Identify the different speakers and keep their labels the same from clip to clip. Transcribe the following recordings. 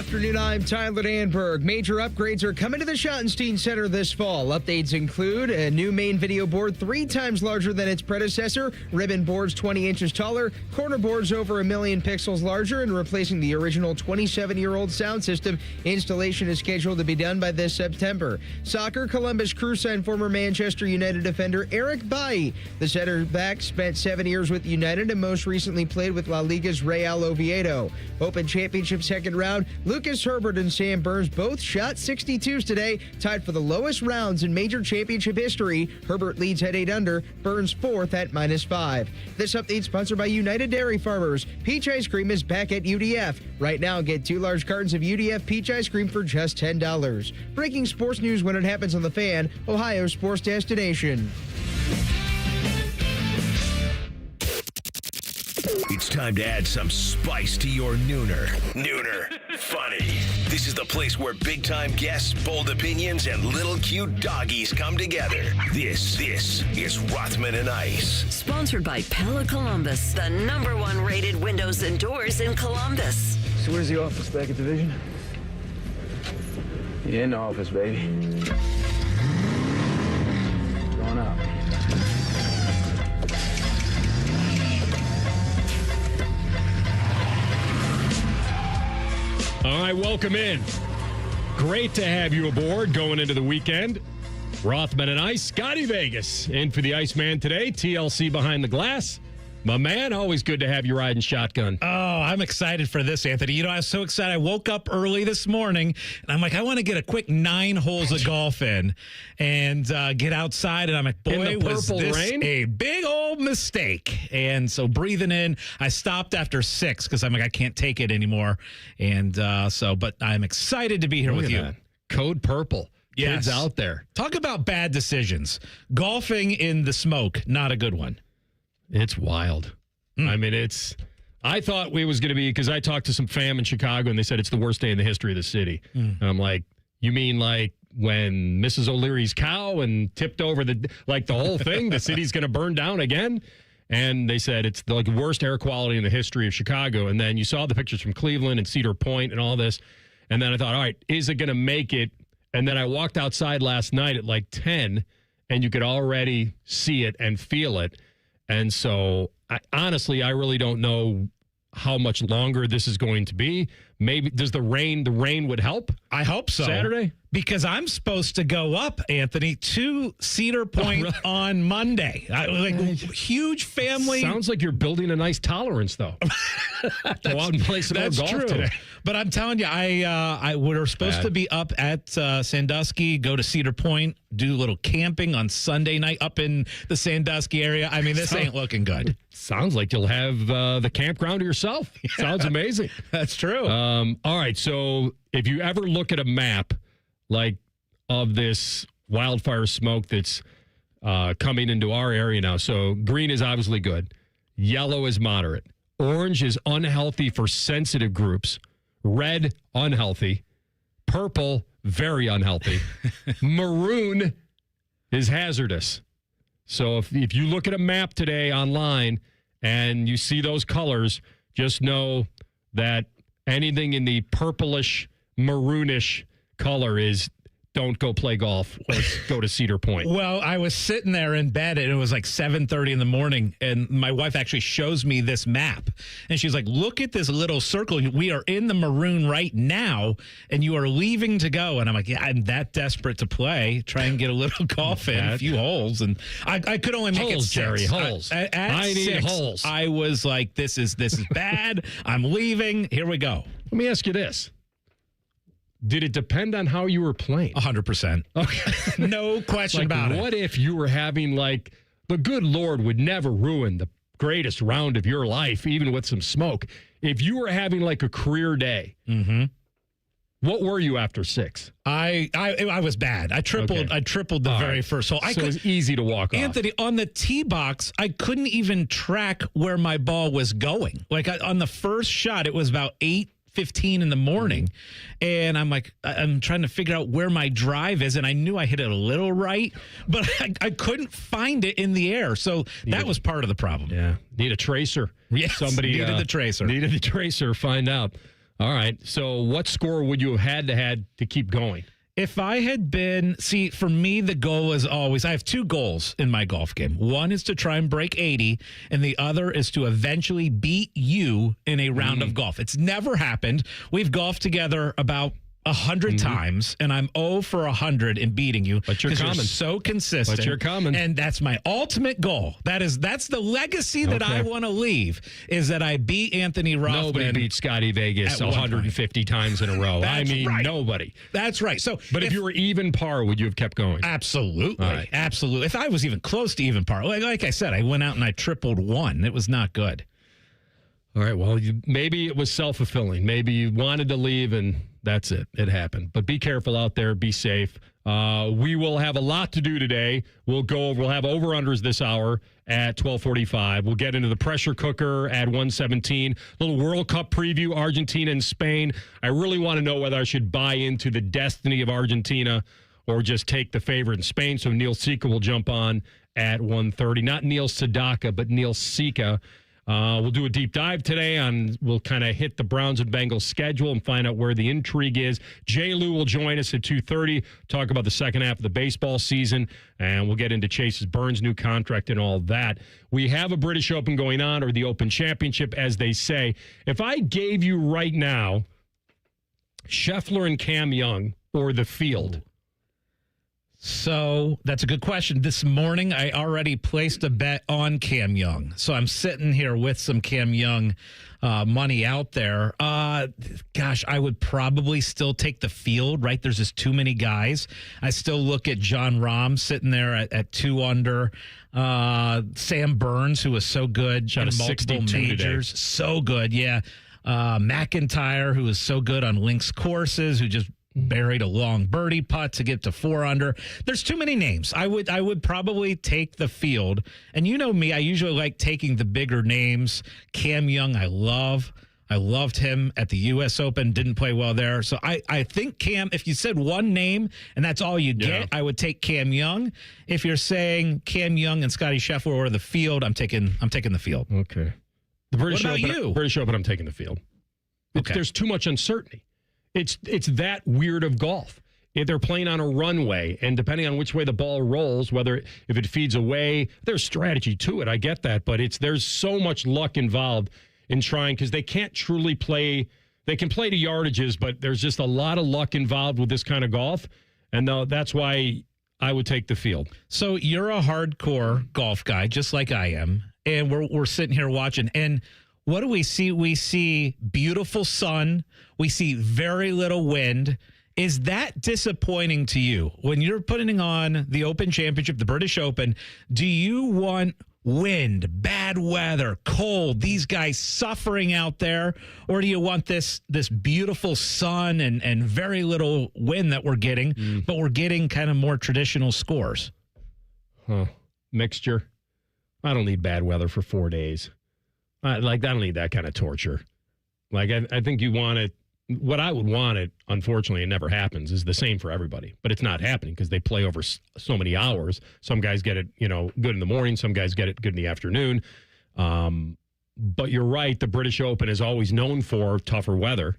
Speaker 1: afternoon. I'm Tyler Danberg. Major upgrades are coming to the Schottenstein Center this fall. Updates include a new main video board 3 times larger than its predecessor, ribbon boards 20 inches taller, corner boards over 1 million pixels larger, and replacing the original 27-year-old sound system. Installation is scheduled to be done by this September. Soccer, Columbus Crew signed former Manchester United defender Eric Bailly. The center back spent 7 years with United and most recently played with La Liga's Real Oviedo. Open Championship second round, Lucas Herbert and Sam Burns both shot 62s today, tied for the lowest rounds in major championship history. Herbert leads at 8 under, Burns fourth at -5. This update sponsored by United Dairy Farmers. Peach ice cream is back at UDF. Right now, get 2 large cartons of UDF peach ice cream for just $10. Breaking sports news when it happens on The Fan, Ohio's sports destination.
Speaker 2: It's time to add some spice to your nooner. Nooner funny. This is the place where big-time guests, bold opinions, and little cute doggies come together. This is Rothman and Ice.
Speaker 3: Sponsored by Pella Columbus, the #1 rated windows and doors in Columbus.
Speaker 4: So where's the office? Back at Division? Yeah, in the office, baby. Going up.
Speaker 5: All right, welcome in. Great to have you aboard going into the weekend. Rothman and Ice, Scotty Vegas in for the Iceman today. TLC behind the glass. My man, always good to have you riding shotgun.
Speaker 6: Oh, I'm excited for this, Anthony. You know, I was so excited. I woke up early this morning, and I'm like, I want to get a quick 9 holes of golf in and get outside. And I'm like, boy, was this rain? A big old mistake. And so breathing in, I stopped after 6 because I'm like, I can't take it anymore. And but I'm excited to be here with you.
Speaker 5: That. Code purple.
Speaker 6: Yes.
Speaker 5: Kids out there.
Speaker 6: Talk about bad decisions. Golfing in the smoke, not a good one.
Speaker 5: It's wild. I mean, I thought it was going to be, because I talked to some fam in Chicago, and they said it's the worst day in the history of the city. And I'm like, you mean like when Mrs. O'Leary's cow and tipped over the whole thing, the city's going to burn down again? And they said it's the worst air quality in the history of Chicago. And then you saw the pictures from Cleveland and Cedar Point and all this. And then I thought, all right, is it going to make it? And then I walked outside last night at like 10, and you could already see it and feel it. And so, honestly, I really don't know how much longer this is going to be. Maybe the rain would help?
Speaker 6: I hope so.
Speaker 5: Saturday?
Speaker 6: Because I'm supposed to go up, Anthony, to Cedar Point on Monday. Huge family.
Speaker 5: Sounds like you're building a nice tolerance, though. Go out and play some more golf today.
Speaker 6: But I'm telling you, we're supposed to be up at Sandusky, go to Cedar Point, do a little camping on Sunday night up in the Sandusky area. I mean, this ain't looking good.
Speaker 5: Sounds like you'll have the campground to yourself. Sounds amazing.
Speaker 6: That's true.
Speaker 5: All right, so if you ever look at a map of this wildfire smoke that's coming into our area now, so green is obviously good, yellow is moderate, orange is unhealthy for sensitive groups, red unhealthy, purple very unhealthy, maroon is hazardous. So if you look at a map today online and you see those colors, just know that anything in the purplish, maroonish color is don't go play golf. Let's go to Cedar Point.
Speaker 6: Well, I was sitting there in bed, and it was like 7:30 in the morning, and my wife actually shows me this map, and she's like, look at this little circle. We are in the maroon right now, and you are leaving to go. And I'm like, yeah, I'm that desperate to play. Try and get a little golf in, a few holes. And I could only make
Speaker 5: holes,
Speaker 6: it 6.
Speaker 5: Jerry, holes.
Speaker 6: I need
Speaker 5: 6,
Speaker 6: holes. I was like, this is bad. I'm leaving. Here we go.
Speaker 5: Let me ask you this. Did it depend on how you were playing?
Speaker 6: 100%. Okay. No question about it.
Speaker 5: What if you were having the good Lord would never ruin the greatest round of your life, even with some smoke. If you were having a career day, what were you after 6?
Speaker 6: I was bad. I tripled the very first hole.
Speaker 5: So it was easy to walk off.
Speaker 6: Anthony, on the tee box, I couldn't even track where my ball was going. On the first shot, it was about 8:15 in the morning, and I'm like, I'm trying to figure out where my drive is, and I knew I hit it a little right, but I couldn't find it in the air, so that was part of the problem.
Speaker 5: Yeah, need a tracer.
Speaker 6: Yes,
Speaker 5: somebody
Speaker 6: needed the tracer.
Speaker 5: Needed the tracer. Find out. All right. So what score would you have had to keep going?
Speaker 6: If I had been, for me, the goal is always, I have two goals in my golf game. One is to try and break 80, and the other is to eventually beat you in a round of golf. It's never happened. We've golfed together about 100 times, and I'm 0 for 100 in beating you.
Speaker 5: But you're coming.
Speaker 6: You're so consistent.
Speaker 5: But you're coming.
Speaker 6: And that's my ultimate goal. That's the legacy that I want to leave, is that I beat Anthony Rothman.
Speaker 5: Nobody beat Scotty Vegas 150 times in a row. Nobody.
Speaker 6: That's right. So,
Speaker 5: but if you were even par, would you have kept going?
Speaker 6: Absolutely.
Speaker 5: Right.
Speaker 6: Absolutely. If I was even close to even par, like I said, I went out and I tripled one. It was not good.
Speaker 5: All right. Well, maybe it was self-fulfilling. Maybe you wanted to leave and that's it. It happened. But be careful out there. Be safe. We will have a lot to do today. We'll have over-unders this hour at 12:45. We'll get into the pressure cooker at 1:17. Little World Cup preview, Argentina and Spain. I really want to know whether I should buy into the destiny of Argentina or just take the favorite in Spain. So Neil Sika will jump on at 1:30. Not Neil Sedaka, but Neil Sika. We'll do a deep dive today we'll kind of hit the Browns and Bengals schedule and find out where the intrigue is. Jay Lou will join us at 2:30, talk about the second half of the baseball season, and we'll get into Chase Burns' new contract and all that. We have a British Open going on, or the Open Championship, as they say. If I gave you right now Scheffler and Cam Young or the field.
Speaker 6: So that's a good question. This morning, I already placed a bet on Cam Young. So I'm sitting here with some Cam Young money out there. Gosh, I would probably still take the field, right? There's just too many guys. I still look at John Rahm sitting there at 2 under. Sam Burns, who was so good
Speaker 5: Shot
Speaker 6: in
Speaker 5: a
Speaker 6: multiple
Speaker 5: 62
Speaker 6: majors.
Speaker 5: today.
Speaker 6: So good, yeah. McIntyre, who was so good on links courses, who just buried a long birdie putt to get to 4 under. There's too many names. I would probably take the field. And you know me, I usually like taking the bigger names. Cam Young, I loved him at the U.S. Open. Didn't play well there. So I think Cam, if you said one name and that's all you get, I would take Cam Young. If you're saying Cam Young and Scotty Scheffler or the field, I'm taking the field.
Speaker 5: Okay. The British
Speaker 6: What about
Speaker 5: Open,
Speaker 6: you?
Speaker 5: British Open, I'm taking the field.
Speaker 6: Okay.
Speaker 5: There's too much uncertainty. It's that weird of golf. If they're playing on a runway, and depending on which way the ball rolls, if it feeds away, there's strategy to it. I get that, but there's so much luck involved in trying, because they can't truly play. They can play to yardages, but there's just a lot of luck involved with this kind of golf, and that's why I would take the field.
Speaker 6: So you're a hardcore golf guy, just like I am, and we're sitting here watching, and what do we see? We see beautiful sun. We see very little wind. Is that disappointing to you when you're putting on the Open Championship, the British Open? Do you want wind, bad weather, cold, these guys suffering out there? Or do you want this beautiful sun and very little wind that we're getting, but we're getting kind of more traditional scores?
Speaker 5: Mixture. I don't need bad weather for 4 days. I don't need that kind of torture. I think you want it. What I would want it, unfortunately, it never happens, is the same for everybody. But it's not happening because they play over so many hours. Some guys get it, good in the morning. Some guys get it good in the afternoon. But you're right. The British Open is always known for tougher weather.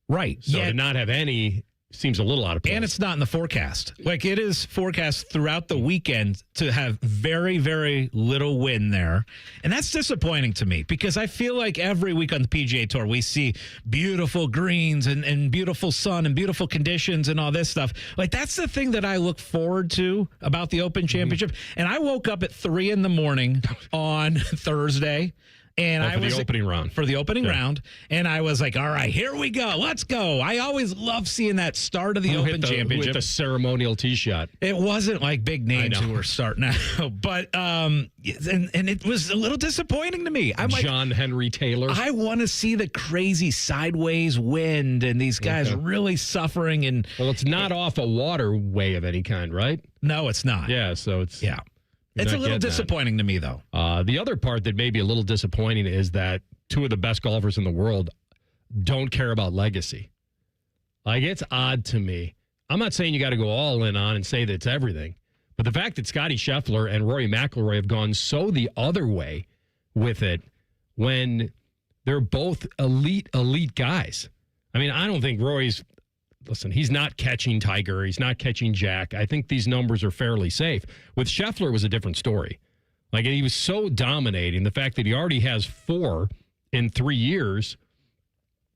Speaker 6: Right.
Speaker 5: So to not have any seems a little out of place.
Speaker 6: And it's not in the forecast. It is forecast throughout the weekend to have very, very little wind there. And that's disappointing to me because I feel like every week on the PGA Tour, we see beautiful greens and beautiful sun and beautiful conditions and all this stuff. That's the thing that I look forward to about the Open Championship. And I woke up at 3 a.m. on Thursday. And
Speaker 5: for the opening round.
Speaker 6: For the opening round. And I was like, all right, here we go. Let's go. I always love seeing that start of the Open Championship.
Speaker 5: With the ceremonial tee shot.
Speaker 6: It wasn't like big names who were starting out. But, and it was a little disappointing to me. I'm like,
Speaker 5: John Henry Taylor.
Speaker 6: I want to see the crazy sideways wind and these guys really suffering. And
Speaker 5: well, it's not off a waterway of any kind, right?
Speaker 6: No, it's not.
Speaker 5: Yeah, so it's...
Speaker 6: Yeah. It's a little disappointing to me, though.
Speaker 5: The other part that may be a little disappointing is that 2 of the best golfers in the world don't care about legacy. It's odd to me. I'm not saying you got to go all in on and say that it's everything, but the fact that Scotty Scheffler and Rory McIlroy have gone so the other way with it when they're both elite guys. I mean, I don't think Rory's, listen, he's not catching Tiger. He's not catching Jack. I think these numbers are fairly safe. With Scheffler, it was a different story. Like, he was so dominating. The fact that he already has 4 in 3 years.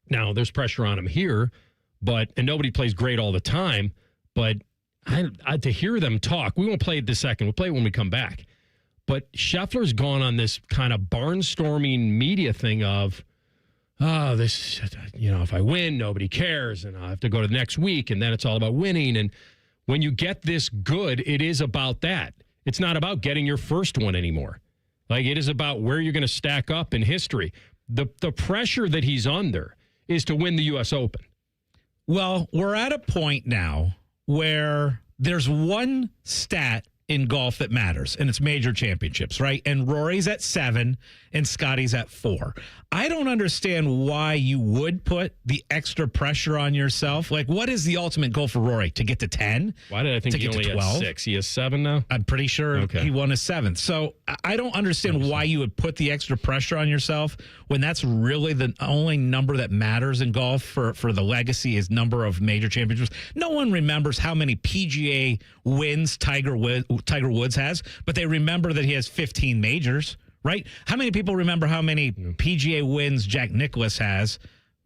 Speaker 5: Now, there's pressure on him here, and nobody plays great all the time. But to hear them talk, we won't play it this second. We'll play it when we come back. But Scheffler's gone on this kind of barnstorming media thing of, this, if I win, nobody cares, and I'll have to go to the next week, and then it's all about winning. And when you get this good, it is about that. It's not about getting your first one anymore. Like, it is about where you're going to stack up in history. The pressure that he's under is to win the U.S. Open.
Speaker 6: Well, we're at a point now where there's one stat in golf that matters, and it's major championships, right? And Rory's at 7 and Scotty's at 4. I don't understand why you would put the extra pressure on yourself. Like, what is the ultimate goal for Rory? To get to 10?
Speaker 5: Why did I think he only had 6? He has 7 now?
Speaker 6: I'm pretty sure he won a 7th. So I don't understand why you would put the extra pressure on yourself when that's really the only number that matters in golf for the legacy is number of major championships. No one remembers how many PGA wins Tiger Woods has, but they remember that he has 15 majors. Right? How many people remember how many PGA wins Jack Nicklaus has?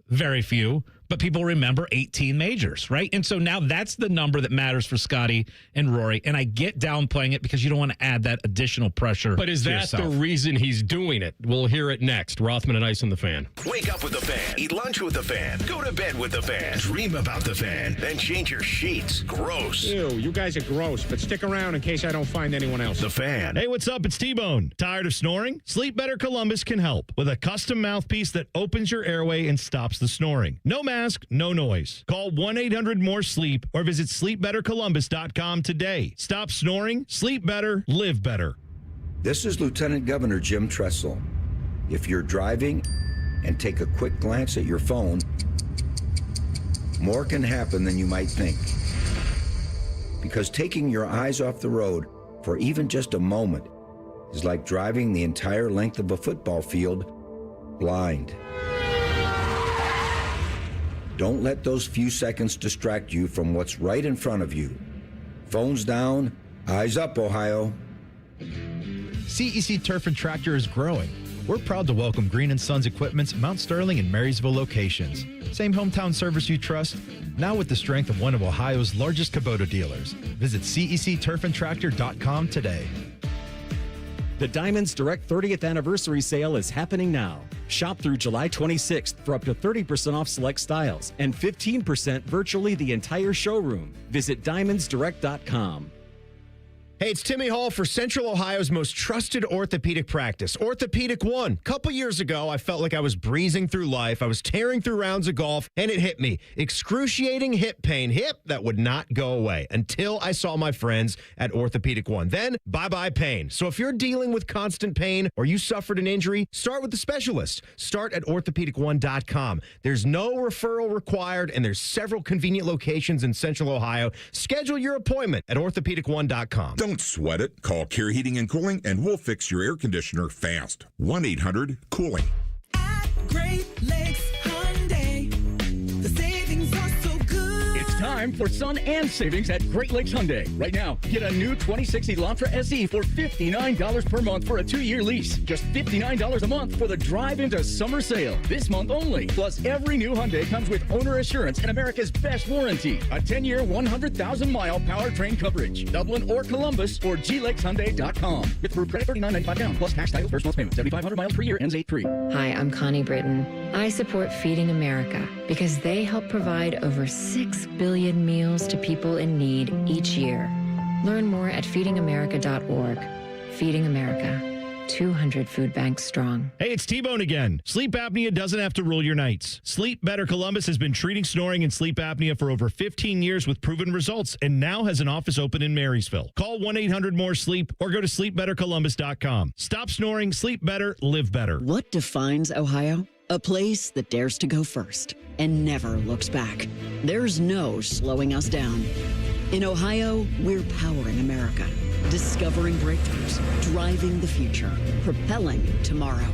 Speaker 6: Very few. But people remember 18 majors, right? And so now that's the number that matters for Scotty and Rory. And I get downplaying it because you don't want to add that additional pressure.
Speaker 5: But is that the reason he's doing it? We'll hear it next. Rothman and Ice on the Fan.
Speaker 2: Wake up with the Fan. Eat lunch with the Fan. Go to bed with the Fan. Dream about the Fan. Then change your sheets. Gross.
Speaker 7: Ew, you guys are gross, but stick around in case I don't find anyone else.
Speaker 2: The Fan.
Speaker 8: Hey, what's up? It's T-Bone. Tired of snoring? Sleep Better Columbus can help with a custom mouthpiece that opens your airway and stops the snoring. No mask, no noise. Call 1-800-MORE-SLEEP or visit sleepbettercolumbus.com today. Stop snoring, sleep better, live better.
Speaker 9: This is Lieutenant Governor Jim Tressel. If you're driving and take a quick glance at your phone, more can happen than you might think. Because taking your eyes off the road for even just a moment is like driving the entire length of a football field blind. Don't let those few seconds distract you from what's right in front of you. Phones down, eyes up, Ohio.
Speaker 10: CEC Turf and Tractor is growing. We're proud to welcome Green & Sons Equipment's Mount Sterling and Marysville locations. Same hometown service you trust, now with the strength of one of Ohio's largest Kubota dealers. Visit CECTurfandTractor.com today.
Speaker 11: The Diamonds Direct 30th Anniversary Sale is happening now. Shop through July 26th for up to 30% off select styles and 15% virtually the entire showroom. Visit DiamondsDirect.com.
Speaker 12: Hey, it's Timmy Hall for Central Ohio's most trusted orthopedic practice, Orthopedic One. A couple years ago, I felt like I was breezing through life. I was tearing through rounds of golf, and it hit me. Excruciating hip pain. Hip that would not go away until I saw my friends at Orthopedic One. Then, bye-bye pain. So if you're dealing with constant pain or you suffered an injury, start with the specialist. Start at orthopedic1.com. There's no referral required, and there's several convenient locations in Central Ohio. Schedule your appointment at orthopedic1.com.
Speaker 13: Don't sweat it. Call Care Heating and Cooling, and we'll fix your air conditioner fast. 1-800-COOLING.
Speaker 14: At Great Lakes Hyundai, the savings are so good.
Speaker 15: It's time for sun and savings at Great Lakes Hyundai. Right now, get a new 2060 Elantra SE for $59 per month for a 2-year lease. Just $59 a month for the drive into summer sale. This month only. Plus, every new Hyundai comes with owner assurance and America's best warranty. A 10-year, 100,000-mile powertrain coverage. Dublin or Columbus or glakeshyundai.com. With approved credit $39.95 down. Plus tax, title, first month's payment. 7,500 miles per year. Ends 8-3.
Speaker 16: Hi, I'm Connie Britton. I support Feeding America because they help provide over 6 billion meals to people in need each year. Learn more at feedingamerica.org. Feeding America. 200 food banks strong.
Speaker 8: Hey, it's T-Bone again. Sleep apnea doesn't have to rule your nights. Sleep Better Columbus has been treating snoring and sleep apnea for over 15 years with proven results and now has an office open in Marysville. Call 1-800-MORE-SLEEP or go to sleepbettercolumbus.com. Stop snoring, sleep better, live better.
Speaker 17: What defines Ohio? A place that dares to go first and never looks back. There's no slowing us down. In Ohio, we're powering America, discovering breakthroughs, driving the future, propelling tomorrow.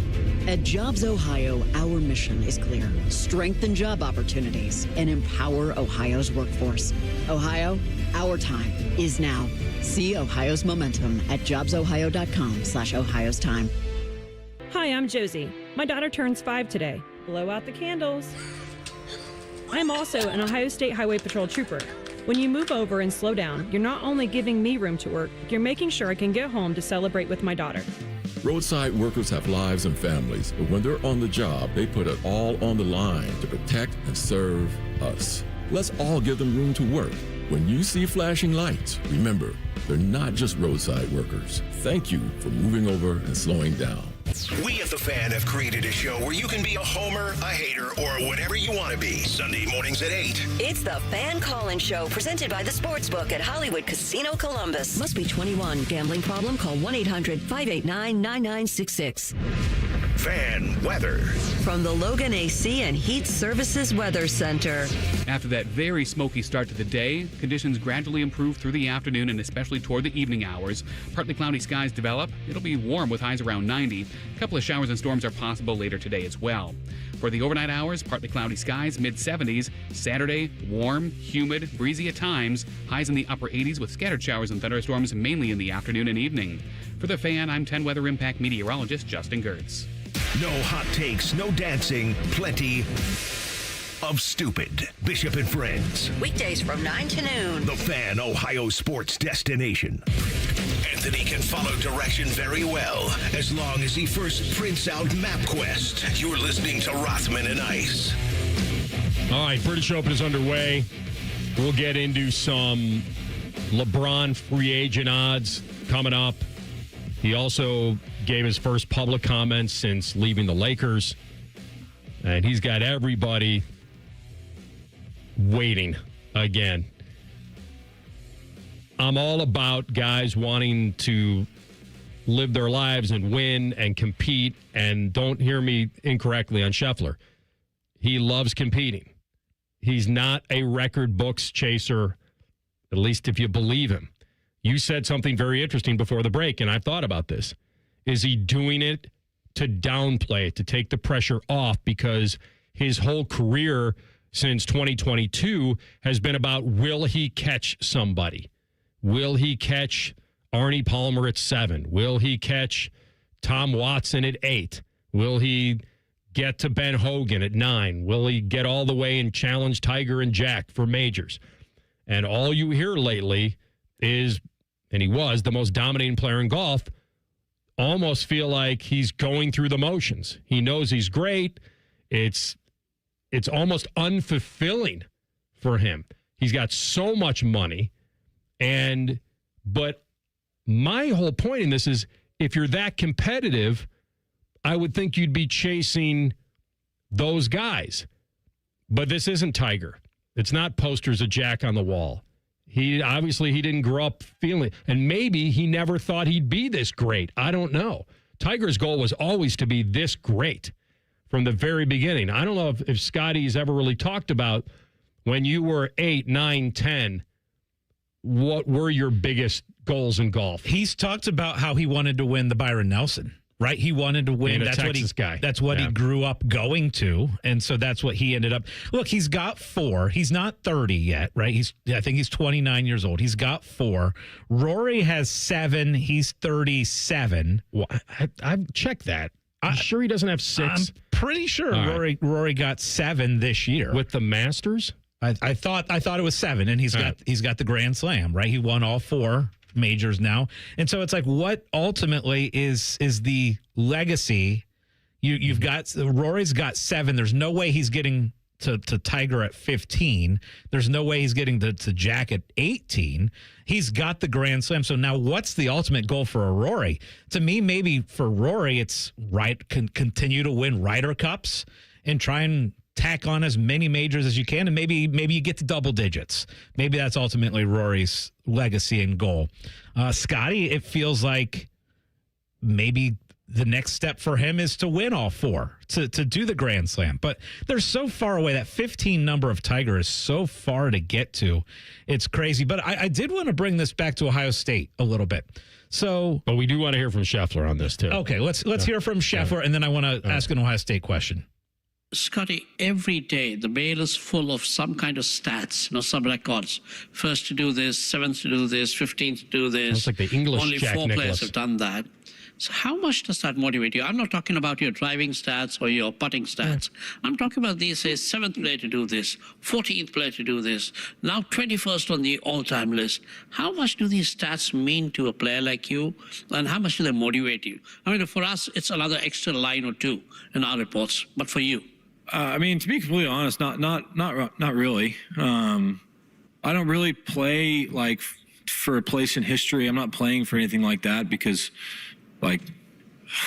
Speaker 17: At Jobs Ohio, our mission is clear. Strengthen job opportunities and empower Ohio's workforce. Ohio, our time is now. See Ohio's momentum at jobsohio.com/Ohio's time.
Speaker 18: Hi, I'm Josie. My daughter turns 5 today. Blow out the candles. I'm also an Ohio State Highway Patrol trooper. When you move over and slow down, you're not only giving me room to work, you're making sure I can get home to celebrate with my daughter.
Speaker 19: Roadside workers have lives and families, but when they're on the job, they put it all on the line to protect and serve us. Let's all give them room to work. When you see flashing lights, remember, they're not just roadside workers. Thank you for moving over and slowing down.
Speaker 2: We at The Fan have created a show where you can be a homer, a hater, or whatever you want to be. Sunday mornings at 8.
Speaker 3: It's the Fan Call-In Show, presented by the Sportsbook at Hollywood Casino Columbus. Must be 21. Gambling problem? Call 1-800-589-9966.
Speaker 2: Fan weather.
Speaker 3: From the Logan AC and Heat Services Weather Center.
Speaker 20: After that very smoky start to the day, conditions gradually improve through the afternoon and especially toward the evening hours. Partly cloudy skies develop. It'll be warm with highs around 90. A couple of showers and storms are possible later today as well. For the overnight hours, partly cloudy skies, mid-70s. Saturday, warm, humid, breezy at times. Highs in the upper 80s with scattered showers and thunderstorms mainly in the afternoon and evening. For The Fan, I'm 10 Weather Impact meteorologist Justin Gertz.
Speaker 2: No hot takes, no dancing, plenty of stupid. Bishop and Friends.
Speaker 3: Weekdays from 9 to noon.
Speaker 2: The Fan, Ohio sports destination. Anthony can follow direction very well, as long as he first prints out MapQuest. You're listening to Rothman and Ice.
Speaker 5: All right, British Open is underway. We'll get into some LeBron free agent odds coming up. He also gave his first public comments since leaving the Lakers. And he's got everybody waiting again. I'm all about guys wanting to live their lives and win and compete. And don't hear me incorrectly on Scheffler. He loves competing. He's not a record books chaser, at least if you believe him. You said something very interesting before the break, and I've thought about this. Is he doing it to downplay it, to take the pressure off? Because his whole career since 2022 has been about, will he catch somebody? Will he catch Arnie Palmer at 7? Will he catch Tom Watson at 8? Will he get to Ben Hogan at 9? Will he get all the way and challenge Tiger and Jack for majors? And all you hear lately is, and he was the most dominating player in golf, almost feel like he's going through the motions. He knows he's great. It's almost unfulfilling for him. He's got so much money. But my whole point in this is, if you're that competitive, I would think you'd be chasing those guys. But this isn't Tiger. It's not posters of Jack on the wall. He didn't grow up feeling, and maybe he never thought he'd be this great. I don't know. Tiger's goal was always to be this great from the very beginning. I don't know if Scotty's ever really talked about, when you were 8, 9, 10, what were your biggest goals in golf?
Speaker 6: He's talked about how he wanted to win the Byron Nelson. Right, he wanted to win.
Speaker 5: That's what
Speaker 6: he grew up going to, and so that's what he ended up. Look, he's got 4. He's not 30 yet, right? I think he's 29 years old. He's got 4. Rory has 7. He's 37.
Speaker 5: Well, I've checked that. I'm sure he doesn't have 6.
Speaker 6: I'm pretty sure Rory got 7 this year
Speaker 5: with the Masters.
Speaker 6: I thought it was 7, and he's got the Grand Slam, right? He won all 4 majors now, and so it's like, what ultimately is the legacy? You've got Rory's got 7. There's no way he's getting to Tiger at 15. There's no way he's getting to Jack at 18. He's got the Grand Slam. So now, what's the ultimate goal for a Rory? To me, maybe for Rory, it's continue to win Ryder Cups and try and tack on as many majors as you can, and maybe you get to double digits. Maybe that's ultimately Rory's legacy and goal. Scotty, it feels like maybe the next step for him is to win all 4, to do the Grand Slam. But they're so far away. That 15 number of Tiger is so far to get to. It's crazy. But I did want to bring this back to Ohio State a little bit. So,
Speaker 5: but we do want to hear from Scheffler on this too.
Speaker 6: Okay, let's hear from Scheffler, and then I want to ask an Ohio State question.
Speaker 21: Scotty, every day the mail is full of some kind of stats, some records. First to do this, seventh to do this, 15th to do this.
Speaker 5: Sounds like the English
Speaker 21: Only
Speaker 5: Jack
Speaker 21: 4
Speaker 5: Nicklaus.
Speaker 21: players have done that. So how much does that motivate you? I'm not talking about your driving stats or your putting stats. I'm talking about these, say, 7th player to do this, 14th player to do this, now 21st on the all-time list. How much do these stats mean to a player like you, and how much do they motivate you? I mean, for us, it's another extra line or 2 in our reports, but for you?
Speaker 22: I mean, to be completely honest, not really. I don't really play like for a place in history. I'm not playing for anything like that because, like,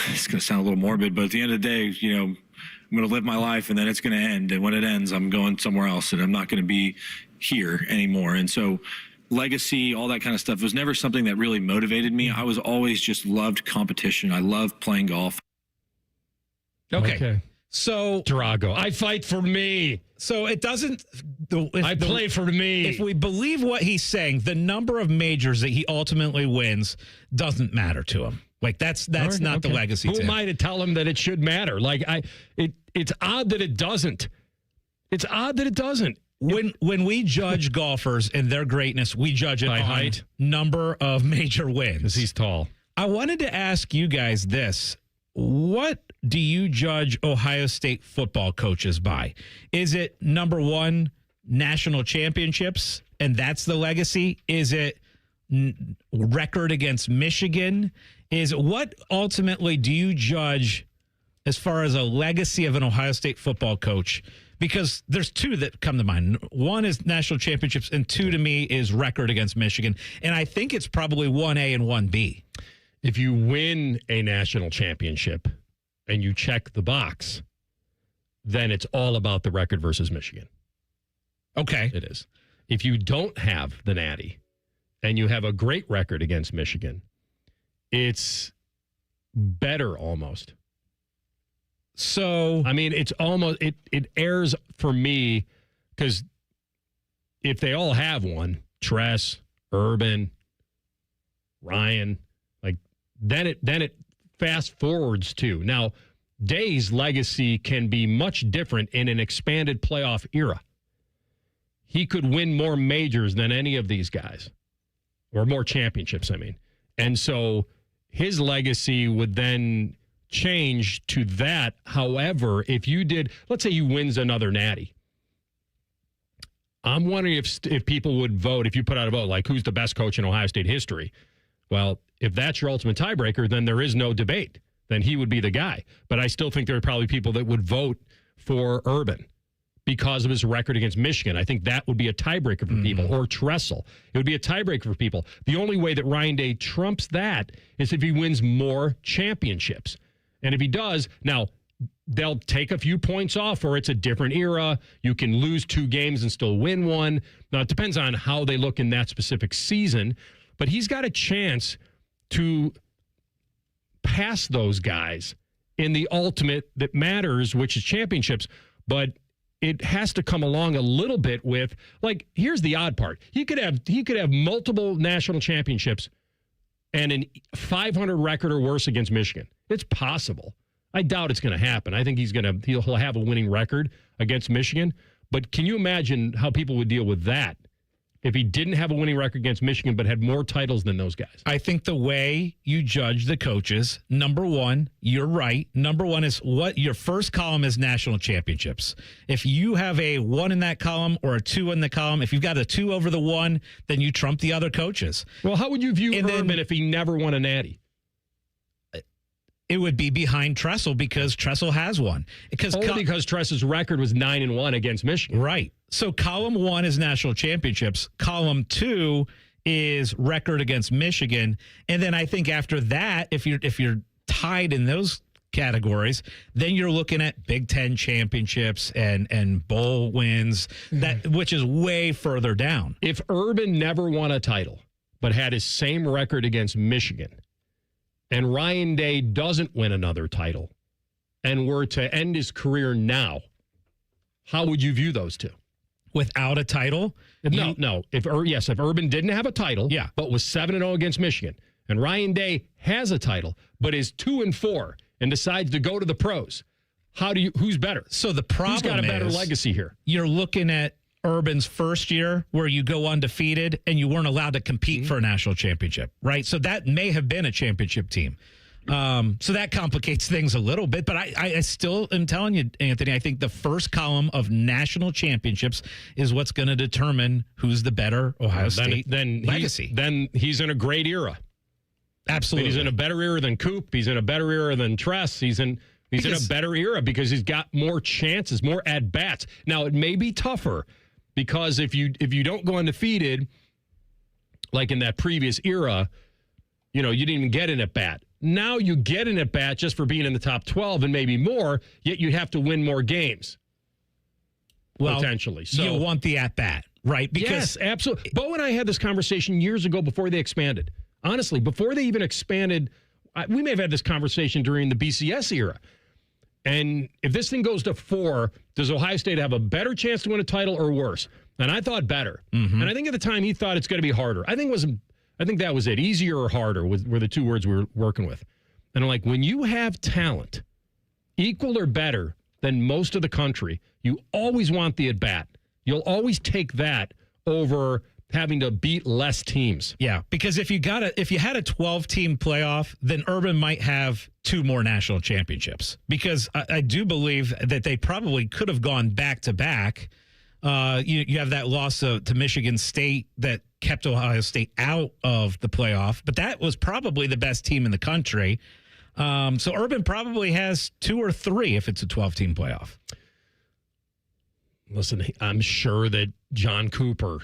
Speaker 22: it's going to sound a little morbid, but at the end of the day, I'm going to live my life and then it's going to end. And when it ends, I'm going somewhere else and I'm not going to be here anymore. And so legacy, all that kind of stuff was never something that really motivated me. I was always just loved competition. I loved playing golf.
Speaker 6: Okay. So
Speaker 5: Drago, I fight for me.
Speaker 6: So it doesn't.
Speaker 5: I play for me.
Speaker 6: If we believe what he's saying, the number of majors that he ultimately wins doesn't matter to him. Like that's not the legacy.
Speaker 5: Who am I to tell him that it should matter? Like it's odd that it doesn't. It's odd that it doesn't.
Speaker 6: When we judge golfers and their greatness, we judge it
Speaker 5: by
Speaker 6: on
Speaker 5: height,
Speaker 6: number of major wins.
Speaker 5: Because he's tall.
Speaker 6: I wanted to ask you guys this. What do you judge Ohio State football coaches by? Is it number 1, national championships, and that's the legacy? Is it record against Michigan? Is what ultimately do you judge as far as a legacy of an Ohio State football coach? Because there's 2 that come to mind. 1 is national championships, and 2 to me is record against Michigan. And I think it's probably 1A and 1B.
Speaker 5: If you win a national championship and you check the box, then it's all about the record versus Michigan.
Speaker 6: Okay.
Speaker 5: It is. If you don't have the natty and you have a great record against Michigan, it's better almost.
Speaker 6: So,
Speaker 5: I mean, it's almost, it airs for me because if they all have one, Tress, Urban, Ryan, then it fast forwards to. Now, Day's legacy can be much different in an expanded playoff era. He could win more majors than any of these guys, or more championships, I mean. And so his legacy would then change to that. However, if you did, let's say he wins another natty. I'm wondering if people would vote, if you put out a vote, like who's the best coach in Ohio State history? Well, if that's your ultimate tiebreaker, then there is no debate. Then he would be the guy. But I still think there are probably people that would vote for Urban because of his record against Michigan. I think that would be a tiebreaker for people. Or Tressel. It would be a tiebreaker for people. The only way that Ryan Day trumps that is if he wins more championships. And if he does, now, they'll take a few points off or it's a different era. You can lose 2 games and still win 1. Now, it depends on how they look in that specific season. But he's got a chance to pass those guys in the ultimate that matters, which is championships. But it has to come along a little bit with, like, here's the odd part. He could have multiple national championships and a 500 record or worse against Michigan. It's possible. I doubt it's going to happen. I think he'll have a winning record against Michigan. But can you imagine how people would deal with that if he didn't have a winning record against Michigan but had more titles than those guys?
Speaker 6: I think the way you judge the coaches, number 1, you're right. Number 1 is what your first column is national championships. If you have a 1 in that column or a 2 in the column, if you've got a 2 over the 1, then you trump the other coaches.
Speaker 5: Well, how would you view Urban if he never won a natty?
Speaker 6: It would be behind Tressel because Tressel has one.
Speaker 5: Because Tressel's record was 9-1 against Michigan.
Speaker 6: Right. So column 1 is national championships. Column 2 is record against Michigan. And then I think after that, if you're tied in those categories, then you're looking at Big Ten championships and bowl wins, which is way further down.
Speaker 5: If Urban never won a title but had his same record against Michigan, and Ryan Day doesn't win another title and were to end his career now, how would you view those two?
Speaker 6: Without a title?
Speaker 5: No. If Urban didn't have a title, but was 7-0 against Michigan, and Ryan Day has a title, but is 2-4 and decides to go to the pros, who's better?
Speaker 6: So the problem
Speaker 5: who's got a better
Speaker 6: is
Speaker 5: legacy here?
Speaker 6: You're looking at Urban's first year where you go undefeated and you weren't allowed to compete for a national championship, right? So that may have been a championship team. So that complicates things a little bit, but I still am telling you, Anthony, I think the first column of national championships is what's going to determine who's the better Ohio State legacy.
Speaker 5: Then he's in a great era.
Speaker 6: Absolutely.
Speaker 5: He's in a better era than Coop. He's in a better era than Tress. He's in a better era because he's got more chances, more at-bats. Now, it may be tougher because if you don't go undefeated, like in that previous era, you didn't even get an at-bat. Now you get an at-bat just for being in the top 12 and maybe more, yet you have to win more games. Potentially. So
Speaker 6: you want the at-bat, right?
Speaker 5: Yes, absolutely. Bo and I had this conversation years ago before they expanded. Honestly, before they even expanded, we may have had this conversation during the BCS era. And if this thing goes to 4, does Ohio State have a better chance to win a title or worse? And I thought better. And I think at the time he thought it's going to be harder. I think that was it. Easier or harder were the two words we were working with. And I'm like, when you have talent equal or better than most of the country, you always want the at-bat. You'll always take that over having to beat less teams.
Speaker 6: Yeah, because if you had a 12-team playoff, then Urban might have 2 more national championships. Because I do believe that they probably could have gone back-to-back. You have that loss to Michigan State that kept Ohio State out of the playoff, but that was probably the best team in the country. So Urban probably has 2 or 3 if it's a 12-team playoff.
Speaker 5: Listen, I'm sure that John Cooper,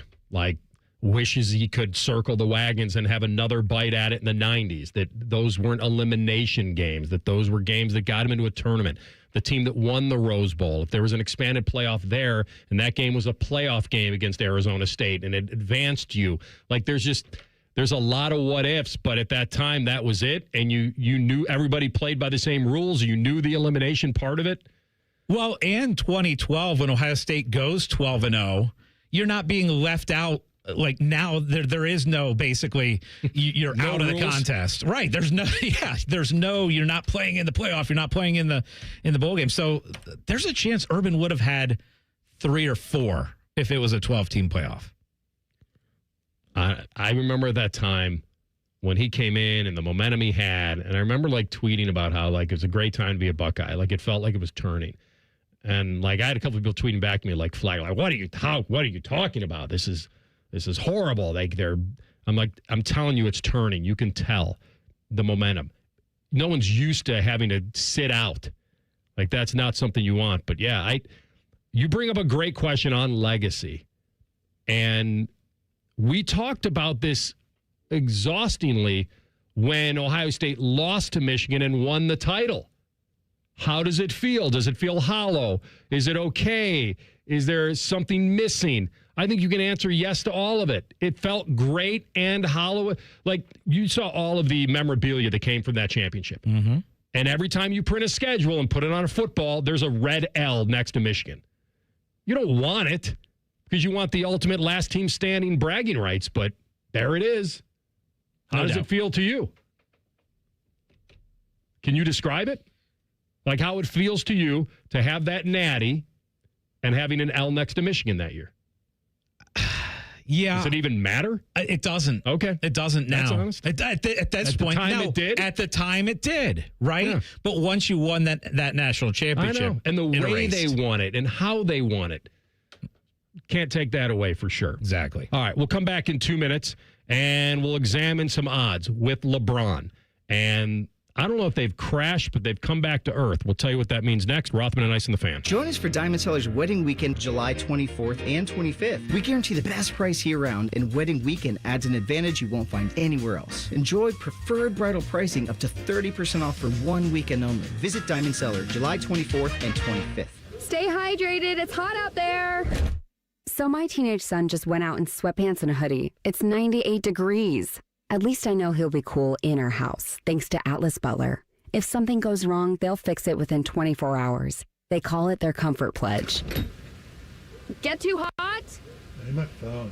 Speaker 5: wishes he could circle the wagons and have another bite at it in the 90s, that those weren't elimination games, that those were games that got him into a tournament. The team that won the Rose Bowl, if there was an expanded playoff there, and that game was a playoff game against Arizona State, and it advanced you. There's a lot of what ifs, but at that time, that was it, and you knew everybody played by the same rules. You knew the elimination part of it.
Speaker 6: Well, and 2012, when Ohio State goes 12-0, you're not being left out. Like now, there is no basically you're no out of the contest, right? There's no. You're not playing in the playoff. You're not playing in the bowl game. So there's a chance Urban would have had 3 or 4 if it was a 12-team playoff.
Speaker 5: I remember at that time when he came in and the momentum he had, and I remember tweeting about how it was a great time to be a Buckeye. It felt like it was turning, and I had a couple of people tweeting back to me flag, what are you talking about? This is horrible. I'm telling you, it's turning. You can tell the momentum. No one's used to having to sit out. That's not something you want. But yeah, you bring up a great question on legacy. And we talked about this exhaustingly when Ohio State lost to Michigan and won the title. How does it feel? Does it feel hollow? Is it okay? Is there something missing? I think you can answer yes to all of it. It felt great and hollow. You saw all of the memorabilia that came from that championship.
Speaker 6: Mm-hmm.
Speaker 5: And every time you print a schedule and put it on a football, there's a red L next to Michigan. You don't want it because you want the ultimate last team standing bragging rights, but there it is. How does it feel to you? Can you describe it? How it feels to you to have that natty and having an L next to Michigan that year?
Speaker 6: Yeah.
Speaker 5: Does it even matter?
Speaker 6: It doesn't.
Speaker 5: Okay.
Speaker 6: It doesn't now.
Speaker 5: That's honest.
Speaker 6: At this point,
Speaker 5: it did?
Speaker 6: At the time, it did, right?
Speaker 5: Yeah.
Speaker 6: But once you won that national championship.
Speaker 5: I know. And the way they won it and how they won it. Can't take that away for sure.
Speaker 6: Exactly.
Speaker 5: All right. We'll come back in 2 minutes, and we'll examine some odds with LeBron. And I don't know if they've crashed, but they've come back to earth. We'll tell you what that means next. Rothman and Ice and the Fan.
Speaker 1: Join us for Diamond Seller's Wedding Weekend, July 24th and 25th. We guarantee the best price year-round, and Wedding Weekend adds an advantage you won't find anywhere else. Enjoy preferred bridal pricing up to 30% off for 1 weekend only. Visit Diamond Seller, July 24th and 25th.
Speaker 4: Stay hydrated. It's hot out there. So my teenage son just went out in sweatpants and a hoodie. It's 98 degrees.
Speaker 7: At least I know he'll be cool in our house, thanks to Atlas Butler. If something goes wrong, they'll fix it within 24 hours. They call it their comfort pledge.
Speaker 4: Get too hot?
Speaker 9: Hey, my phone.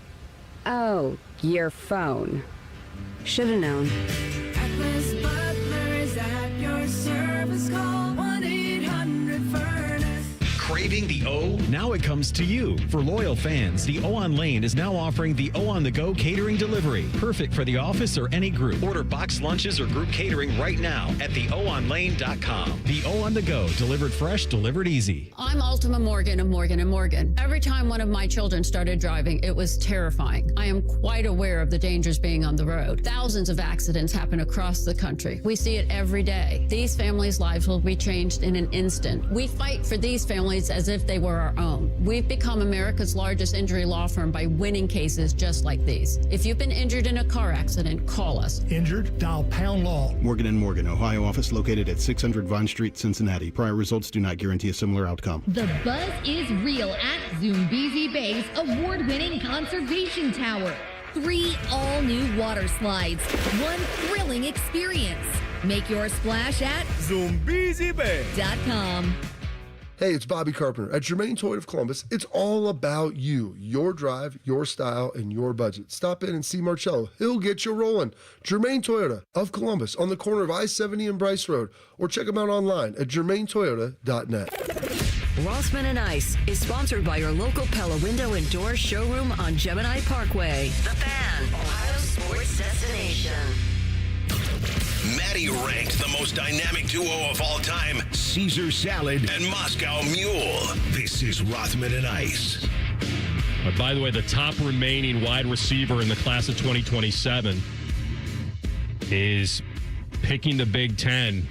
Speaker 7: Oh, your phone. Should've known.
Speaker 14: Atlas Butler is at your service. Call 1-800-FURNACE.
Speaker 11: Craving the O? Now it comes to you. For loyal fans, the O on Lane is now offering the O on the Go catering delivery. Perfect for the office or any group. Order boxed lunches or group catering right now at theoonlane.com. The O on the Go, delivered fresh, delivered easy.
Speaker 23: I'm Ultima Morgan of Morgan & Morgan. Every time one of my children started driving, it was terrifying. I am quite aware of the dangers being on the road. Thousands of accidents happen across the country. We see it every day. These families' lives will be changed in an instant. We fight for these families as if they were our own. We've become America's largest injury law firm by winning cases just like these. If you've been injured in a car accident, call us.
Speaker 24: Injured? Dial pound law.
Speaker 25: Morgan & Morgan, Ohio office located at 600 Vine Street, Cincinnati. Prior results do not guarantee a similar outcome.
Speaker 26: The buzz is real at Zoombezi Bay's award-winning conservation tower. 3 all-new water slides. 1 thrilling experience. Make your splash at ZoombeziBay.com.
Speaker 27: Hey, it's Bobby Carpenter. At Germain Toyota of Columbus, it's all about you, your drive, your style, and your budget. Stop in and see Marcello. He'll get you rolling. Germain Toyota of Columbus on the corner of I-70 and Bryce Road, or check them out online at germaintoyota.net.
Speaker 3: Rothman Ice is sponsored by your local Pella Window and Door showroom on Gemini Parkway. The Fan, Ohio sports destination.
Speaker 2: Maddie ranked the most dynamic duo of all time, Caesar Salad and Moscow Mule. This is Rothman and Ice.
Speaker 5: By the way, the top remaining wide receiver in the class of 2027 is picking the Big Ten,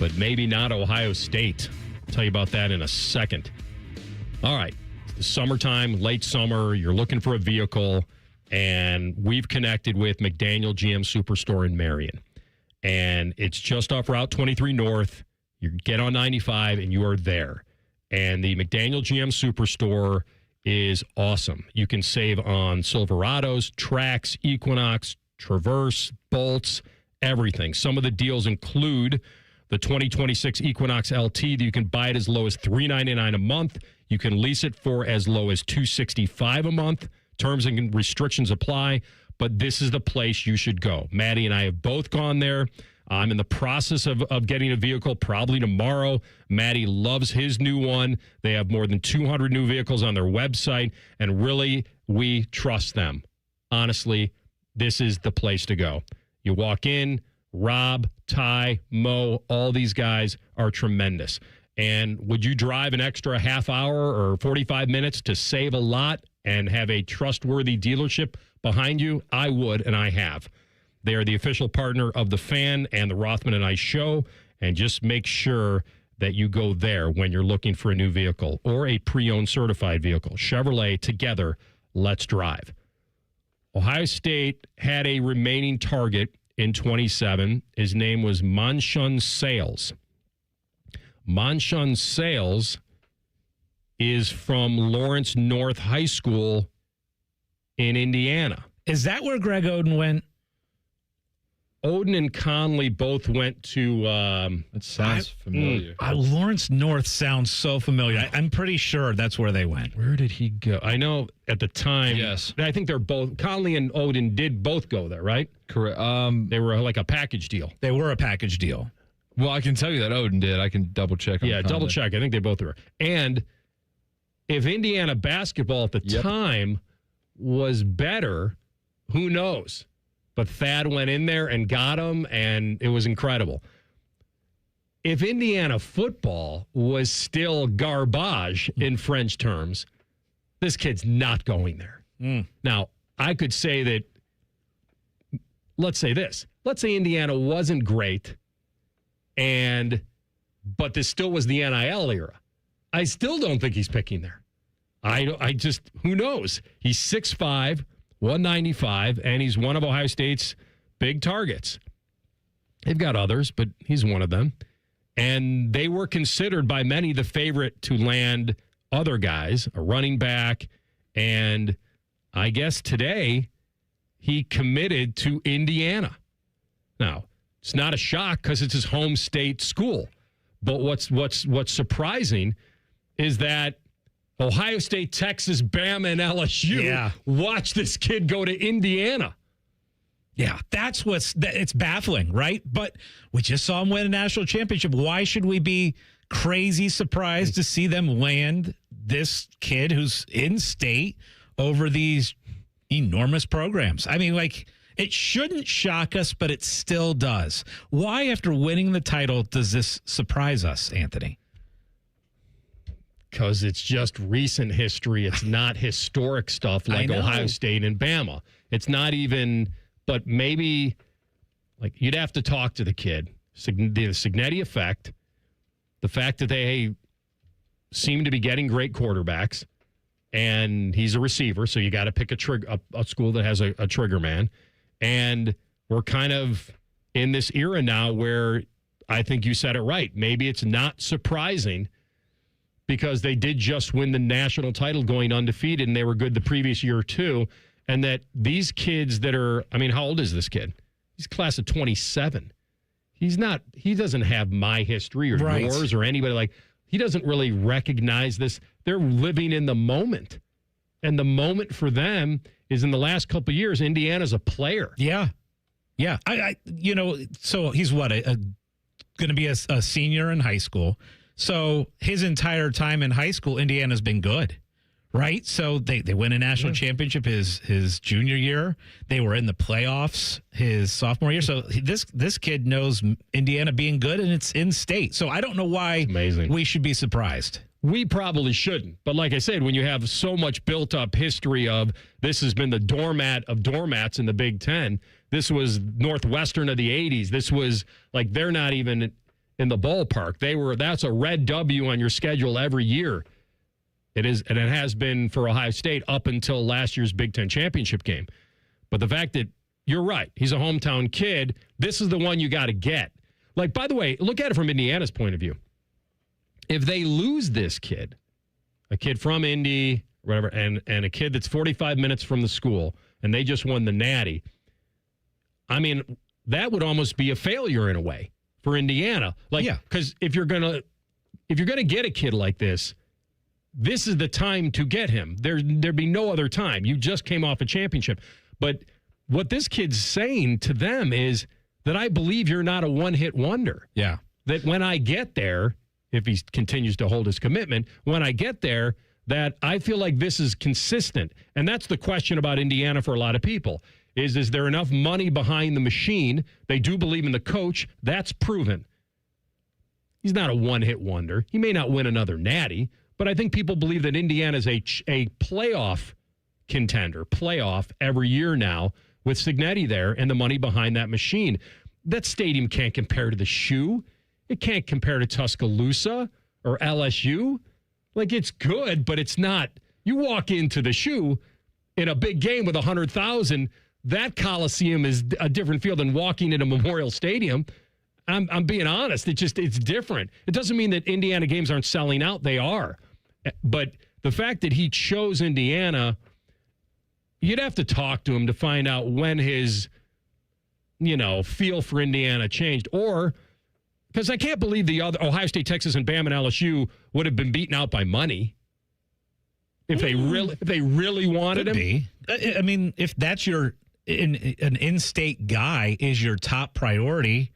Speaker 5: but maybe not Ohio State. I'll tell you about that in a second. All right. It's the summertime, late summer. You're looking for a vehicle, and we've connected with McDaniel GM Superstore in Marion. And it's just off Route 23 North. You get on 95 and you are there. And the McDaniel GM Superstore is awesome. You can save on Silverados, Trax, Equinox, Traverse, Bolts, everything. Some of the deals include the 2026 Equinox LT that you can buy it as low as $399 a month. You can lease it for as low as $265 a month. Terms and restrictions apply. But this is the place you should go. Maddie and I have both gone there. I'm in the process of getting a vehicle probably tomorrow. Maddie loves his new one. They have more than 200 new vehicles on their website, and really, we trust them. Honestly, this is the place to go. You walk in, Rob, Ty, Mo, all these guys are tremendous. And would you drive an extra half hour or 45 minutes to save a lot and have a trustworthy dealership behind you? I would, and I have. They are the official partner of The Fan and the Rothman and Ice Show, and just make sure that you go there when you're looking for a new vehicle or a pre-owned certified vehicle. Chevrolet, together, let's drive. Ohio State had a remaining target in 27. His name was Manshun Sales. Manshun Sales is from Lawrence North High School in Indiana.
Speaker 6: Is that where Greg Oden went?
Speaker 5: Oden and Conley both went to...
Speaker 10: That sounds familiar.
Speaker 6: Lawrence North sounds so familiar. I'm pretty sure that's where they went.
Speaker 5: Where did he go? I know at the time...
Speaker 10: Yes.
Speaker 5: I think they're both... Conley and Oden did both go there, right?
Speaker 10: Correct.
Speaker 5: They were like a package deal.
Speaker 6: They were a package deal.
Speaker 10: Well, I can tell you that Oden did. I can double check.
Speaker 5: Yeah, double check. I think they both were. And if Indiana basketball at the time was better, who knows? But Thad went in there and got him, and it was incredible. If Indiana football was still garbage in French terms, this kid's not going there. Now, I could say that, let's say this. Let's say Indiana wasn't great, but this still was the NIL era. I still don't think he's picking there. I just, who knows? He's 6'5", 195, and he's one of Ohio State's big targets. They've got others, but he's one of them. And they were considered by many the favorite to land other guys, a running back. And I guess today he committed to Indiana. Now, it's not a shock because it's his home state school. But what's surprising is that Ohio State, Texas, Bama, and LSU watch this kid go to Indiana.
Speaker 6: Yeah, it's baffling, right? But we just saw him win a national championship. Why should we be crazy surprised to see them land this kid who's in state over these enormous programs? I mean, like, it shouldn't shock us, but it still does. Why, after winning the title, does this surprise us, Anthony?
Speaker 5: Because it's just recent history. It's not historic stuff like Ohio State and Bama. It's not even, but maybe, like, you'd have to talk to the kid. The Cignetti effect, the fact that they seem to be getting great quarterbacks, and he's a receiver, so you got to pick a school that has a trigger man. And we're kind of in this era now where I think you said it right. Maybe it's not surprising because they did just win the national title going undefeated, and they were good the previous year or two. And that these kids that are, I mean, how old is this kid? He's class of 27. He doesn't have my history or yours or anybody. Like, he doesn't really recognize this. They're living in the moment. And the moment for them is in the last couple of years, Indiana's a player.
Speaker 6: Yeah. Yeah. So he's going to be a senior in high school. So his entire time in high school, Indiana's been good, right? So they win a national championship his junior year. They were in the playoffs his sophomore year. So this kid knows Indiana being good, and it's in state. So I don't know why we should be surprised.
Speaker 5: We probably shouldn't. But like I said, when you have so much built up history of this has been the doormat of doormats in the Big Ten. This was Northwestern of the 80s. This was like they're not even in the ballpark. That's a red W on your schedule every year. It is, and it has been for Ohio State up until last year's Big Ten championship game. But the fact that you're right, he's a hometown kid, this is the one you got to get. Like, by the way, look at it from Indiana's point of view. If they lose this kid, a kid from Indy, whatever, and a kid that's 45 minutes from the school, and they just won the Natty, I mean, that would almost be a failure in a way for Indiana. Like, because if you're gonna get a kid like this, this is the time to get him. There'd be no other time. You just came off a championship. But what this kid's saying to them is that I believe you're not a one-hit wonder.
Speaker 6: Yeah.
Speaker 5: That when I get there, if he continues to hold his commitment, when I get there, that I feel like this is consistent. And that's the question about Indiana for a lot of people. Is there enough money behind the machine? They do believe in the coach. That's proven. He's not a one-hit wonder. He may not win another Natty, but I think people believe that Indiana is a playoff contender, playoff every year now with Cignetti there and the money behind that machine. That stadium can't compare to the Shoe. It can't compare to Tuscaloosa or LSU. Like, it's good, but it's not. You walk into the Shoe in a big game with 100,000, that Coliseum is a different field than walking into Memorial Stadium. I'm being honest. It's different. It doesn't mean that Indiana games aren't selling out. They are. But the fact that he chose Indiana, you'd have to talk to him to find out when his, feel for Indiana changed. Or, because I can't believe the other Ohio State, Texas, and Bama and LSU would have been beaten out by money if they really wanted him.
Speaker 6: Be. I mean, if that's an in-state guy is your top priority,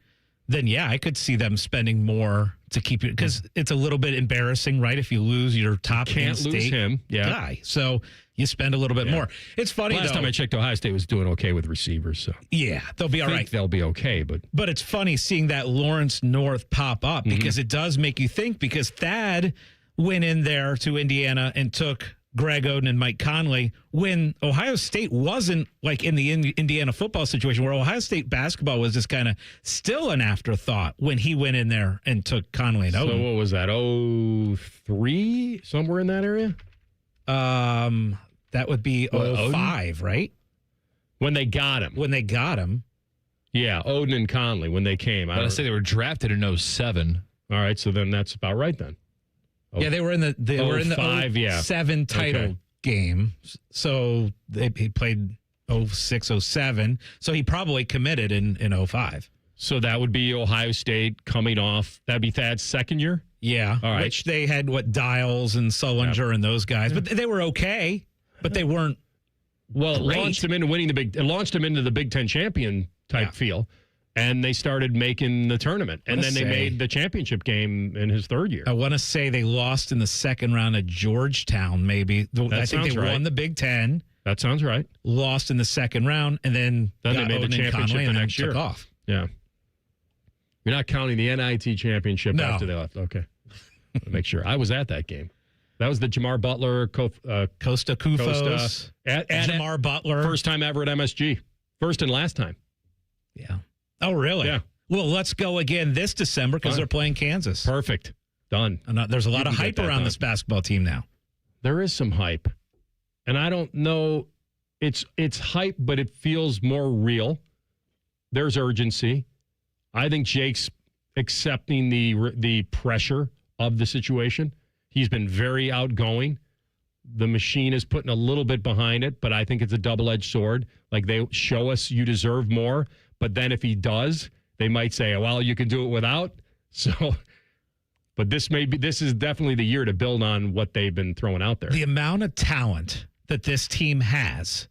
Speaker 6: then yeah, I could see them spending more to keep you, because it's a little bit embarrassing, right? If you lose your top in-state guy, so you spend a little bit more. It's funny.
Speaker 5: Last time I checked, Ohio State was doing okay with receivers, so
Speaker 6: yeah, they'll be all right.
Speaker 5: They'll be okay, but
Speaker 6: it's funny seeing that Lawrence North pop up because it does make you think. Because Thad went in there to Indiana and took Greg Oden and Mike Conley when Ohio State wasn't like in the Indiana football situation, where Ohio State basketball was just kind of still an afterthought when he went in there and took Conley and Oden.
Speaker 5: So what was that, 03, somewhere in that area?
Speaker 6: That would be 05, right?
Speaker 5: When they got him.
Speaker 6: Yeah,
Speaker 5: Oden and Conley when they came.
Speaker 8: I say they were drafted in 07.
Speaker 5: All right, so then that's about right then.
Speaker 6: Yeah, they were in the 07 title game. So he played 06, 07. So he probably committed in 05.
Speaker 5: So that would be Ohio State coming off. That'd be Thad's second year?
Speaker 6: Yeah.
Speaker 5: All right.
Speaker 6: Which they had, Dials and Sullinger and those guys. But they were okay. But they weren't.
Speaker 5: Well, it launched them into the Big Ten champion type feel. And they started making the tournament. And then they made the championship game in his third year.
Speaker 6: I want to say they lost in the second round at Georgetown, maybe. I think they won the Big Ten.
Speaker 5: That sounds right.
Speaker 6: Lost in the second round, and then
Speaker 5: they made the championship the next year.
Speaker 6: Took off.
Speaker 5: Yeah. You're not counting the NIT championship after they left. Okay. Make sure. I was at that game. That was the Jamar Butler,
Speaker 6: Costa Kufos.
Speaker 5: Jamar Butler. First time ever at MSG. First and last time.
Speaker 6: Yeah. Oh, really?
Speaker 5: Yeah.
Speaker 6: Well, let's go again this December because they're playing Kansas.
Speaker 5: Perfect. Done.
Speaker 6: There's a lot of hype around this basketball team now.
Speaker 5: There is some hype. And I don't know. It's hype, but it feels more real. There's urgency. I think Jake's accepting the pressure of the situation. He's been very outgoing. The machine is putting a little bit behind it, but I think it's a double-edged sword. Like, they show us you deserve more, but then if he does, they might say, well, you can do it without. So, but this is definitely the year to build on what they've been throwing out there.
Speaker 6: The amount of talent that this team has,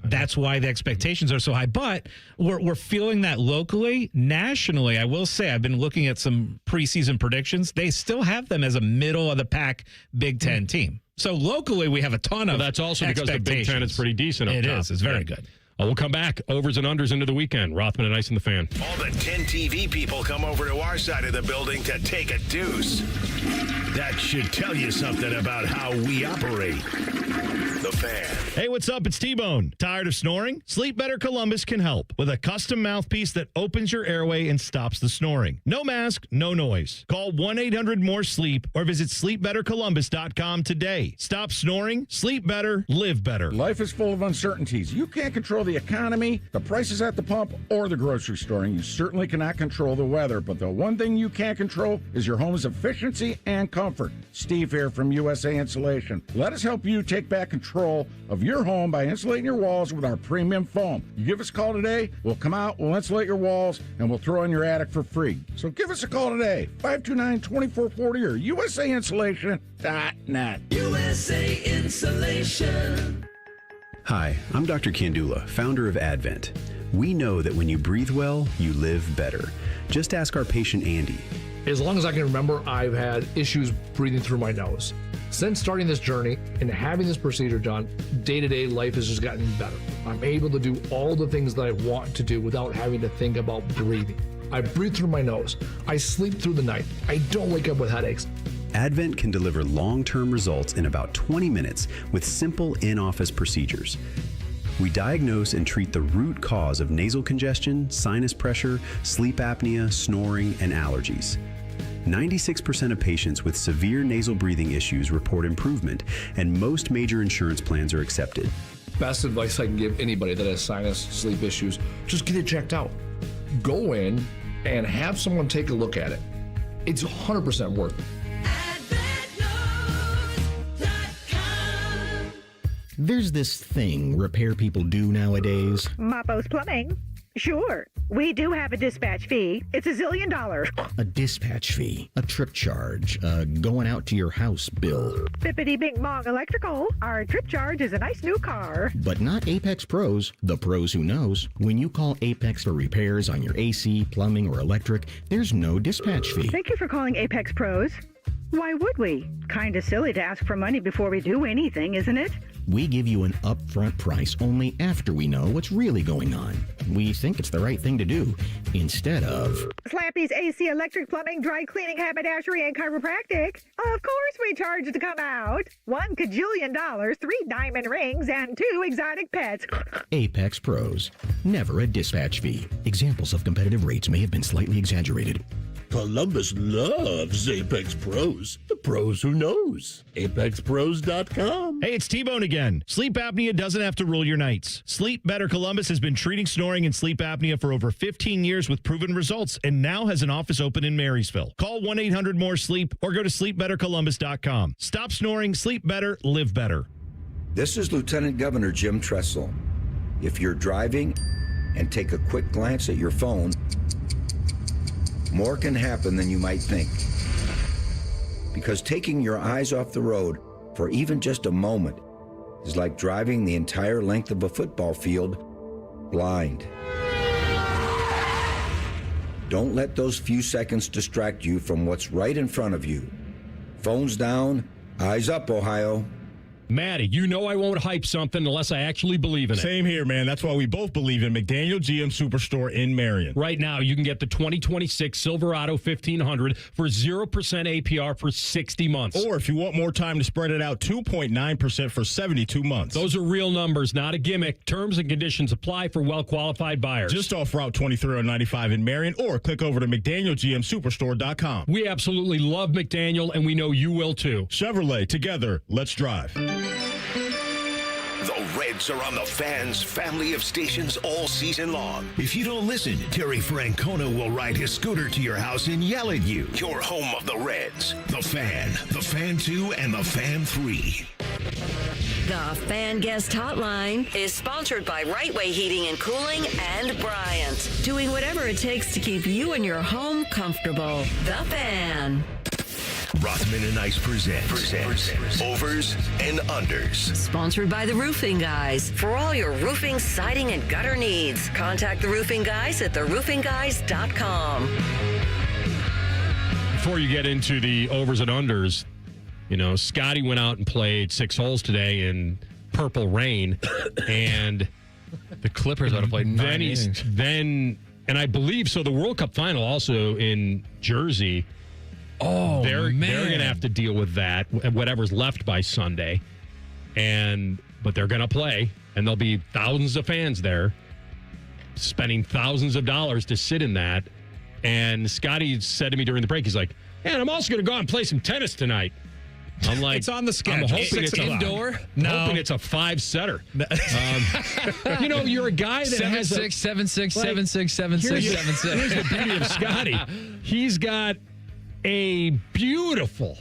Speaker 6: that's why the expectations are so high. But we're feeling that locally. Nationally, I will say, I've been looking at some preseason predictions. They still have them as a middle-of-the-pack Big Ten team. So locally, we have a ton of
Speaker 5: that's also because the Big Ten is pretty decent up top.
Speaker 6: It is. It's very good.
Speaker 5: We'll come back. Overs and unders into the weekend. Rothman and Ice and the Fan.
Speaker 2: All the 10 TV people come over to our side of the building to take a deuce. That should tell you something about how we operate. The Fan.
Speaker 9: Hey, what's up? It's T-Bone. Tired of snoring? Sleep Better Columbus can help with a custom mouthpiece that opens your airway and stops the snoring. No mask, no noise. Call 1-800-MORE-SLEEP or visit sleepbettercolumbus.com today. Stop snoring, sleep better, live better.
Speaker 12: Life is full of uncertainties. You can't control the economy, the prices at the pump, or the grocery store, and you certainly cannot control the weather. But the one thing you can control is your home's efficiency and comfort. Steve here from USA Insulation. Let us help you take back control of your home by insulating your walls with our premium foam. You give us a call today, we'll come out, we'll insulate your walls, and we'll throw in your attic for free. So give us a call today, 529-2440 or usainsulation.net.
Speaker 14: USA Insulation.
Speaker 13: Hi, I'm Dr. Kandula, founder of Advent. We know that when you breathe well, you live better. Just ask our patient Andy.
Speaker 15: As long as I can remember, I've had issues breathing through my nose. Since starting this journey and having this procedure done, day-to-day life has just gotten better. I'm able to do all the things that I want to do without having to think about breathing. I breathe through my nose. I sleep through the night. I don't wake up with headaches.
Speaker 13: Advent can deliver long-term results in about 20 minutes with simple in-office procedures. We diagnose and treat the root cause of nasal congestion, sinus pressure, sleep apnea, snoring, and allergies. 96% of patients with severe nasal breathing issues report improvement, and most major insurance plans are accepted.
Speaker 15: Best advice I can give anybody that has sinus sleep issues, just get it checked out. Go in and have someone take a look at it. It's 100% worth it.
Speaker 16: There's this thing repair people do nowadays.
Speaker 17: Mappo's Plumbing. Sure, we do have a dispatch fee. It's $1 zillion.
Speaker 16: A dispatch fee, a trip charge, going out to your house bill.
Speaker 17: Bippity Bing Bong Electrical. Our trip charge is a nice new car.
Speaker 16: But not Apex Pros, the pros who knows. When you call Apex for repairs on your AC, plumbing, or electric, there's no dispatch fee.
Speaker 17: Thank you for calling Apex Pros. Why would we? Kinda silly to ask for money before we do anything, isn't it?
Speaker 16: We give you an upfront price only after we know what's really going on. We think it's the right thing to do, instead of...
Speaker 17: Slappy's AC, electric, plumbing, dry cleaning, haberdashery, and chiropractic. Of course we charge to come out. $1 kajillion, 3 diamond rings, and 2 exotic pets.
Speaker 16: Apex Pros. Never a dispatch fee. Examples of competitive rates may have been slightly exaggerated.
Speaker 18: Columbus loves Apex Pros. The pros who knows. ApexPros.com.
Speaker 9: Hey, it's T-Bone again. Sleep apnea doesn't have to rule your nights. Sleep Better Columbus has been treating snoring and sleep apnea for over 15 years with proven results and now has an office open in Marysville. Call 1-800-MORE-SLEEP or go to sleepbettercolumbus.com. Stop snoring, sleep better, live better.
Speaker 28: This is Lieutenant Governor Jim Tressel.
Speaker 1: If you're driving and take a quick glance at your phone, more can happen than you might think. Because taking your eyes off the road for even just a moment is like driving the entire length of a football field blind. Don't let those few seconds distract you from what's right in front of you. Phones down, eyes up, Ohio.
Speaker 5: Maddie, you know I won't hype something unless I actually believe in it.
Speaker 9: Same here, man. That's why we both believe in McDaniel GM Superstore in Marion.
Speaker 5: Right now, you can get the 2026 Silverado 1500 for 0% APR for 60 months.
Speaker 9: Or if you want more time to spread it out, 2.9% for 72 months.
Speaker 5: Those are real numbers, not a gimmick. Terms and conditions apply for well-qualified buyers.
Speaker 9: Just off Route 23 on 95 in Marion, or click over to McDanielGMSuperstore.com.
Speaker 5: We absolutely love McDaniel, and we know you will too.
Speaker 9: Chevrolet, together, let's drive.
Speaker 2: The Reds are on the Fan's family of stations all season long. If you don't listen, Terry Francona will ride his scooter to your house and yell at you. Your home of the Reds, the Fan 2, and the Fan 3.
Speaker 3: The Fan Guest Hotline is sponsored by Right Way Heating and Cooling and Bryant, doing whatever it takes to keep you and your home comfortable. The Fan.
Speaker 2: Rothman Ice presents Overs and Unders.
Speaker 3: Sponsored by the Roofing Guys. For all your roofing, siding, and gutter needs, contact the Roofing Guys at theroofingguys.com.
Speaker 5: Before you get into the overs and unders, you know, Scotty went out and played 6 holes today in purple rain, and
Speaker 8: the Clippers ought to play 9 innings.
Speaker 5: And I believe so. The World Cup final also in Jersey.
Speaker 8: Oh,
Speaker 5: they're
Speaker 8: man.
Speaker 5: going to have to deal with that, whatever's left by Sunday. But they're going to play, and there'll be thousands of fans there spending thousands of dollars to sit in that. And Scotty said to me during the break, he's like, "Man, I'm also going to go out and play some tennis tonight." I'm like,
Speaker 6: it's on the schedule.
Speaker 5: I'm hoping it's
Speaker 8: indoor.
Speaker 5: Hoping it's a 5-setter. You know, you're a guy that has
Speaker 8: 7-6.
Speaker 5: Here's the beauty of Scotty. He's got a beautiful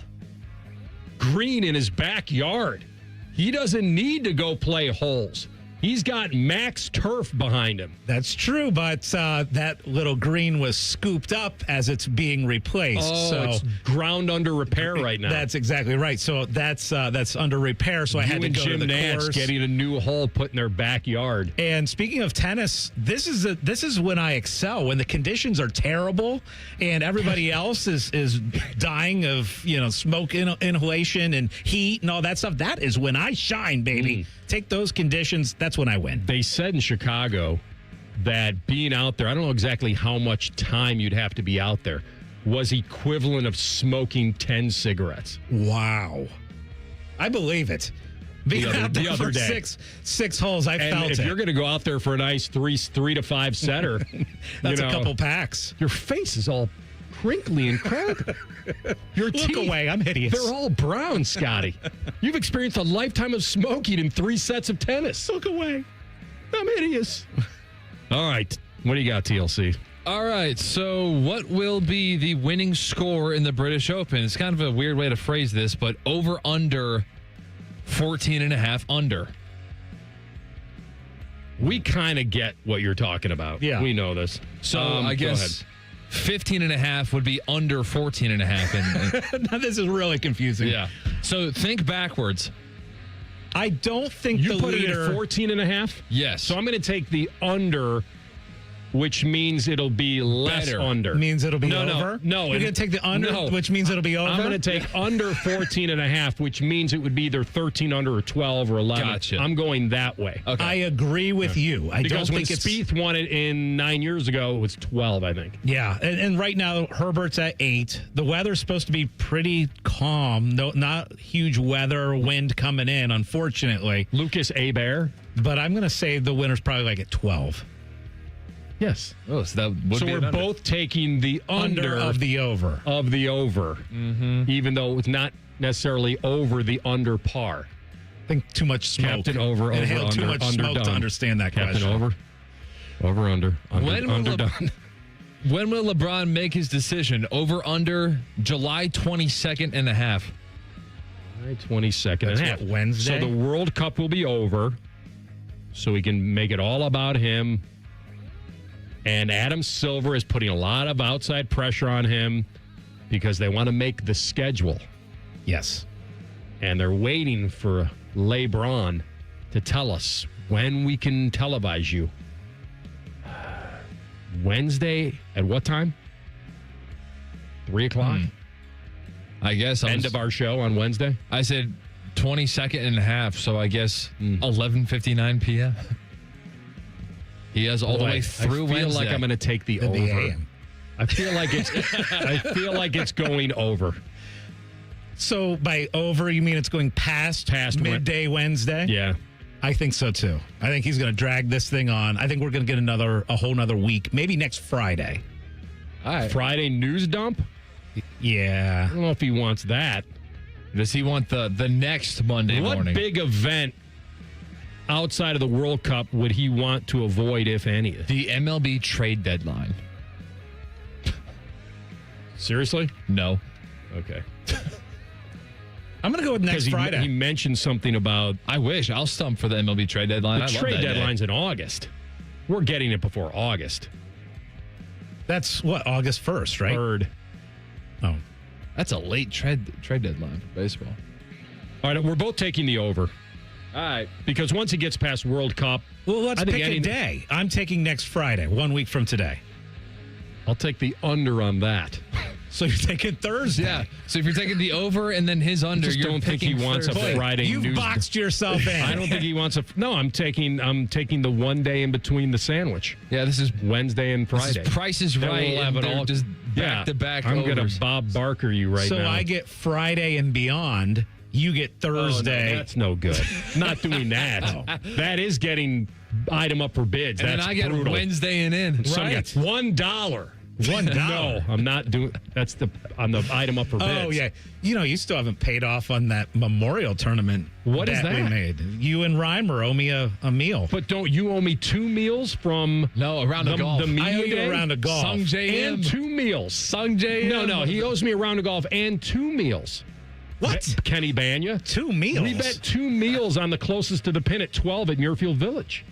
Speaker 5: green in his backyard. He doesn't need to go play holes. He's got max turf behind him.
Speaker 6: That's true, but that little green was scooped up as it's being replaced.
Speaker 5: Oh,
Speaker 6: so
Speaker 5: it's ground under repair right now.
Speaker 6: That's exactly right. So that's under repair. So I had to go to the course.
Speaker 5: Getting a new hole put in their backyard.
Speaker 6: And speaking of tennis, this is when I excel. When the conditions are terrible and everybody else is dying of smoke inhalation and heat and all that stuff. That is when I shine, baby. Take those conditions. That's when I win.
Speaker 5: They said in Chicago that being out there, I don't know exactly how much time you'd have to be out there, was equivalent of smoking 10 cigarettes.
Speaker 6: Wow. I believe it. Being out there
Speaker 5: other
Speaker 6: for
Speaker 5: day.
Speaker 6: six holes, I felt
Speaker 5: if
Speaker 6: it.
Speaker 5: you're going to go out there for a nice 3 to 5 setter,
Speaker 6: that's a couple packs.
Speaker 5: Your face is all crinkly and cracked. Your
Speaker 6: Look
Speaker 5: teeth,
Speaker 6: away, I'm hideous.
Speaker 5: They're all brown, Scotty. You've experienced a lifetime of smoking in 3 sets of tennis.
Speaker 6: Look away.
Speaker 5: I'm hideous. All right. What do you got, TLC?
Speaker 8: All right. So what will be the winning score in the British Open? It's kind of a weird way to phrase this, but over under 14.5 under.
Speaker 5: We kind of get what you're talking about.
Speaker 6: Yeah.
Speaker 5: We know this.
Speaker 8: So I guess 15.5 would be under 14.5.
Speaker 6: Now this is really confusing.
Speaker 8: Yeah. So think backwards.
Speaker 6: I don't think
Speaker 5: you
Speaker 6: the
Speaker 5: put
Speaker 6: leader...
Speaker 5: it at 14.5?
Speaker 8: Yes.
Speaker 5: So I'm going to take the under, which means it'll be less
Speaker 8: Better.
Speaker 5: under.
Speaker 6: Means it'll be over?
Speaker 5: No.
Speaker 6: You're going to take the under, which means it'll be over?
Speaker 5: I'm going to take under 14.5, which means it would be either 13 under or 12 or 11.
Speaker 8: Gotcha.
Speaker 5: I'm going that way.
Speaker 8: Okay.
Speaker 6: I agree with you. I
Speaker 5: Because
Speaker 6: don't
Speaker 5: when
Speaker 6: think it's...
Speaker 5: Spieth won it in 9 years ago, it was 12, I think.
Speaker 6: Yeah, and right now Herbert's at 8. The weather's supposed to be pretty calm. No, not huge weather, wind coming in, unfortunately.
Speaker 5: Lucas Hebert.
Speaker 6: But I'm going to say the winner's probably like at 12.
Speaker 5: Yes.
Speaker 8: Oh, so that would
Speaker 5: so
Speaker 8: be
Speaker 5: we're both taking the under
Speaker 6: of the over.
Speaker 5: Of the over.
Speaker 8: Mm-hmm.
Speaker 5: Even though it's not necessarily over the under par.
Speaker 6: I think too much smoke.
Speaker 5: Captain over,
Speaker 6: Inhaled too much smoke to understand that
Speaker 5: Captain
Speaker 6: question.
Speaker 5: Over, under
Speaker 8: When will LeBron make his decision? Over, under, July 22nd and a half.
Speaker 5: July 22nd and a half.
Speaker 6: Wednesday?
Speaker 5: So the World Cup will be over. so he can make it all about him. And Adam Silver is putting a lot of outside pressure on him because they want to make the schedule.
Speaker 6: Yes.
Speaker 5: And they're waiting for Lebron to tell us when we can televise you. Wednesday at what time? 3 o'clock?
Speaker 8: I guess.
Speaker 5: End of our show on Wednesday?
Speaker 8: I said 22nd and a half, so I guess 11:59 p.m. He has all the way through Wednesday.
Speaker 5: I feel like I'm going to take the over.
Speaker 6: AM.
Speaker 5: I feel like it's going over.
Speaker 6: So by over, you mean it's going past midday Wednesday?
Speaker 5: Yeah.
Speaker 6: I think so, too. I think he's going to drag this thing on. I think we're going to get a whole nother week, maybe next Friday.
Speaker 5: All right. Friday news dump?
Speaker 6: Yeah.
Speaker 5: I don't know if he wants that.
Speaker 8: Does he want the next Monday morning?
Speaker 5: What big event outside of the World Cup would he want to avoid, if any?
Speaker 8: The MLB trade deadline.
Speaker 5: Seriously?
Speaker 8: No.
Speaker 5: Okay.
Speaker 6: I'm going to go with next Friday.
Speaker 5: He mentioned something about...
Speaker 8: I wish. I'll stump for the MLB trade deadline.
Speaker 5: The trade deadline's in August. We're getting it before August.
Speaker 6: That's what, August 1st, right?
Speaker 5: 3rd.
Speaker 6: Oh.
Speaker 8: That's a late trade deadline for baseball.
Speaker 5: All right, we're both taking the over. All right. Because once he gets past World Cup...
Speaker 6: Well, let's pick a day. I'm taking next Friday, 1 week from today.
Speaker 5: I'll take the under on that.
Speaker 6: So you're taking Thursday.
Speaker 8: Yeah. So if you're taking the over and then his under,
Speaker 5: you don't think he wants
Speaker 8: Thursday.
Speaker 5: a Friday
Speaker 6: You've
Speaker 5: news.
Speaker 6: boxed yourself in.
Speaker 5: I don't think he wants a. No, I'm taking the 1 day in between the sandwich.
Speaker 8: Yeah, this is
Speaker 5: Wednesday and Friday.
Speaker 8: This is Price is
Speaker 5: Then
Speaker 8: Right.
Speaker 5: we'll have it all
Speaker 8: just back to back.
Speaker 5: I'm gonna Bob Barker you right
Speaker 6: so
Speaker 5: now.
Speaker 6: So I get Friday and beyond. You get Thursday.
Speaker 5: Oh, no, that's no good. Not doing that. That is getting item up for bids.
Speaker 8: And
Speaker 5: that's
Speaker 8: then I get
Speaker 5: brutal.
Speaker 8: Wednesday and in.
Speaker 5: Somebody gets $1. No, I'm not doing. That's on the item up for bids.
Speaker 6: Oh yeah, you still haven't paid off on that Memorial tournament.
Speaker 5: What is that?
Speaker 6: We made? You and Reimer owe me a meal.
Speaker 5: But don't you owe me 2 meals from
Speaker 8: a round of golf?
Speaker 5: The media
Speaker 6: I owe you
Speaker 5: day?
Speaker 6: a round of golf.
Speaker 8: Sung JM.
Speaker 5: And 2 meals.
Speaker 8: Sung JM.
Speaker 5: No, he owes me a round of golf and 2 meals.
Speaker 6: What?
Speaker 5: Kenny Banya?
Speaker 6: 2 meals?
Speaker 5: We bet 2 meals on the closest to the pin at 12 at Muirfield Village.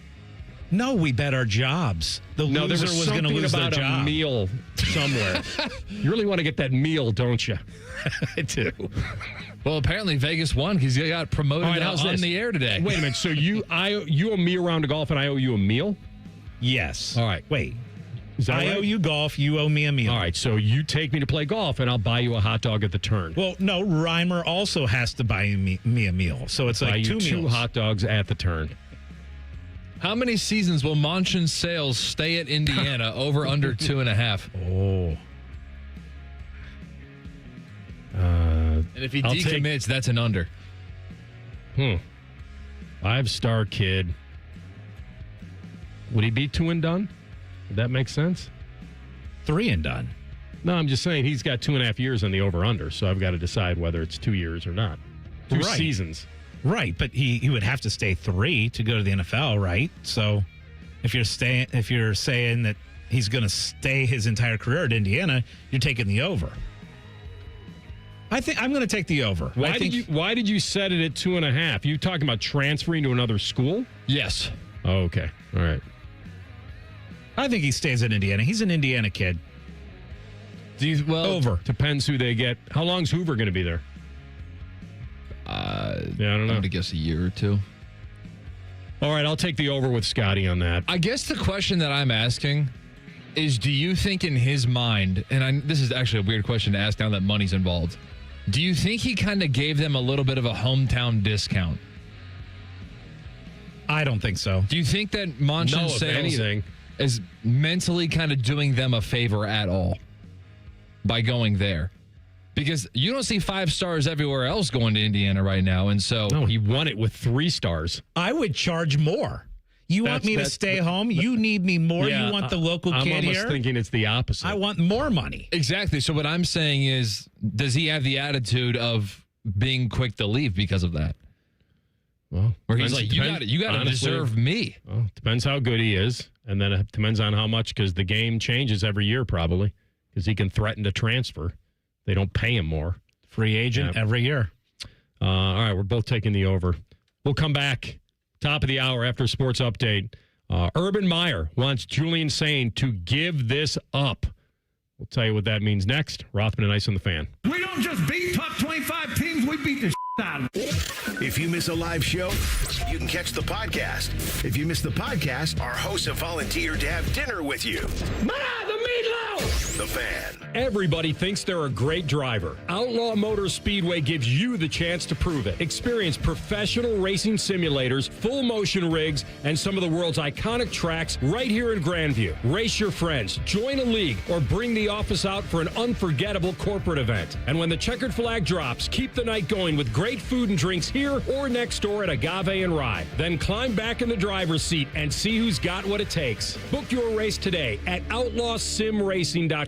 Speaker 6: No, we bet our jobs. The loser was going to lose their job.
Speaker 5: A meal somewhere. You really want to get that meal, don't you?
Speaker 6: I do.
Speaker 8: Well, apparently Vegas won because he got promoted on the air today.
Speaker 5: Wait a minute. So you owe me a round of golf and I owe you a meal?
Speaker 6: Yes.
Speaker 5: All right.
Speaker 6: Wait.
Speaker 5: I
Speaker 6: owe you golf. You owe me a meal.
Speaker 5: All right. So you take me to play golf and I'll buy you a hot dog at the turn.
Speaker 6: Well, no. Reimer also has to buy me a meal. So it's like 2 meals.
Speaker 5: 2 hot dogs at the turn.
Speaker 8: How many seasons will Monchon Sales stay at Indiana over under 2.5?
Speaker 6: Oh.
Speaker 8: And if he decommits, that's an under.
Speaker 5: 5-star kid. Would he be 2 and done? Would that make sense?
Speaker 6: 3 and done.
Speaker 5: No, I'm just saying he's got 2.5 years on the over-under, so I've got to decide whether it's 2 years or not. 2 seasons.
Speaker 6: Right, but he would have to stay 3 to go to the NFL, right? So if you're saying that he's going to stay his entire career at Indiana, you're taking the over. I think I'm going to take the over.
Speaker 5: Why did you set it at 2.5? You talking about transferring to another school?
Speaker 8: Yes.
Speaker 5: Oh, okay. All right.
Speaker 6: I think he stays at Indiana. He's an Indiana kid.
Speaker 5: Over. Depends who they get. How long's Hoover going to be there? I don't know.
Speaker 8: I'm going to guess a year or 2.
Speaker 5: All right, I'll take the over with Scotty on that.
Speaker 8: I guess the question that I'm asking is, do you think in his mind, and this is actually a weird question to ask now that money's involved, do you think he kind of gave them a little bit of a hometown discount?
Speaker 6: I don't think so.
Speaker 8: Do you think that Monchon Sales is mentally kind of doing them a favor at all by going there? Because you don't see 5 stars everywhere else going to Indiana right now. And so
Speaker 5: he won it with 3 stars.
Speaker 6: I would charge more. You want me to stay home? You need me more?
Speaker 5: Yeah,
Speaker 6: you want the local kid here?
Speaker 5: I'm almost thinking it's the opposite.
Speaker 6: I want more money.
Speaker 8: Exactly. So what I'm saying is, does he have the attitude of being quick to leave because of that?
Speaker 5: Well,
Speaker 8: where he's like, you got to deserve me.
Speaker 5: Well, depends how good he is. And then it depends on how much, because the game changes every year probably, because he can threaten to transfer. They don't pay him more.
Speaker 6: Free agent every year.
Speaker 5: All right, we're both taking the over. We'll come back. Top of the hour after sports update. Urban Meyer wants Julian Sain to give this up. We'll tell you what that means next. Rothman and Ice on the Fan.
Speaker 4: We don't just beat top 25 teams, we beat the out of them.
Speaker 2: If you miss a live show, you can catch the podcast. If you miss the podcast, our hosts have volunteered to have dinner with you.
Speaker 4: The meatloaf!
Speaker 2: The Fan.
Speaker 5: Everybody thinks they're a great driver. Outlaw Motor Speedway gives you the chance to prove it. Experience professional racing simulators, full motion rigs, and some of the world's iconic tracks right here in Grandview. Race your friends, join a league, or bring the office out for an unforgettable corporate event. And when the checkered flag drops, keep the night going with great food and drinks here or next door at Agave and Rye. Then climb back in the driver's seat and see who's got what it takes. Book your race today at outlawsimracing.com.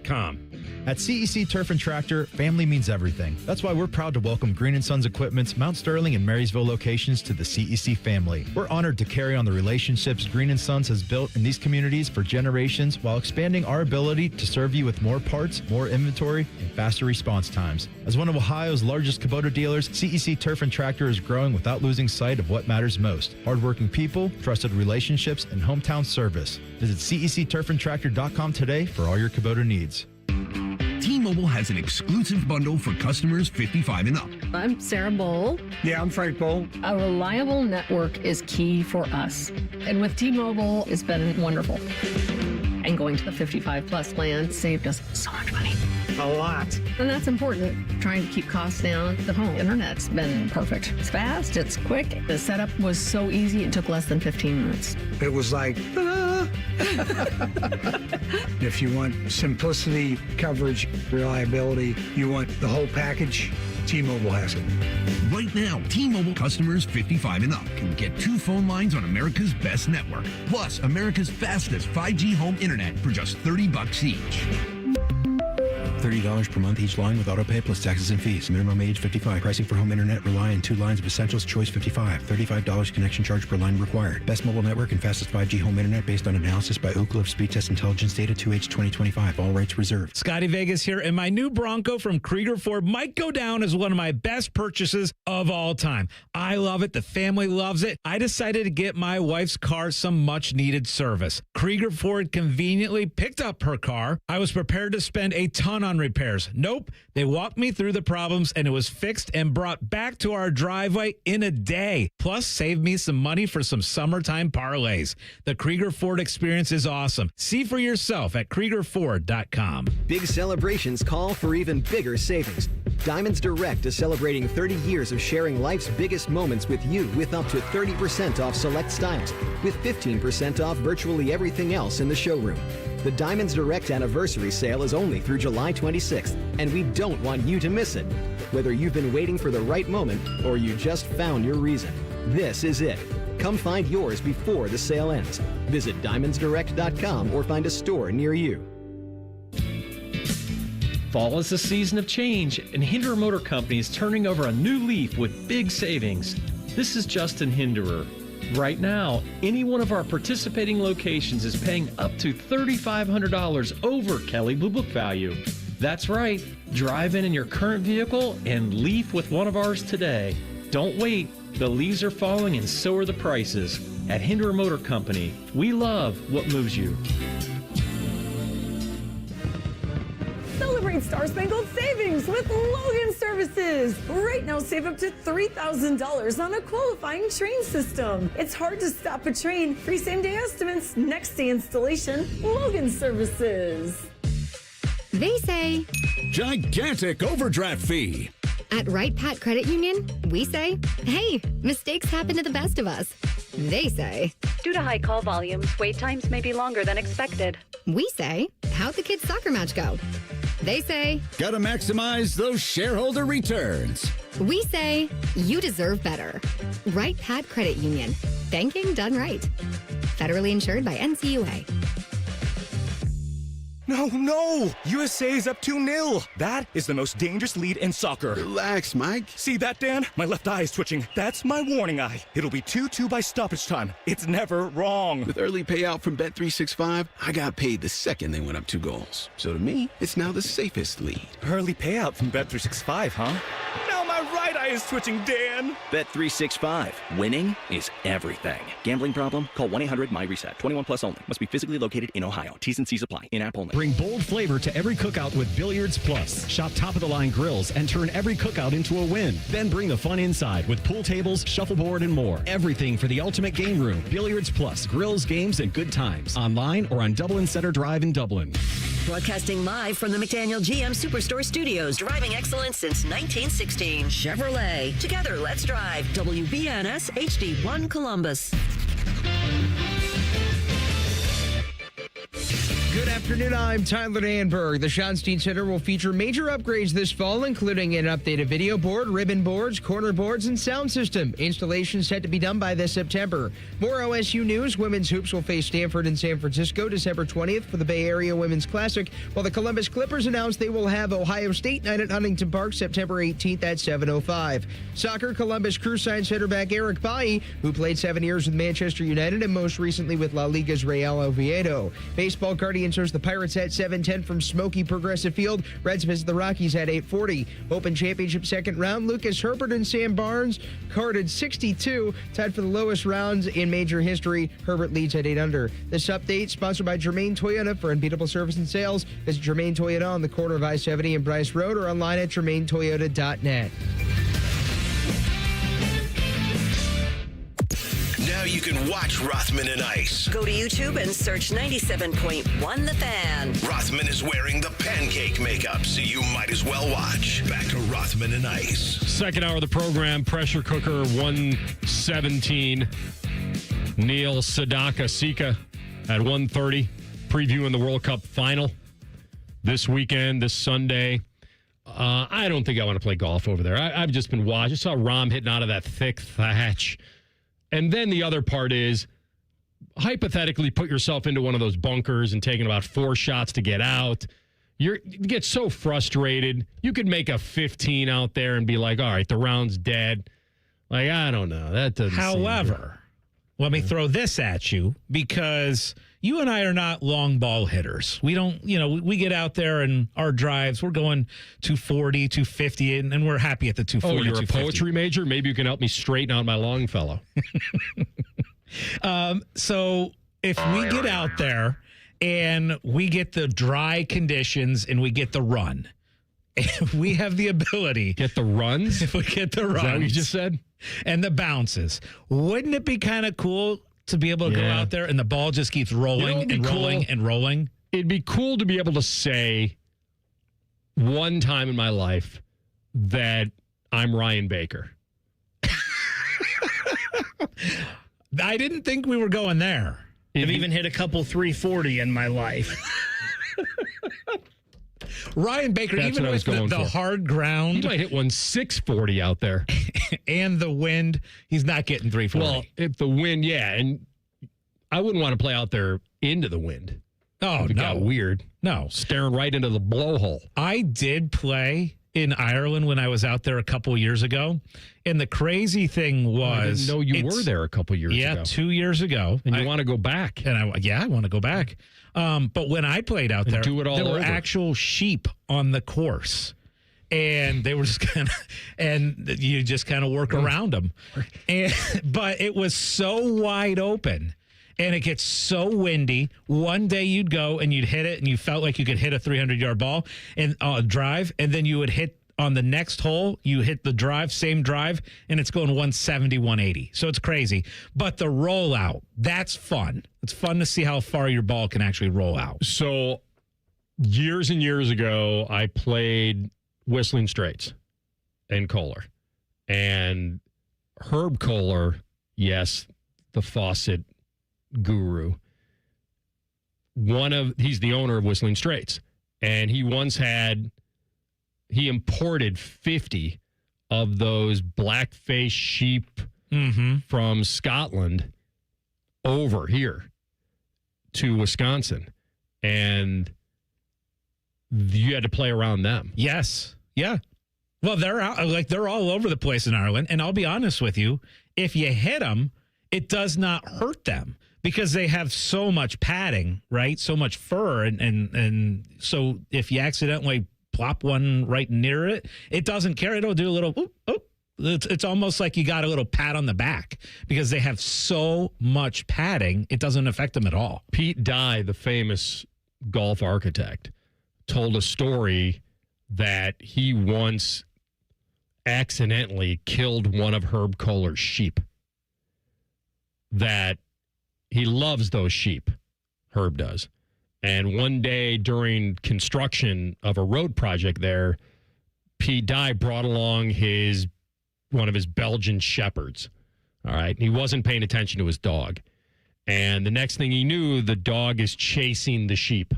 Speaker 10: At CEC Turf and Tractor, family means everything. That's why we're proud to welcome Green & Sons Equipment's Mount Sterling and Marysville locations to the CEC family. We're honored to carry on the relationships Green & Sons has built in these communities for generations while expanding our ability to serve you with more parts, more inventory, and faster response times. As one of Ohio's largest Kubota dealers, CEC Turf and Tractor is growing without losing sight of what matters most: hardworking people, trusted relationships, and hometown service. Visit CECTurfandTractor.com today for all your Kubota needs.
Speaker 7: T-Mobile has an exclusive bundle for customers 55 and up.
Speaker 11: I'm Sarah Bowl.
Speaker 7: Yeah, I'm Frank Bowl.
Speaker 11: A reliable network is key for us. And with T-Mobile, it's been wonderful. And going to the 55 plus plan saved us so much money.
Speaker 7: A lot.
Speaker 11: And that's important. Trying to keep costs down. The home internet's been perfect. It's fast, it's quick. The setup was so easy, it took less than 15 minutes.
Speaker 7: It was like, If you want simplicity, coverage, reliability, you want the whole package, T-Mobile has it. Right now, T-Mobile customers 55 and up can get 2 phone lines on America's best network, plus America's fastest 5G home internet for just $30 each.
Speaker 19: $30 per month each line with autopay plus taxes and fees. Minimum age 55. Pricing for home internet rely on 2 lines of essentials. Choice 55. $35 connection charge per line required. Best mobile network and fastest 5G home internet based on analysis by Ookla of Speed Test Intelligence data 2H 2025. All rights reserved.
Speaker 6: Scotty Vegas here, and my new Bronco from Krieger Ford might go down as one of my best purchases of all time. I love it. The family loves it. I decided to get my wife's car some much needed service. Krieger Ford conveniently picked up her car. I was prepared to spend a ton on repairs. Nope. They walked me through the problems and it was fixed and brought back to our driveway in a day. Plus, saved me some money for some summertime parlays. The Krieger Ford experience is awesome. See for yourself at KriegerFord.com.
Speaker 20: Big celebrations call for even bigger savings. Diamonds Direct is celebrating 30 years of sharing life's biggest moments with you with up to 30% off select styles, with 15% off virtually everything else in the showroom. The Diamonds Direct anniversary sale is only through July 26th, and we don't want you to miss it. Whether you've been waiting for the right moment or you just found your reason, this is it. Come find yours before the sale ends. Visit diamondsdirect.com or find a store near you.
Speaker 21: Fall is a season of change, and Hinderer Motor Company is turning over a new leaf with big savings. This is Justin Hinderer. Right now, any one of our participating locations is paying up to $3,500 over Kelley Blue Book value. That's right. Drive in your current vehicle and leaf with one of ours today. Don't wait. The leaves are falling and so are the prices. At Hinderer Motor Company, we love what moves you.
Speaker 22: Celebrate Star Spangled Savings with Logan Services. Right now, save up to $3,000 on a qualifying train system. It's hard to stop a train. Free same-day estimates, next-day installation. Logan Services.
Speaker 28: They say
Speaker 29: gigantic overdraft fee.
Speaker 26: At Right Pat Credit Union, we say, hey, mistakes happen to the best of us. They say,
Speaker 30: due to high call volumes, wait times may be longer than expected.
Speaker 26: We say, how'd the kids' soccer match go? They say,
Speaker 29: gotta maximize those shareholder returns.
Speaker 26: We say, you deserve better. Right Pat Credit Union. Banking done right. Federally insured by NCUA.
Speaker 31: No! USA is up 2-0. That is the most dangerous lead in soccer.
Speaker 29: Relax, Mike.
Speaker 31: See that, Dan? My left eye is twitching. That's my warning eye. It'll be 2-2 by stoppage time. It's never wrong.
Speaker 29: With early payout from Bet365, I got paid the second they went up 2 goals. So to me, it's now the safest lead.
Speaker 31: Early payout from Bet365, huh? Now my my right eye is twitching, Dan.
Speaker 12: Bet365. Winning is everything. Gambling problem? Call 1-800-MY-RESET. 21 plus only. Must be physically located in Ohio. T's and C's apply. In-app only.
Speaker 13: Bring bold flavor to every cookout with Billiards Plus. Shop top-of-the-line grills and turn every cookout into a win. Then bring the fun inside with pool tables, shuffleboard, and more. Everything for the ultimate game room. Billiards Plus. Grills, games, and good times. Online or on Dublin Center Drive in Dublin.
Speaker 3: Broadcasting live from the McDaniel GM Superstore Studios. Driving excellence since 1916. Chevrolet. Together, let's drive. WBNS HD1 Columbus.
Speaker 14: Good afternoon, I'm Tyler Danberg. The Schottenstein Center will feature major upgrades this fall, including an updated video board, ribbon boards, corner boards, and sound system. Installation set to be done by this September. More OSU news. Women's hoops will face Stanford and San Francisco December 20th for the Bay Area Women's Classic, while the Columbus Clippers announced they will have Ohio State night at Huntington Park September 18th at 7:05. Soccer, Columbus Crew signed center back Eric Bailly, who played 7 years with Manchester United and most recently with La Liga's Real Oviedo. Baseball, Guardians host the Pirates at 7:10 from Smoky Progressive Field. Reds visit the Rockies at 8:40. Open Championship second round, Lucas Herbert and Sam Barnes carded 62, tied for the lowest rounds in major history. Herbert leads at 8 under. This update sponsored by Germain Toyota. For unbeatable service and sales, visit Germain Toyota on the corner of I-70 and Bryce Road or online at germaintoyota.net.
Speaker 2: Now you can watch Rothman and Ice.
Speaker 3: Go to YouTube and search 97.1 The Fan.
Speaker 2: Rothman is wearing the pancake makeup, so you might as well watch. Back to Rothman and Ice.
Speaker 5: Second hour of the program, pressure cooker 117. Neil Sedaka Sika at 1:30, previewing the World Cup final this weekend, this Sunday. I don't think I want to play golf over there. I've just been watching. I saw Rahm hitting out of that thick thatch. And then the other part is, hypothetically, put yourself into one of those bunkers and taking about 4 shots to get out. You get so frustrated. You could make a 15 out there and be like, all right, the round's dead. Like, I don't know. That doesn't
Speaker 6: However, let me throw this at you, because you and I are not long ball hitters. We don't, we get out there and our drives, we're going 240, 250, and we're happy at the 240.
Speaker 5: Oh, you're a poetry major? Maybe you can help me straighten out my Longfellow.
Speaker 6: So if we get out there and we get the dry conditions and we get the run, and we have the ability.
Speaker 5: Get the runs?
Speaker 6: If we get the runs.
Speaker 5: Is that what you just said?
Speaker 6: And the bounces. Wouldn't it be kind of cool to be able to go out there and the ball just keeps rolling and rolling and rolling?
Speaker 5: It'd be cool to be able to say one time in my life that I'm Ryan Baker.
Speaker 6: I didn't think we were going there.
Speaker 15: I've even hit a couple 340 in my life.
Speaker 6: Ryan Baker,
Speaker 5: That's
Speaker 6: even with the hard ground.
Speaker 5: He might hit one 640 out there.
Speaker 6: And the wind, he's not getting 340.
Speaker 5: Well, if the wind, yeah. And I wouldn't want to play out there into the wind.
Speaker 6: Oh,
Speaker 5: it
Speaker 6: no.
Speaker 5: got weird.
Speaker 6: No.
Speaker 5: Staring right into the blowhole.
Speaker 6: I did play in Ireland when I was out there a couple years ago. And the crazy thing was...
Speaker 5: I didn't know you were there a couple years ago.
Speaker 6: Yeah, 2 years ago.
Speaker 5: And you want to go back.
Speaker 6: And I want to go back. But when I played out there,
Speaker 5: do it all
Speaker 6: there were
Speaker 5: over.
Speaker 6: actual sheep on the course. And they were just kind of, and you just kind of work around them. But it was so wide open. And it gets so windy. One day you'd go and you'd hit it, and you felt like you could hit a 300-yard ball and drive, and then you would hit on the next hole. You hit the drive, same drive, and it's going 170, 180. So it's crazy. But the rollout, that's fun. It's fun to see how far your ball can actually roll out.
Speaker 5: So years and years ago, I played Whistling Straits and Kohler. And Herb Kohler, yes, the faucet guru, he's the owner of Whistling Straits, and he imported 50 of those black-faced sheep from Scotland over here to Wisconsin, and you had to play around them.
Speaker 6: Yes. Yeah. Well, they're all over the place in Ireland, and I'll be honest with you, if you hit them, it does not hurt them, because they have so much padding, right? So much fur. And so if you accidentally plop one right near it. It doesn't care. It'll do a little, It's almost like you got a little pat on the back because they have so much padding, it doesn't affect them at all.
Speaker 5: Pete Dye, the famous golf architect, told a story that he once accidentally killed one of Herb Kohler's sheep. That he loves those sheep, Herb does. And one day during construction of a road project there, Pete Dye brought along one of his Belgian shepherds. All right. He wasn't paying attention to his dog. And the next thing he knew, the dog is chasing the sheep.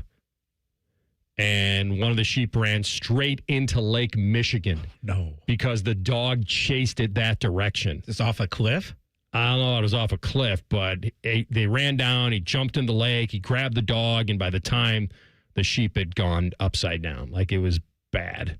Speaker 5: And one of the sheep ran straight into Lake Michigan.
Speaker 6: No.
Speaker 5: Because the dog chased it that direction.
Speaker 6: It's off a cliff?
Speaker 5: I don't know. It was off a cliff, but they ran down. He jumped in the lake. He grabbed the dog. And by the time the sheep had gone upside down, like it was bad.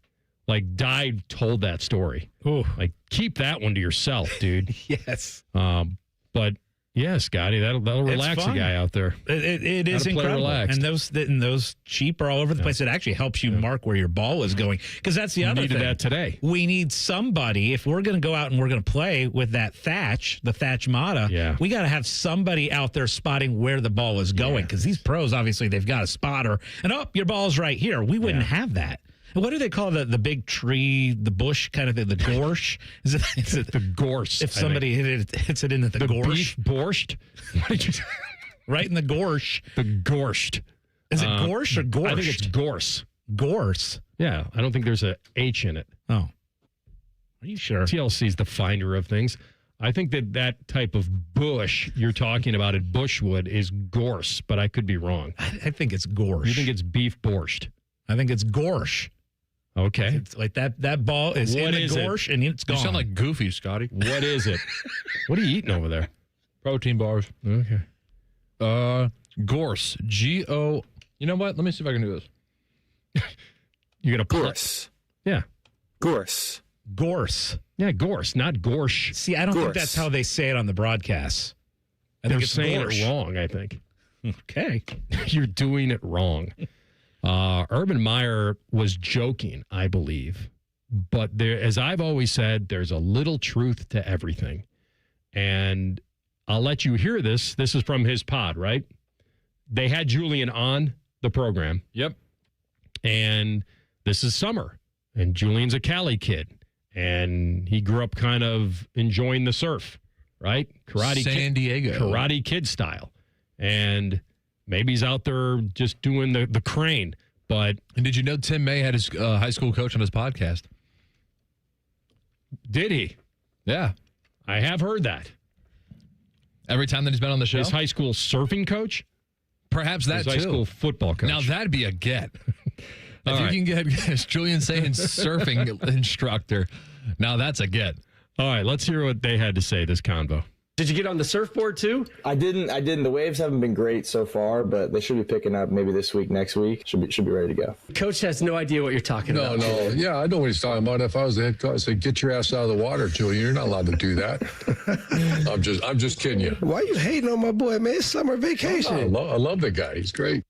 Speaker 5: Like Dye told that story.
Speaker 6: Ooh.
Speaker 5: Like keep that one to yourself, dude.
Speaker 6: Yes.
Speaker 5: But yeah, Scotty, that'll relax a guy out there.
Speaker 6: It is incredible. And those sheep are all over the place. It actually helps you mark where your ball is going. Because that's the other thing. We needed that
Speaker 5: today.
Speaker 6: We need somebody, if we're going to go out and we're going to play with that the Thatch Mata, we got to have somebody out there spotting where the ball is going. Because these pros, obviously, they've got a spotter. And your ball's right here. We wouldn't have that. What do they call the big tree, the bush kind of thing, the gorse? Is it
Speaker 5: the gorse?
Speaker 6: If somebody hits it into the gorse.
Speaker 5: Beef borscht? What did you say?
Speaker 6: Right in the gorse.
Speaker 5: The gorsht.
Speaker 6: Is it gorse or gorsht?
Speaker 5: I think it's gorse.
Speaker 6: Gorse?
Speaker 5: Yeah, I don't think there's a H in it.
Speaker 6: Oh. Are you sure?
Speaker 5: TLC's the finder of things. I think that type of bush you're talking about at Bushwood is gorse, but I could be wrong.
Speaker 6: I think it's gorse.
Speaker 5: You think it's beef borscht?
Speaker 6: I think it's gorse.
Speaker 5: Okay.
Speaker 6: It's like that ball is in the gorse and it's gone.
Speaker 1: You sound like Goofy, Scotty.
Speaker 5: What is it? What are you eating over there?
Speaker 1: Protein bars.
Speaker 5: Okay.
Speaker 1: Gorse. G-O. You know what? Let me see if I can do this.
Speaker 5: You're going to
Speaker 4: Gorse.
Speaker 5: Yeah.
Speaker 4: Gorse.
Speaker 6: Gorse.
Speaker 5: Yeah, gorse, not gorsh.
Speaker 6: See, I don't think that's how they say it on the broadcast.
Speaker 5: They're saying it wrong, I think.
Speaker 6: Okay.
Speaker 5: You're doing it wrong. Urban Meyer was joking, I believe. But there, as I've always said, there's a little truth to everything. And I'll let you hear this. This is from his pod, right? They had Julian on the program.
Speaker 1: Yep.
Speaker 5: And this is summer. And Julian's a Cali kid. And he grew up kind of enjoying the surf, right?
Speaker 1: San Diego.
Speaker 5: Karate Kid style. And maybe he's out there just doing the crane. And
Speaker 1: did you know Tim May had his high school coach on his podcast?
Speaker 5: Did he?
Speaker 1: Yeah.
Speaker 5: I have heard that.
Speaker 1: Every time that he's been on the show?
Speaker 5: His high school surfing coach?
Speaker 1: Perhaps that
Speaker 5: his
Speaker 1: too.
Speaker 5: High school football coach.
Speaker 1: Now that'd be a get. If
Speaker 5: right.
Speaker 1: you can get Julian Sain's surfing instructor, now that's a get.
Speaker 5: All right, let's hear what they had to say, this convo.
Speaker 8: Did you get on the surfboard too?
Speaker 9: I didn't. The waves haven't been great so far, but they should be picking up maybe this week, next week. Should be ready to go.
Speaker 8: Coach has no idea what you're talking about.
Speaker 16: No. Yeah, I know what he's talking about. If I was the head coach, I'd say, get your ass out of the water, Julian. You're not allowed to do that. I'm just kidding you.
Speaker 17: Why are you hating on my boy, man? It's summer vacation.
Speaker 16: I love the guy. He's great.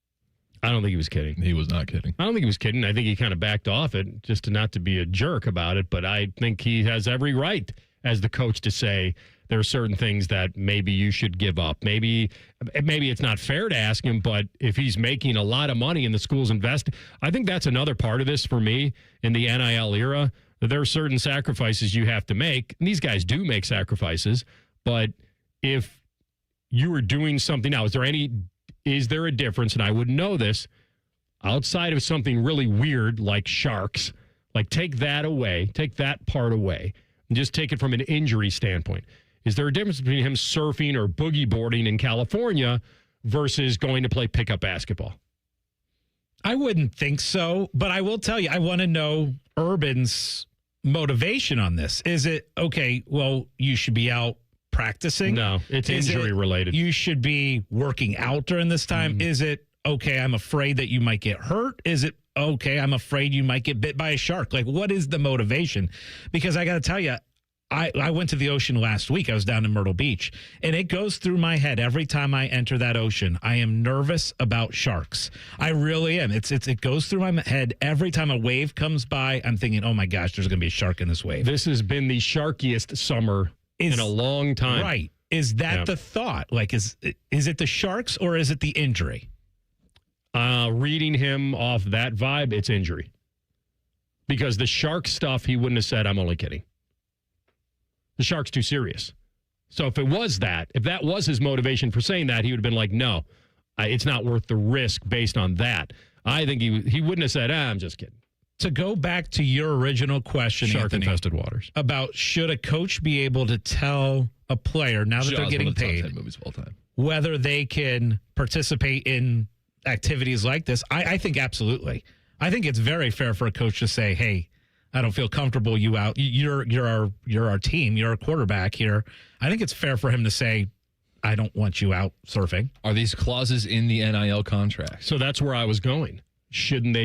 Speaker 5: I don't think he was kidding.
Speaker 1: He was not kidding.
Speaker 5: I don't think he was kidding. I think he kind of backed off it just not to be a jerk about it. But I think he has every right as the coach to say, there are certain things that maybe you should give up. Maybe it's not fair to ask him, but if he's making a lot of money and the school's investing, I think that's another part of this for me in the NIL era. There are certain sacrifices you have to make. And these guys do make sacrifices, but if you were doing something now, is there a difference? And I would know this outside of something really weird like sharks, like take that part away and just take it from an injury standpoint. Is there a difference between him surfing or boogie boarding in California versus going to play pickup basketball?
Speaker 6: I wouldn't think so, but I will tell you, I want to know Urban's motivation on this. Is it, okay, well, you should be out practicing?
Speaker 5: No, it's injury related.
Speaker 6: You should be working out during this time? Mm-hmm. Is it, okay, I'm afraid that you might get hurt? Is it, okay, I'm afraid you might get bit by a shark? Like, what is the motivation? Because I got to tell you, I went to the ocean last week. I was down in Myrtle Beach, and it goes through my head every time I enter that ocean. I am nervous about sharks. I really am. It goes through my head every time a wave comes by. I'm thinking, oh my gosh, there's going to be a shark in this wave.
Speaker 5: This has been the sharkiest summer in a long time.
Speaker 6: Right. Is that the thought? Like, is it the sharks or is it the injury?
Speaker 5: Reading him off that vibe, it's injury. Because the shark stuff, he wouldn't have said, I'm only kidding. The shark's too serious. So if it was that, if that was his motivation for saying that, he would have been like, no, it's not worth the risk based on that. I think he wouldn't have said, I'm just kidding.
Speaker 6: To go back to your original question,
Speaker 5: Shark-infested waters.
Speaker 6: About should a coach be able to tell a player, now that they're getting paid,
Speaker 1: movies of all time,
Speaker 6: whether they can participate in activities like this? I think absolutely. I think it's very fair for a coach to say, hey, I don't feel comfortable you out. You're our team. You're a quarterback here. I think it's fair for him to say, I don't want you out surfing.
Speaker 1: Are these clauses in the NIL contract?
Speaker 5: So that's where I was going. Shouldn't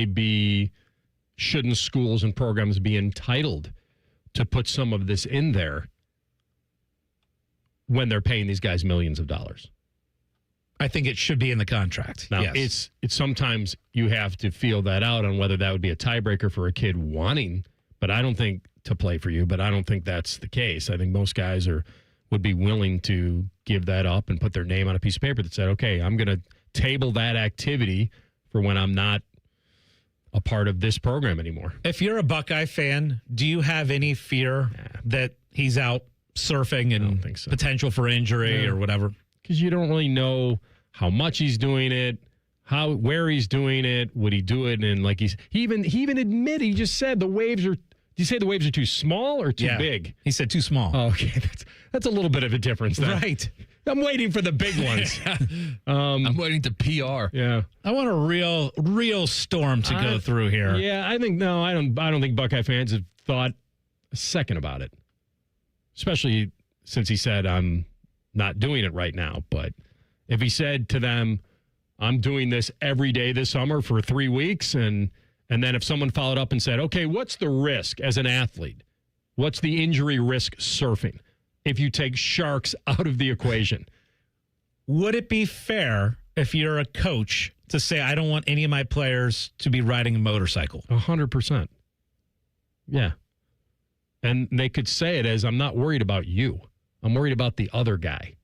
Speaker 5: schools and programs be entitled to put some of this in there when they're paying these guys millions of dollars?
Speaker 6: I think it should be in the contract.
Speaker 5: Now,
Speaker 6: yes.
Speaker 5: it's sometimes you have to feel that out on whether that would be a tiebreaker for a kid wanting, but I don't think to play for you, but I don't think that's the case. I think most guys would be willing to give that up and put their name on a piece of paper that said, okay, I'm going to table that activity for when I'm not a part of this program anymore.
Speaker 6: If you're a Buckeye fan, do you have any fear that he's out surfing and potential for injury or whatever?
Speaker 5: Because you don't really know how much he's doing it, where he's doing it, would he do it, and like he even admitted, he just said the waves are. Did you say the waves are too small or too big?
Speaker 6: He said too small.
Speaker 5: Oh, okay, that's a little bit of a difference there.
Speaker 6: Right.
Speaker 5: I'm waiting for the big ones.
Speaker 1: I'm waiting to PR.
Speaker 5: Yeah,
Speaker 6: I want a real storm to go through here.
Speaker 5: Yeah, I don't think Buckeye fans have thought a second about it, especially since he said I'm not doing it right now. But if he said to them, I'm doing this every day this summer for 3 weeks, and then if someone followed up and said, okay, what's the risk as an athlete? What's the injury risk surfing if you take sharks out of the equation?
Speaker 6: Would it be fair if you're a coach to say, I don't want any of my players to be riding a motorcycle?
Speaker 5: 100%. Yeah. And they could say it as, I'm not worried about you. I'm worried about the other guy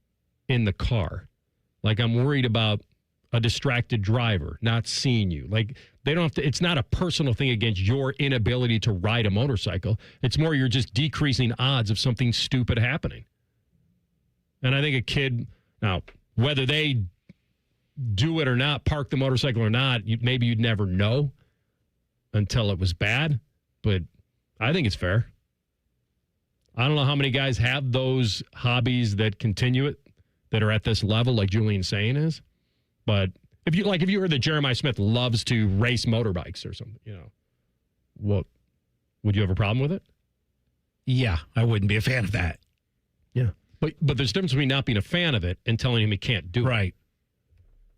Speaker 5: in the car. Like, I'm worried about a distracted driver not seeing you. Like, they don't have to, it's not a personal thing against your inability to ride a motorcycle. It's more you're just decreasing odds of something stupid happening. And I think a kid, now, whether they do it or not, park the motorcycle or not, maybe you'd never know until it was bad. But I think it's fair. I don't know how many guys have those hobbies that continue it, that are at this level, like Julian Sane is. But if you heard that Jeremiah Smith loves to race motorbikes or something, what would you have a problem with it?
Speaker 6: Yeah, I wouldn't be a fan of that.
Speaker 5: Yeah, but there's a difference between not being a fan of it and telling him he can't do it.
Speaker 6: Right.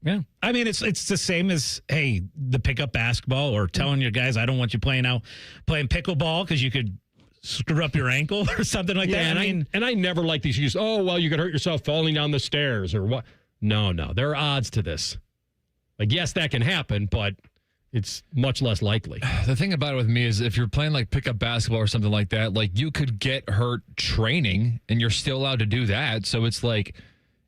Speaker 6: Yeah, I mean it's the same as the pickup basketball or telling your guys I don't want you playing pickleball because you could screw up your ankle or something like that.
Speaker 5: And I never like these excuses. Oh, well, you could hurt yourself falling down the stairs or what? No, there are odds to this. Like, yes, that can happen, but it's much less likely.
Speaker 1: The thing about it with me is if you're playing like pickup basketball or something like that, like you could get hurt training and you're still allowed to do that. So it's like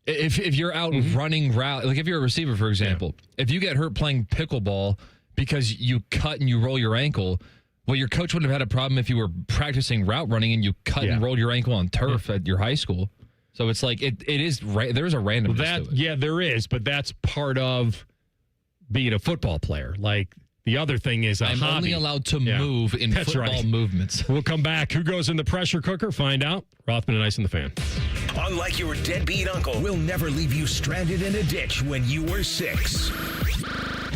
Speaker 1: if you're out running route, like if you're a receiver, for example, if you get hurt playing pickleball because you cut and you roll your ankle, well, your coach wouldn't have had a problem if you were practicing route running and you cut and rolled your ankle on turf at your high school. So it's like it is there's a randomness to it.
Speaker 5: Yeah, there is, but that's part of being a football player. Like the other thing is
Speaker 1: I'm
Speaker 5: hobby.
Speaker 1: only allowed to move in football movements.
Speaker 5: We'll come back. Who goes in the pressure cooker? Find out. Rothman and Ice in the Fan.
Speaker 2: Unlike your deadbeat uncle, we'll never leave you stranded in a ditch when you were 6.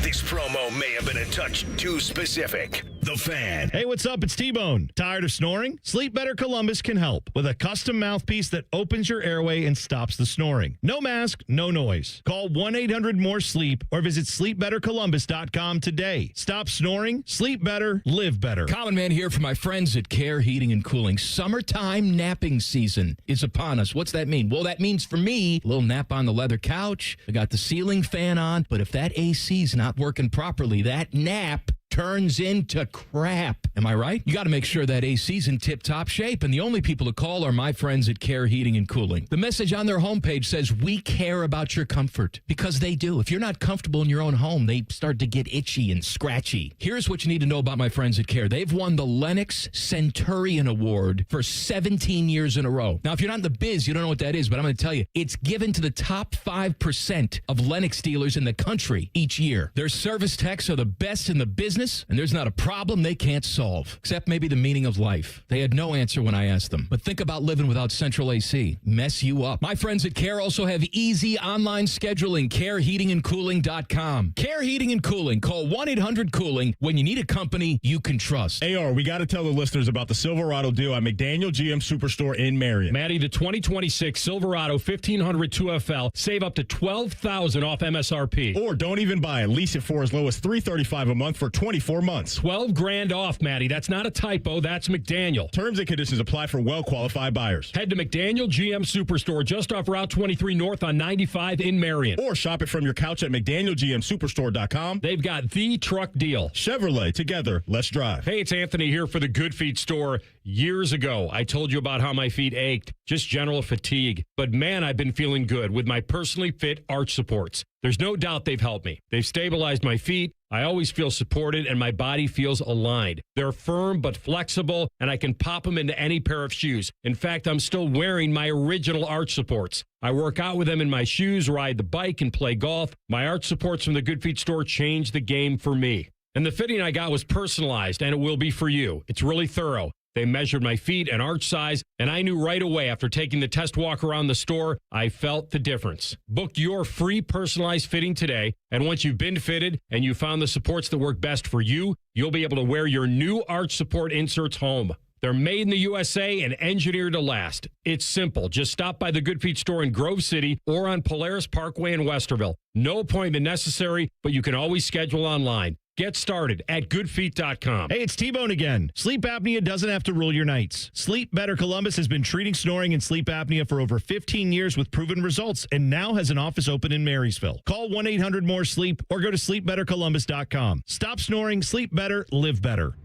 Speaker 2: This promo may have been a touch too specific. The Fan.
Speaker 4: Hey, what's up? It's T-Bone. Tired of snoring? Sleep Better Columbus can help with a custom mouthpiece that opens your airway and stops the snoring. No mask, no noise. Call 1-800-MORE-SLEEP or visit sleepbettercolumbus.com today. Stop snoring, sleep better, live better.
Speaker 7: Common Man here for my friends at Care Heating and Cooling. Summertime napping season is upon us. What's that mean? Well, that means for me, a little nap on the leather couch. I got the ceiling fan on, but if that AC's not working properly, that nap turns into crap. Am I right? You got to make sure that AC's in tip-top shape, and the only people to call are my friends at Care Heating and Cooling. The message on their homepage says, we care about your comfort, because they do. If you're not comfortable in your own home, they start to get itchy and scratchy. Here's what you need to know about my friends at Care. They've won the Lennox Centurion Award for 17 years in a row. Now, if you're not in the biz, you don't know what that is, but I'm going to tell you, it's given to the top 5% of Lennox dealers in the country each year. Their service techs are the best in the business, and there's not a problem they can't solve, except maybe the meaning of life. They had no answer when I asked them. But think about living without central AC. Mess you up. My friends at Care also have easy online scheduling. CareHeatingandCooling.com. Care Heating and Cooling. Call 1-800-COOLING when you need a company you can trust.
Speaker 10: AR, we got to tell the listeners about the Silverado deal at McDaniel GM Superstore in Marion.
Speaker 5: Maddie, the 2026 Silverado 1500 2FL, save up to $12,000 off MSRP.
Speaker 10: Or don't even buy it. Lease it for as low as $335 a month for 24 months.
Speaker 5: $12,000 off, Maddie. That's not a typo. That's McDaniel.
Speaker 10: Terms and conditions apply for well-qualified buyers.
Speaker 5: Head to McDaniel GM Superstore just off Route 23 North on 95 in Marion.
Speaker 10: Or shop it from your couch at McDanielGMSuperstore.com.
Speaker 5: They've got the truck deal.
Speaker 10: Chevrolet, together, let's drive.
Speaker 5: Hey, it's Anthony here for the Good Feet store. Years ago, I told you about how my feet ached, just general fatigue. But man, I've been feeling good with my personally fit arch supports. There's no doubt they've helped me. They've stabilized my feet. I always feel supported and my body feels aligned. They're firm but flexible, and I can pop them into any pair of shoes. In fact, I'm still wearing my original arch supports. I work out with them in my shoes, ride the bike, and play golf. My arch supports from the Good Feet store changed the game for me. And the fitting I got was personalized, and it will be for you. It's really thorough. They measured my feet and arch size, and I knew right away after taking the test walk around the store, I felt the difference. Book your free personalized fitting today, and once you've been fitted and you found the supports that work best for you, you'll be able to wear your new arch support inserts home. They're made in the USA and engineered to last. It's simple. Just stop by the Good Feet store in Grove City or on Polaris Parkway in Westerville. No appointment necessary, but you can always schedule online. Get started at goodfeet.com.
Speaker 4: Hey, it's T-Bone again. Sleep apnea doesn't have to rule your nights. Sleep Better Columbus has been treating snoring and sleep apnea for over 15 years with proven results and now has an office open in Marysville. Call 1-800-MORE-SLEEP or go to sleepbettercolumbus.com. Stop snoring, sleep better, live better.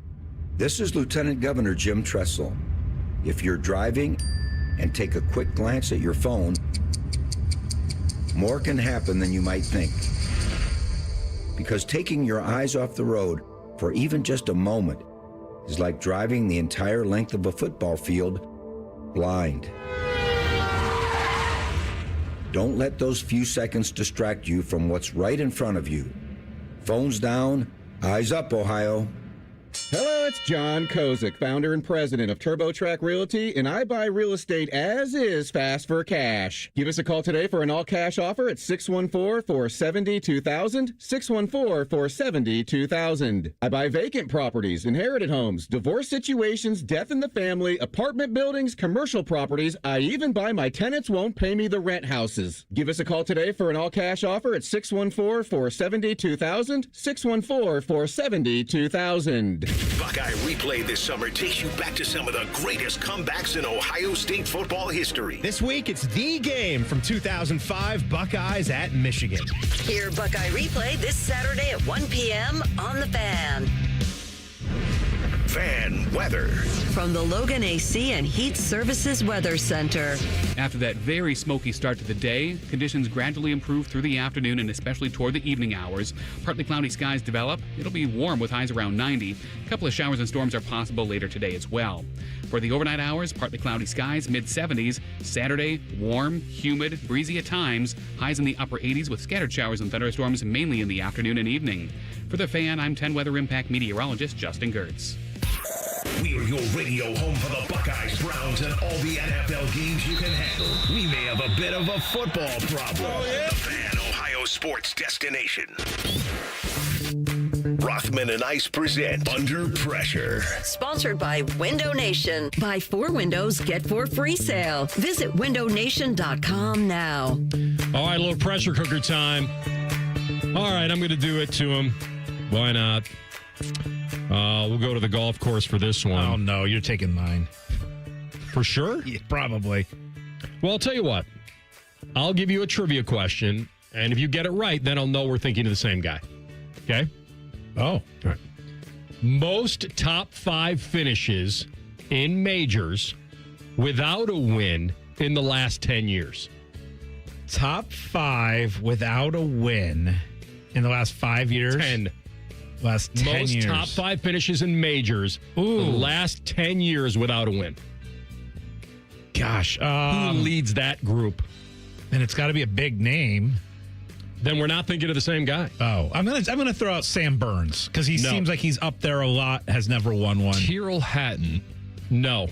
Speaker 11: This is Lieutenant Governor Jim Tressel. If you're driving and take a quick glance at your phone, more can happen than you might think. Because taking your eyes off the road for even just a moment is like driving the entire length of a football field blind. Don't let those few seconds distract you from what's right in front of you. Phones down, eyes up, Ohio.
Speaker 18: Hello, it's John Kozik, founder and president of TurboTrack Realty, and I buy real estate as is fast for cash. Give us a call today for an all-cash offer at 614-470-2000, 614-470-2000. I buy vacant properties, inherited homes, divorce situations, death in the family, apartment buildings, commercial properties. I even buy my tenants won't pay me the rent houses. Give us a call today for an all-cash offer at 614-470-2000, 614-470-2000.
Speaker 2: Buckeye Replay this summer takes you back to some of the greatest comebacks in Ohio State football history.
Speaker 19: This week, it's the game from 2005, Buckeyes at Michigan.
Speaker 3: Hear Buckeye Replay this Saturday at 1 p.m. on The Fan.
Speaker 2: Fan weather.
Speaker 3: From the Logan AC and Heat Services Weather Center.
Speaker 20: After that very smoky start to the day, conditions gradually improve through the afternoon and especially toward the evening hours. Partly cloudy skies develop. It'll be warm with highs around 90. A couple of showers and storms are possible later today as well. For the overnight hours, partly cloudy skies, mid-70s. Saturday, warm, humid, breezy at times. Highs in the upper 80s with scattered showers and thunderstorms mainly in the afternoon and evening. For The Fan, I'm 10 Weather Impact meteorologist Justin Gertz.
Speaker 2: We are your radio home for the Buckeyes, Browns, and all the NFL games you can handle. We may have a bit of a football problem. Oh, yeah. The Fan, Ohio sports destination. Rothman and Ice present Under Pressure.
Speaker 3: Sponsored by Window Nation. Buy 4 windows, get 4 free sale. Visit windownation.com now.
Speaker 5: All right, a little pressure cooker time. All right, I'm going to do it to him. Why not? We'll go to the golf course for this one.
Speaker 6: Oh, no, you're taking mine.
Speaker 5: For sure?
Speaker 6: Yeah, probably.
Speaker 5: Well, I'll tell you what. I'll give you a trivia question, and if you get it right, then I'll know we're thinking of the same guy. Okay?
Speaker 6: Oh.
Speaker 5: All right. Most top 5 finishes in majors without a win in the last 10 years.
Speaker 6: Top 5 without a win in the last 5 years?
Speaker 5: 10.
Speaker 6: Last 10
Speaker 5: Most
Speaker 6: years.
Speaker 5: top 5 finishes in majors the last 10 years without a win.
Speaker 6: Gosh.
Speaker 5: Who leads that group?
Speaker 6: And it's got to be a big name.
Speaker 5: Then we're not thinking of the same guy.
Speaker 6: Oh, I'm gonna throw out Sam Burns because he seems like he's up there a lot. Has never won one.
Speaker 1: Tyrrell Hatton.
Speaker 5: No,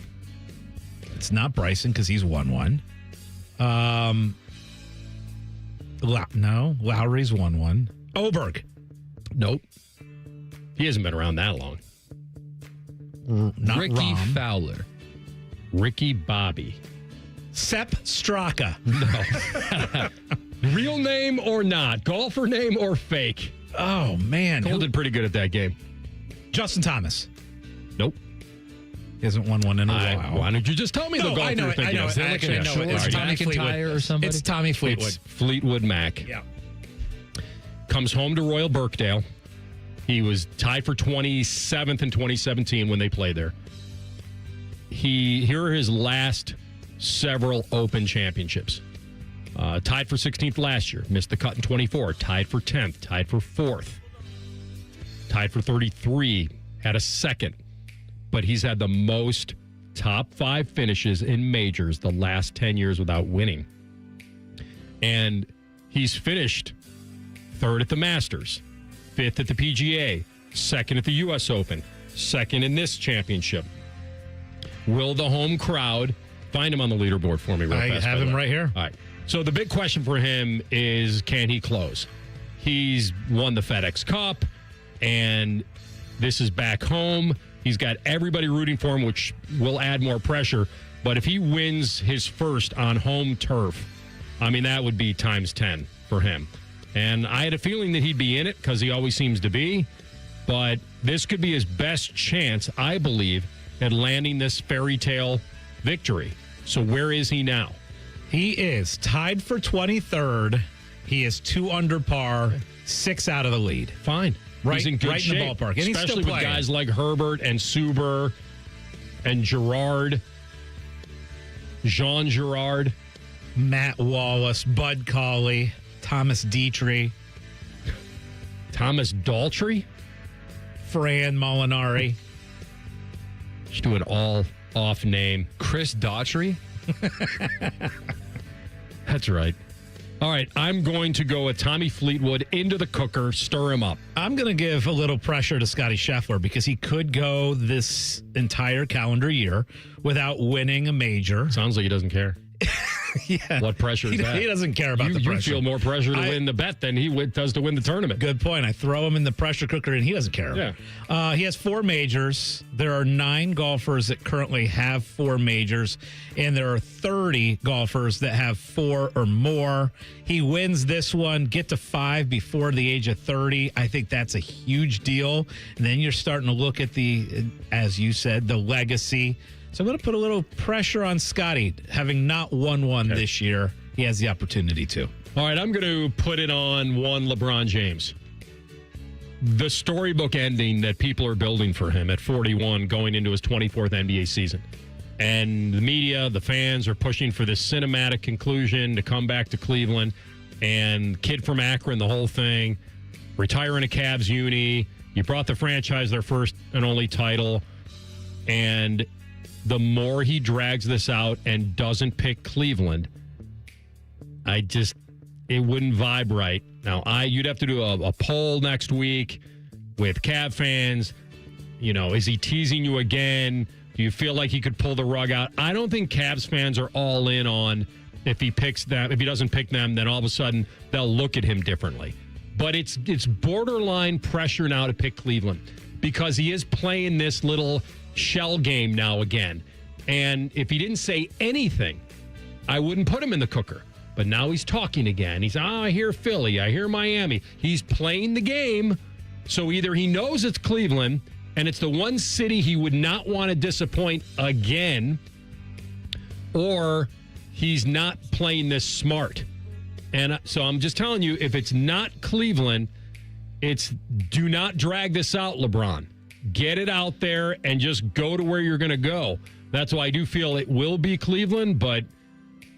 Speaker 6: it's not Bryson because he's won one. No, Lowry's won one. Oberg.
Speaker 5: Nope. He hasn't been around that long.
Speaker 6: Not
Speaker 1: Ricky
Speaker 6: Rahm.
Speaker 1: Fowler.
Speaker 5: Ricky Bobby.
Speaker 6: Sepp Straka.
Speaker 5: No. Real name or not? Golfer name or fake?
Speaker 6: Oh, man.
Speaker 5: Cole did pretty good at that game.
Speaker 6: Justin Thomas.
Speaker 5: Nope.
Speaker 6: He hasn't won one in a while.
Speaker 5: Why don't you just tell me the golfer
Speaker 6: I know
Speaker 5: you're
Speaker 6: it.
Speaker 5: thinking
Speaker 6: I know
Speaker 5: of?
Speaker 6: it. Actually, I know it. It's Tommy Fleetwood.
Speaker 1: Or somebody?
Speaker 6: It's Tommy Fleetwood.
Speaker 5: It's Fleetwood Mac.
Speaker 6: Yeah.
Speaker 5: Comes home to Royal Birkdale. He was tied for 27th in 2017 when they played there. Here are his last several Open championships. Tied for 16th last year. Missed the cut in 24. Tied for 10th. Tied for 4th. Tied for 33. Had a second. But he's had the most top 5 finishes in majors the last 10 years without winning. And he's finished 3rd at the Masters, 5th at the PGA, 2nd at the U.S. Open, 2nd in this championship. Will the home crowd find him on the leaderboard for me real fast?
Speaker 6: I have him right here.
Speaker 5: All right. So the big question for him is, can he close? He's won the FedEx Cup, and this is back home. He's got everybody rooting for him, which will add more pressure. But if he wins his first on home turf, I mean, that would be times 10 for him. And I had a feeling that he'd be in it because he always seems to be. But this could be his best chance, I believe, at landing this fairy tale victory. So where is he now?
Speaker 6: He is tied for 23rd. He is 2 under par, 6 out of the lead.
Speaker 5: Fine.
Speaker 6: Right,
Speaker 5: he's in good
Speaker 6: right
Speaker 5: shape,
Speaker 6: in the ballpark. And he's
Speaker 5: especially
Speaker 6: still
Speaker 5: with
Speaker 6: playing.
Speaker 5: guys like Herbert and Suber and Gerard, Jean Girard,
Speaker 6: Matt Wallace, Bud Cauley, Thomas Dietrich,
Speaker 5: Thomas Daltrey,
Speaker 6: Fran Molinari.
Speaker 5: Just do an all-off name.
Speaker 1: Chris Daughtry.
Speaker 5: That's right. All right, I'm going to go with Tommy Fleetwood into the cooker, stir him up.
Speaker 6: I'm going to give a little pressure to Scotty Scheffler because he could go this entire calendar year without winning a major.
Speaker 5: Sounds like he doesn't care.
Speaker 6: Yeah.
Speaker 5: What pressure is that?
Speaker 6: He doesn't care about the pressure.
Speaker 5: You feel more pressure to win the bet than he does to win the tournament.
Speaker 6: Good point. I throw him in the pressure cooker, and he doesn't care.
Speaker 5: Yeah.
Speaker 6: He has 4 majors. There are 9 golfers that currently have 4 majors, and there are 30 golfers that have 4 or more. He wins this one, get to 5 before the age of 30. I think that's a huge deal. And then you're starting to look at as you said, the legacy. So I'm going to put a little pressure on Scotty. Having not won one this year, he has the opportunity to.
Speaker 5: All right, I'm going to put it on one LeBron James. The storybook ending that people are building for him at 41 going into his 24th NBA season. And the media, the fans are pushing for this cinematic conclusion to come back to Cleveland. And kid from Akron, the whole thing, retiring a Cavs uni. You brought the franchise their first and only title. And the more he drags this out and doesn't pick Cleveland, it wouldn't vibe right. Now, you'd have to do a poll next week with Cav fans. You know, is he teasing you again? Do you feel like he could pull the rug out? I don't think Cavs fans are all in on if he picks them. If he doesn't pick them, then all of a sudden they'll look at him differently. But it's borderline pressure now to pick Cleveland because he is playing this little shell game now again. And if he didn't say anything, I wouldn't put him in the cooker. But now he's talking again. He's, I hear Philly, I hear Miami. He's playing the game. So either he knows it's Cleveland and it's the one city he would not want to disappoint again, or he's not playing this smart. And so I'm just telling you, if it's not Cleveland, it's do not drag this out, LeBron. Get it out there and just go to where you're going to go. That's why I do feel it will be Cleveland, but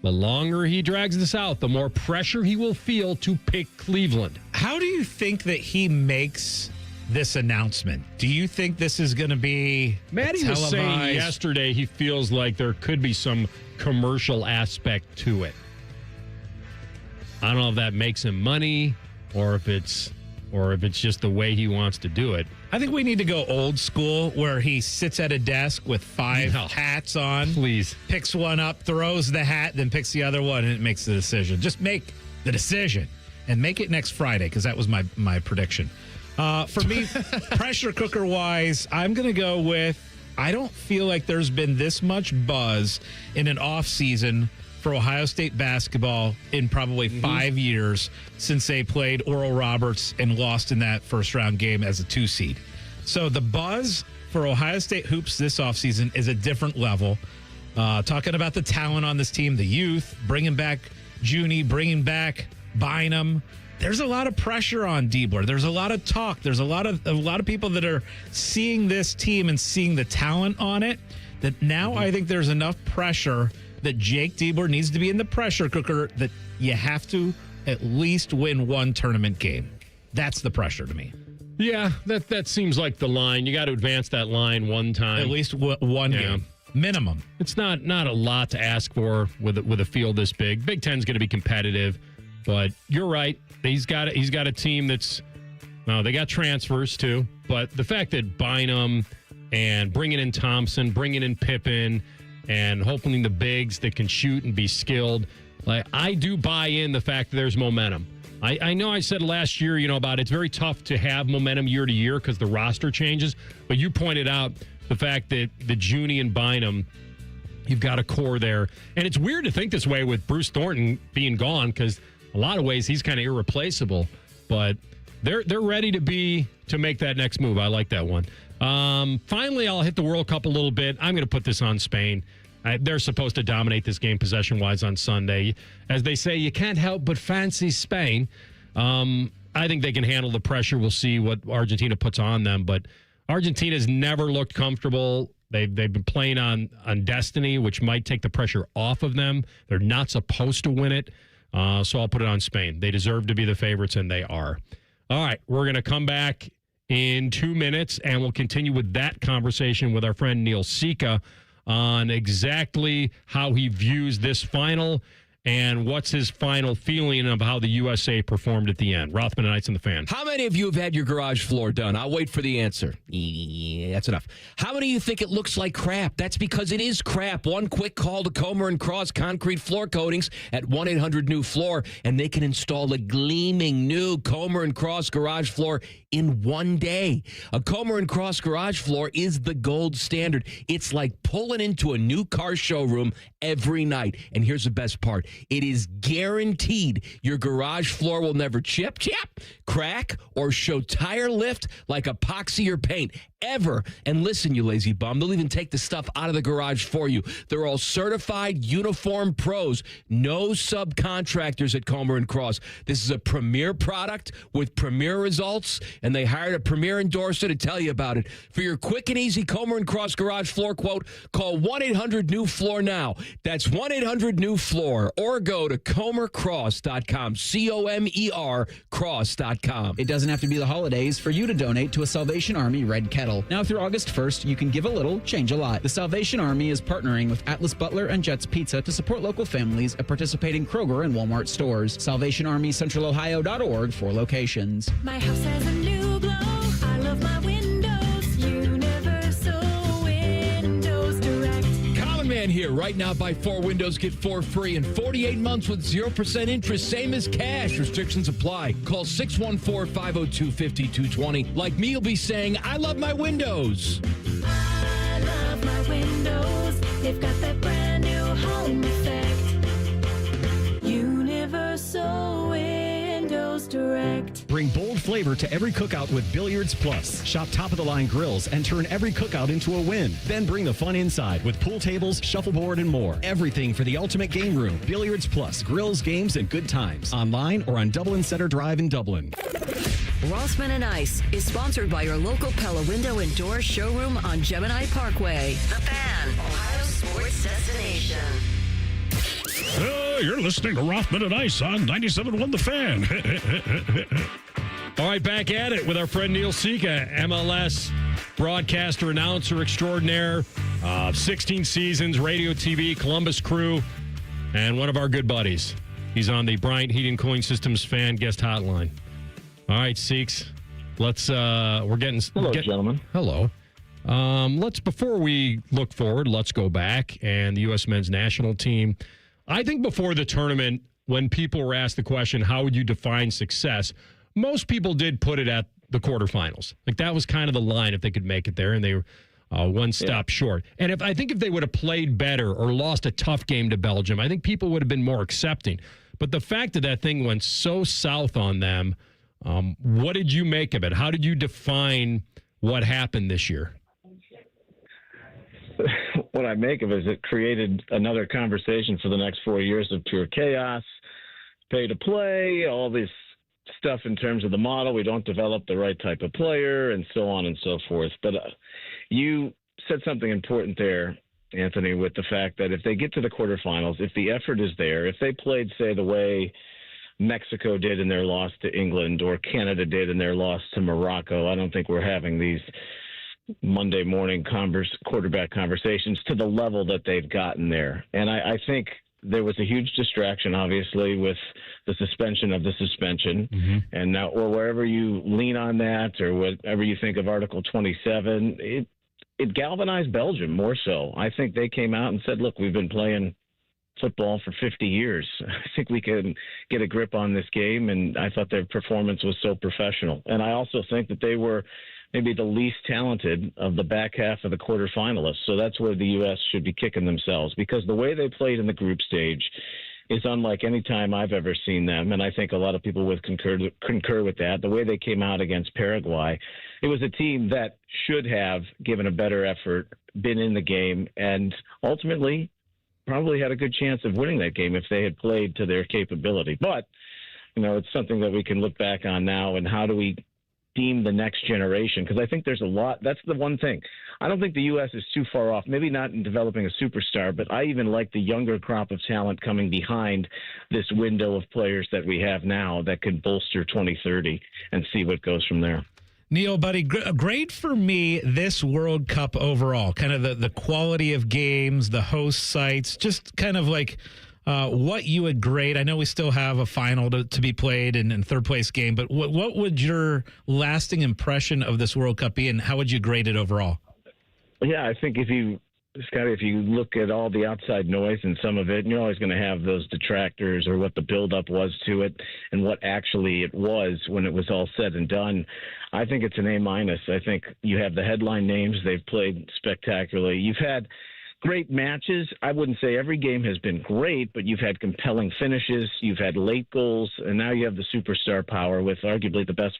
Speaker 5: the longer he drags this out, the more pressure he will feel to pick Cleveland.
Speaker 6: How do you think that he makes this announcement? Do you think this is going to be
Speaker 5: Maddie was saying yesterday he feels like there could be some commercial aspect to it. I don't know if that makes him money or if it's just the way he wants to do it.
Speaker 6: I think we need to go old school where he sits at a desk with 5 hats on.
Speaker 5: Please.
Speaker 6: Picks one up, throws the hat, then picks the other one, and it makes the decision. Just make the decision and make it next Friday, because that was my prediction. For me, pressure cooker wise, I'm going to go with, I don't feel like there's been this much buzz in an off season for Ohio State basketball in probably 5 years since they played Oral Roberts and lost in that first round game as a 2 seed. So the buzz for Ohio State hoops this offseason is a different level. Talking about the talent on this team, the youth, bringing back Junie, bringing back Bynum. There's a lot of pressure on Diebler. There's a lot of talk. There's a lot of people that are seeing this team and seeing the talent on it, that now I think there's enough pressure that Jake Diebler needs to be in the pressure cooker, that you have to at least win one tournament game. That's the pressure to me.
Speaker 5: Yeah, that seems like the line. You got to advance that line one time.
Speaker 6: At least one game. Minimum.
Speaker 5: It's not a lot to ask for with a field this big. Big Ten's going to be competitive, but you're right. He's got a team that's, well, they got transfers too, but the fact that Bynum and bringing in Thompson, bringing in Pippen, and hopefully the bigs that can shoot and be skilled. Like, I do buy in the fact that there's momentum. I know I said last year, about it's very tough to have momentum year to year because the roster changes, but you pointed out the fact that the Junie and Bynum, you've got a core there. And it's weird to think this way with Bruce Thornton being gone, because a lot of ways he's kind of irreplaceable, but they're ready to make that next move. I like that one. Finally, I'll hit the World Cup a little bit. I'm going to put this on Spain. They're supposed to dominate this game possession-wise on Sunday. As they say, you can't help but fancy Spain. I think they can handle the pressure. We'll see what Argentina puts on them. But Argentina's never looked comfortable. They've been playing on destiny, which might take the pressure off of them. They're not supposed to win it. So I'll put it on Spain. They deserve to be the favorites, and they are. All right, we're going to come back in 2 minutes, and we'll continue with that conversation with our friend Neil Sika on exactly how he views this final and what's his final feeling of how the USA performed at the end. Rothman Ice and the Fan.
Speaker 7: How many of you have had your garage floor done? I'll wait for the answer. Yeah, that's enough. How many of you think it looks like crap? That's because it is crap. One quick call to Comer & Cross Concrete Floor Coatings at 1-800-NEW-FLOOR, and they can install a gleaming new Comer & Cross garage floor in 1 day. A Comer & Cross garage floor is the gold standard. It's like pulling into a new car showroom every night. And here's the best part. It is guaranteed your garage floor will never chip, crack, or show tire lift like epoxy or paint ever. And listen, you lazy bum, they'll even take the stuff out of the garage for you. They're all certified uniform pros. No subcontractors at Comer & Cross. This is a premier product with premier results, and they hired a premier endorser to tell you about it. For your quick and easy Comer & Cross garage floor quote, call 1-800-NEW-FLOOR now. That's 1-800-NEW-FLOOR, or go to comercross.com, COMER cross.com.
Speaker 21: It doesn't have to be the holidays for you to donate to a Salvation Army Red Kettle. Now through August 1st, you can give a little, change a lot. The Salvation Army is partnering with Atlas Butler and Jets Pizza to support local families at participating Kroger and Walmart stores. SalvationArmyCentralOhio.org for locations.
Speaker 22: My house has a new glow. I love my windows. Universal Windows Direct.
Speaker 5: Common Man
Speaker 7: Fan here. Right now, buy 4 windows, get 4 free, and 48 months with 0% interest, same as cash. Restrictions apply. Call 614-502-5220. Like me, you'll be saying, I love my windows.
Speaker 22: I love my windows. They've got that brand new home effect. Universal Windows Direct.
Speaker 12: Bring bold flavor to every cookout with Billiards Plus. Shop top-of-the-line grills and turn every cookout into a win. Then bring the fun inside with pool tables, shuffleboard, and more. Everything for the ultimate game room. Billiards Plus. Grills, games, and good times. Online or on Dublin Center Drive in Dublin.
Speaker 3: Rothman Ice is sponsored by your local Pella Window and Door showroom on Gemini Parkway. The Fan, Ohio sports destination.
Speaker 13: You're listening to Rothman and Ice on 97.1 The Fan.
Speaker 5: All right, back at it with our friend Neil Sika, MLS broadcaster, announcer extraordinaire, 16 seasons, radio, TV, Columbus Crew, and one of our good buddies. He's on the Bryant Heating Cooling Systems Fan Guest Hotline. All right, Seeks, let's, we're getting...
Speaker 23: Hello, gentlemen.
Speaker 5: Hello. Before we look forward, let's go back, and the U.S. men's national team... I think before the tournament, when people were asked the question, how would you define success, most people did put it at the quarterfinals. Like that was kind of the line if they could make it there, and they were one stop short. And if they would have played better or lost a tough game to Belgium, I think people would have been more accepting. But the fact that thing went so south on them, what did you make of it? How did you define what happened this year?
Speaker 23: What I make of it is it created another conversation for the next 4 years of pure chaos, pay to play, all this stuff in terms of the model. We don't develop the right type of player and so on and so forth. But you said something important there, Anthony, with the fact that if they get to the quarterfinals, if the effort is there, if they played, say, the way Mexico did in their loss to England or Canada did in their loss to Morocco, I don't think we're having these Monday morning quarterback conversations to the level that they've gotten there. And I think there was a huge distraction, obviously, with the suspension of the suspension. And now, or wherever you lean on that or whatever you think of Article 27, it galvanized Belgium more so. I think they came out and said, look, we've been playing football for 50 years. I think we can get a grip on this game. And I thought their performance was so professional. And I also think that they were maybe the least talented of the back half of the quarterfinalists. So that's where the U.S. should be kicking themselves, because the way they played in the group stage is unlike any time I've ever seen them. And I think a lot of people would concur with that. The way they came out against Paraguay, it was a team that should have given a better effort, been in the game, and ultimately probably had a good chance of winning that game if they had played to their capability. But, it's something that we can look back on now, and how do we deem the next generation? Because I think there's a lot. That's the one thing. I don't think the U.S. is too far off, maybe not in developing a superstar, but I even like the younger crop of talent coming behind this window of players that we have now that could bolster 2030 and see what goes from there.
Speaker 6: Neil, buddy, great for me this World Cup overall. Kind of the quality of games, the host sites, just kind of like what you would grade. I know we still have a final to be played and third place game, but what would your lasting impression of this World Cup be, and how would you grade it overall?
Speaker 23: Yeah, I think if you look at all the outside noise and some of it, and you're always going to have those detractors or what the buildup was to it and what actually it was when it was all said and done, I think it's an A-. I think you have the headline names. They've played spectacularly. You've had great matches. I wouldn't say every game has been great, but you've had compelling finishes. You've had late goals, and now you have the superstar power with arguably the best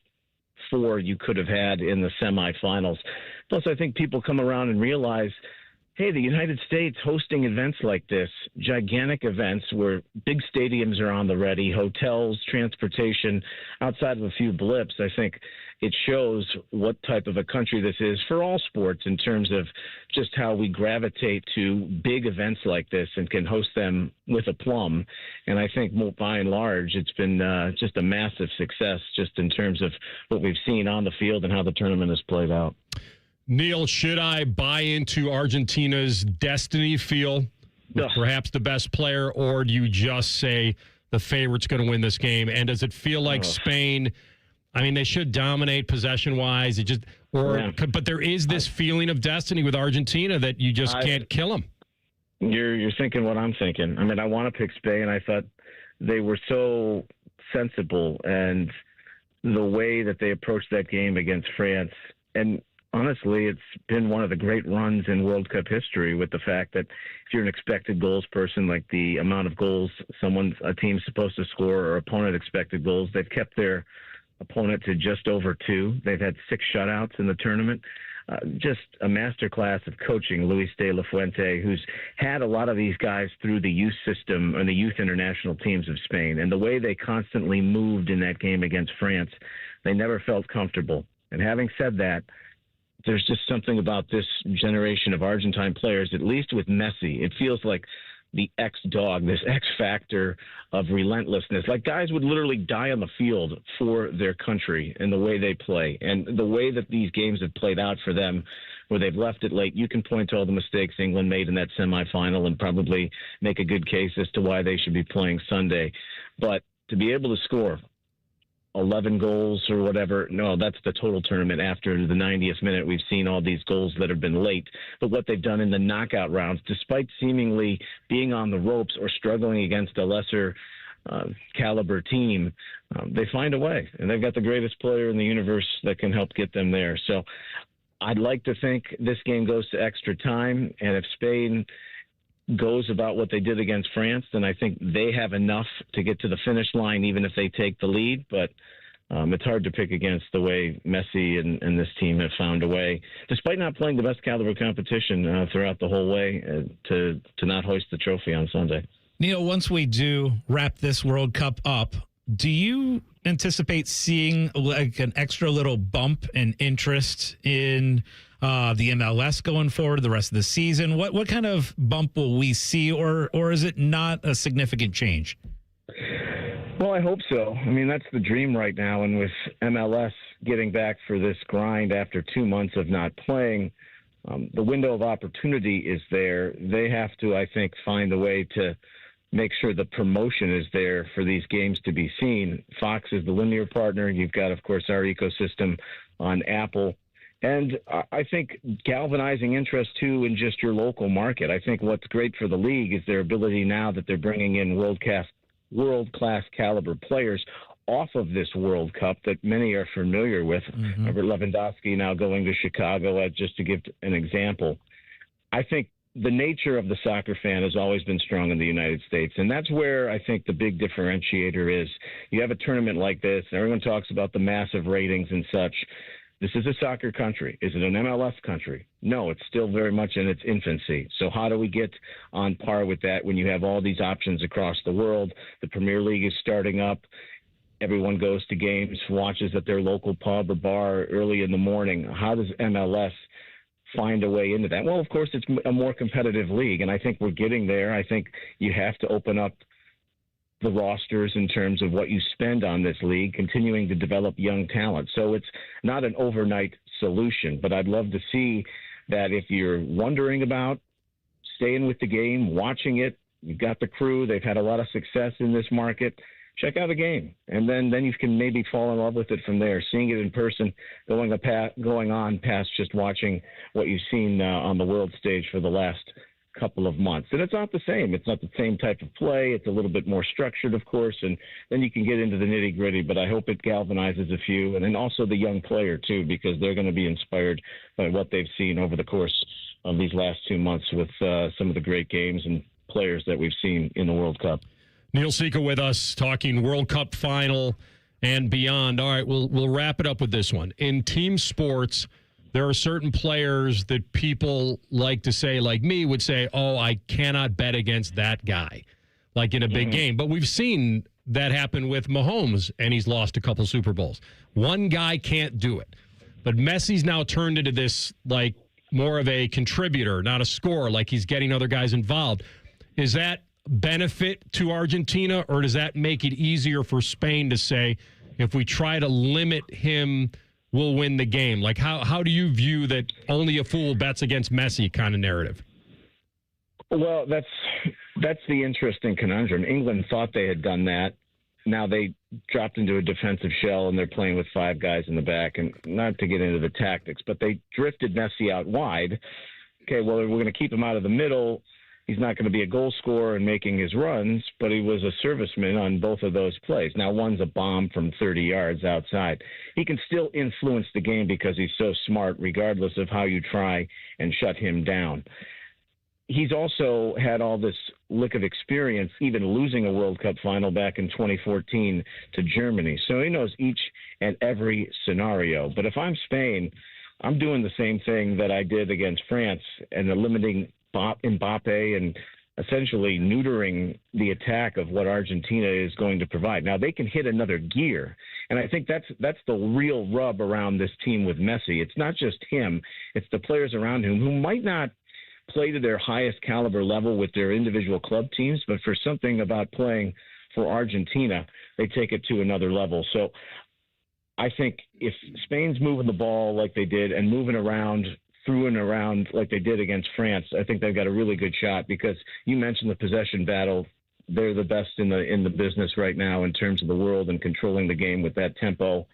Speaker 23: 4 you could have had in the semifinals. Plus, I think people come around and realize, hey, the United States hosting events like this, gigantic events where big stadiums are on the ready, hotels, transportation, outside of a few blips, I think it shows what type of a country this is for all sports in terms of just how we gravitate to big events like this and can host them with aplomb. And I think by and large, it's been just a massive success just in terms of what we've seen on the field and how the tournament has played out.
Speaker 5: Neil, should I buy into Argentina's destiny feel with perhaps the best player, or do you just say the favorite's going to win this game? And does it feel like Spain, I mean, they should dominate possession-wise, but there is this feeling of destiny with Argentina that you just can't kill them?
Speaker 23: You're thinking what I'm thinking. I mean, I want to pick Spain. I thought they were so sensible, and the way that they approached that game against France. And honestly, it's been one of the great runs in World Cup history, with the fact that if you're an expected goals person, like the amount of goals a team's supposed to score, or opponent expected goals, they've kept their opponent to just over 2. They've had 6 shutouts in the tournament. Just a masterclass of coaching, Luis de la Fuente, who's had a lot of these guys through the youth system or the youth international teams of Spain. And the way they constantly moved in that game against France, they never felt comfortable. And having said that, there's just something about this generation of Argentine players, at least with Messi. It feels like the X-dog, this X-factor of relentlessness. Like, guys would literally die on the field for their country and the way they play. And the way that these games have played out for them, where they've left it late, you can point to all the mistakes England made in that semifinal and probably make a good case as to why they should be playing Sunday. But to be able to score 11 goals or whatever. No, that's the total tournament. After the 90th minute, we've seen all these goals that have been late. But what they've done in the knockout rounds, despite seemingly being on the ropes or struggling against a lesser caliber team, they find a way. And they've got the greatest player in the universe that can help get them there. So I'd like to think this game goes to extra time. And if Spain goes about what they did against France, then I think they have enough to get to the finish line, even if they take the lead. But it's hard to pick against the way Messi and this team have found a way, despite not playing the best caliber competition throughout the whole way, to not hoist the trophy on Sunday.
Speaker 6: Neil, once we do wrap this World Cup up, do you anticipate seeing like an extra little bump in interest in the MLS going forward the rest of the season? What kind of bump will we see, or is it not a significant change?
Speaker 23: Well, I hope so. I mean, that's the dream right now. And with MLS getting back for this grind after 2 months of not playing, the window of opportunity is there. They have to, I think, find a way to make sure the promotion is there for these games to be seen. Fox is the linear partner. You've got, of course, our ecosystem on Apple. And I think galvanizing interest, too, in just your local market. I think what's great for the league is their ability now that they're bringing in world-class caliber players off of this World Cup that many are familiar with. Robert Lewandowski now going to Chicago, just to give an example. I think the nature of the soccer fan has always been strong in the United States, and that's where I think the big differentiator is. You have a tournament like this, and everyone talks about the massive ratings and such. This is a soccer country. Is it an MLS country? No, it's still very much in its infancy. So how do we get on par with that when you have all these options across the world? The Premier League is starting up. Everyone goes to games, watches at their local pub or bar early in the morning. How does MLS find a way into that? Well, of course, it's a more competitive league, and I think we're getting there. I think you have to open up the rosters in terms of what you spend on this league, continuing to develop young talent. So it's not an overnight solution, but I'd love to see that if you're wondering about staying with the game, watching it, you've got the crew, they've had a lot of success in this market, check out a game. And then you can maybe fall in love with it from there, seeing it in person, going on past just watching what you've seen on the world stage for the last couple of months. And it's not the same. It's not the same type of play. It's a little bit more structured, of course, and then you can get into the nitty gritty, but I hope it galvanizes a few, and then also the young player too, because they're going to be inspired by what they've seen over the course of these last 2 months with some of the great games and players that we've seen in the World Cup.
Speaker 5: Neil Sika with us talking World Cup final and beyond. All right, we'll wrap it up with this one. In team sports, there are certain players that people like to say, like me, would say, oh, I cannot bet against that guy, like in a big game. But we've seen that happen with Mahomes, and he's lost a couple Super Bowls. One guy can't do it. But Messi's now turned into this, like, more of a contributor, not a scorer, like he's getting other guys involved. Is that benefit to Argentina, or does that make it easier for Spain to say, if we try to limit him, we'll win the game? Like, how do you view that only a fool bets against Messi kind of narrative?
Speaker 23: Well, that's the interesting conundrum. England thought they had done that. Now they dropped into a defensive shell, and they're playing with 5 guys in the back. And not to get into the tactics, but they drifted Messi out wide. Okay, well, we're going to keep him out of the middle. He's not going to be a goal scorer and making his runs, but he was a serviceman on both of those plays. Now, one's a bomb from 30 yards outside. He can still influence the game because he's so smart, regardless of how you try and shut him down. He's also had all this lick of experience, even losing a World Cup final back in 2014 to Germany. So he knows each and every scenario. But if I'm Spain, I'm doing the same thing that I did against France and limiting Mbappe and essentially neutering the attack of what Argentina is going to provide. Now, they can hit another gear, and I think that's the real rub around this team with Messi. It's not just him. It's the players around him who might not play to their highest caliber level with their individual club teams, but for something about playing for Argentina, they take it to another level. So I think if Spain's moving the ball like they did and moving around, through and around like they did against France, I think they've got a really good shot, because you mentioned the possession battle. They're the best in the business right now in terms of the world and controlling the game with that tempo.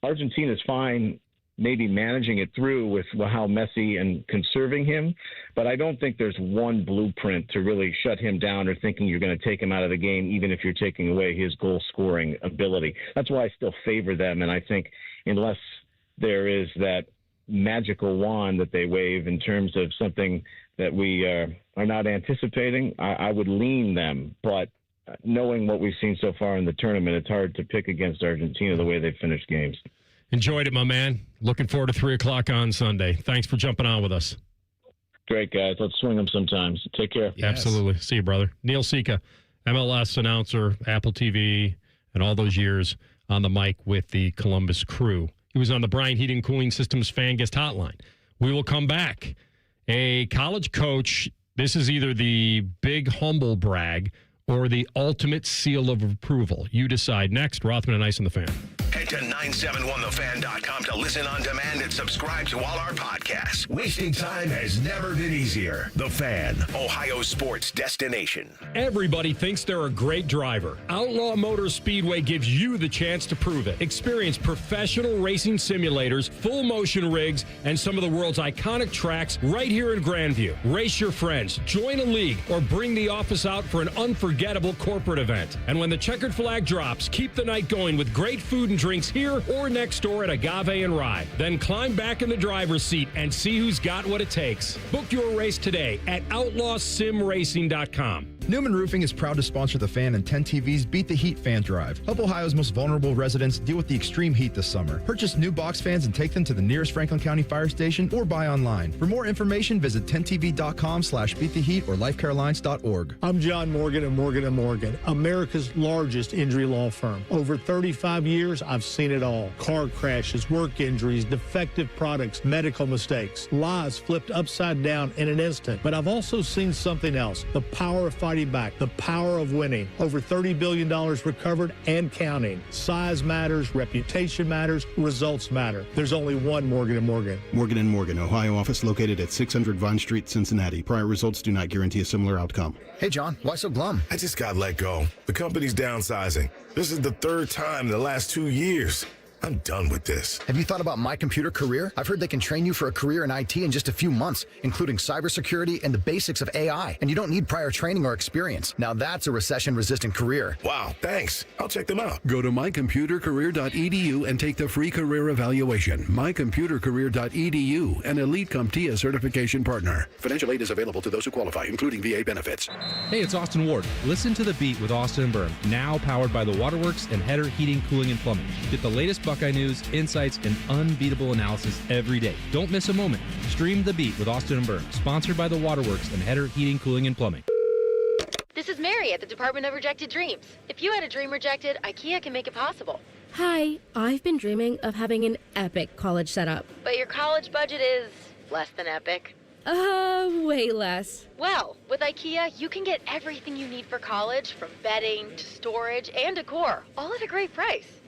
Speaker 23: Argentina's fine maybe managing it through with how Messi and conserving him, but I don't think there's one blueprint to really shut him down or thinking you're going to take him out of the game, even if you're taking away his goal-scoring ability. That's why I still favor them, and I think unless there is that magical wand that they wave in terms of something that we are not anticipating, I would lean them. But knowing what we've seen so far in the tournament, it's hard to pick against Argentina the way they've finished games.
Speaker 5: Enjoyed it, my man. Looking forward to 3 o'clock on Sunday. Thanks for jumping on with us.
Speaker 23: Great, guys. Let's swing them sometimes. Take care.
Speaker 5: Yes. Absolutely. See you, brother. Neil Sika, MLS announcer, Apple TV, and all those years on the mic with the Columbus Crew. He was on the Bryant Heating and Cooling Systems fan guest hotline. We will come back. A college coach, this is either the big humble brag or the ultimate seal of approval. You decide. Next, Rothman and Ice on the Fan.
Speaker 2: Head to 971thefan.com to listen on demand and subscribe to all our podcasts. Wasting time has never been easier. The Fan, Ohio sports destination.
Speaker 5: Everybody thinks they're a great driver. Outlaw Motor Speedway gives you the chance to prove it. Experience professional racing simulators, full motion rigs, and some of the world's iconic tracks right here in Grandview. Race your friends, join a league, or bring the office out for an unforgettable corporate event. And when the checkered flag drops, keep the night going with great food and drinks here or next door at Agave and Rye. Then climb back in the driver's seat and see who's got what it takes. Book your race today at outlawsimracing.com.
Speaker 9: Newman Roofing is proud to sponsor the Fan and 10 TV's Beat the Heat Fan Drive. Help Ohio's most vulnerable residents deal with the extreme heat this summer. Purchase new box fans and take them to the nearest Franklin County Fire Station or buy online. For more information, visit 10tv.com/beattheheat or lifecarelines.org.
Speaker 14: I'm John Morgan of Morgan & Morgan, America's largest injury law firm. Over 35 years, I've seen it all. Car crashes, work injuries, defective products, medical mistakes, lives flipped upside down in an instant. But I've also seen something else, the power of fighting back, the power of winning. Over $30 billion recovered and counting. Size matters, reputation matters, results matter. There's only one Morgan & Morgan.
Speaker 15: Morgan & Morgan, Ohio office located at 600 Vine Street, Cincinnati. Prior results do not guarantee a similar outcome.
Speaker 24: Hey, John, why so glum?
Speaker 25: I just got let go. The company's downsizing. This is the third time in the last 2 years. I'm done with this.
Speaker 24: Have you thought about My Computer Career? I've heard they can train you for a career in IT in just a few months, including cybersecurity and the basics of AI. And you don't need prior training or experience. Now that's a recession-resistant career.
Speaker 25: Wow, thanks. I'll check them out.
Speaker 26: Go to mycomputercareer.edu and take the free career evaluation. Mycomputercareer.edu, an Elite CompTIA certification partner. Financial aid is available to those who qualify, including VA benefits.
Speaker 27: Hey, it's Austin Ward. Listen to The Beat with Austin and Byrne, now powered by the Waterworks and Header Heating, Cooling, and Plumbing. Get the latest Buckeye news, insights, and unbeatable analysis every day. Don't miss a moment. Stream The Beat with Austin and Byrne, sponsored by the Waterworks and Header Heating, Cooling, and Plumbing.
Speaker 28: This is Mary at the Department of Rejected Dreams. If you had a dream rejected, IKEA can make it possible.
Speaker 29: Hi, I've been dreaming of having an epic college setup.
Speaker 28: But your college budget is less than epic.
Speaker 29: Way less.
Speaker 28: Well, with IKEA, you can get everything you need for college, from bedding to storage and decor, all at a great price.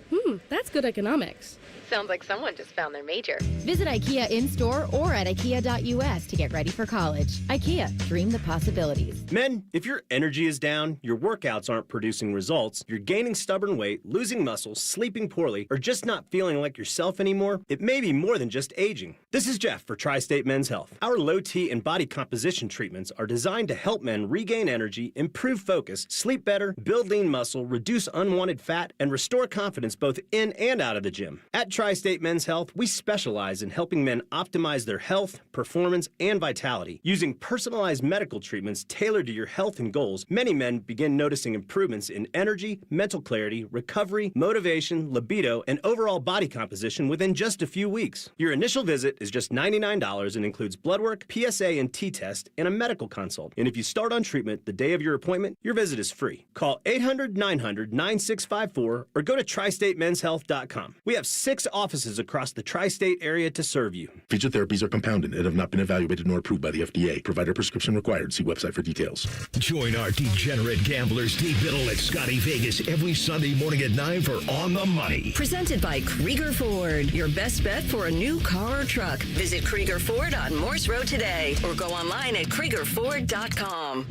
Speaker 29: That's good economics.
Speaker 28: Sounds like someone just found their major.
Speaker 29: Visit IKEA in-store or at IKEA.us to get ready for college. IKEA, dream the possibilities.
Speaker 4: Men, if your energy is down, your workouts aren't producing results, you're gaining stubborn weight, losing muscle, sleeping poorly, or just not feeling like yourself anymore, it may be more than just aging. This is Jeff for Tri-State Men's Health. Our low T and body composition treatments are designed to help men regain energy, improve focus, sleep better, build lean muscle, reduce unwanted fat, and restore confidence both in and out of the gym. At Tri-State Men's Health, we specialize in helping men optimize their health, performance, and vitality. Using personalized medical treatments tailored to your health and goals, many men begin noticing improvements in energy, mental clarity, recovery, motivation, libido, and overall body composition within just a few weeks. Your initial visit is just $99 and includes blood work, PSA and T-test, and a medical consult. And if you start on treatment the day of your appointment, your visit is free. Call 800-900-9654 or go to tristatemenshealth.com. We have 6 offices across the tri-state area to serve you.
Speaker 25: Feature therapies are compounded and have not been evaluated nor approved by the FDA. Provider prescription required. See website for details.
Speaker 2: Join our degenerate gamblers Dave Biddle and Scotty Vegas every Sunday morning at 9 for On the Money.
Speaker 3: Presented by Krieger Ford, your best bet for a new car or truck. Visit Krieger Ford on Morse Road today or go online at KriegerFord.com.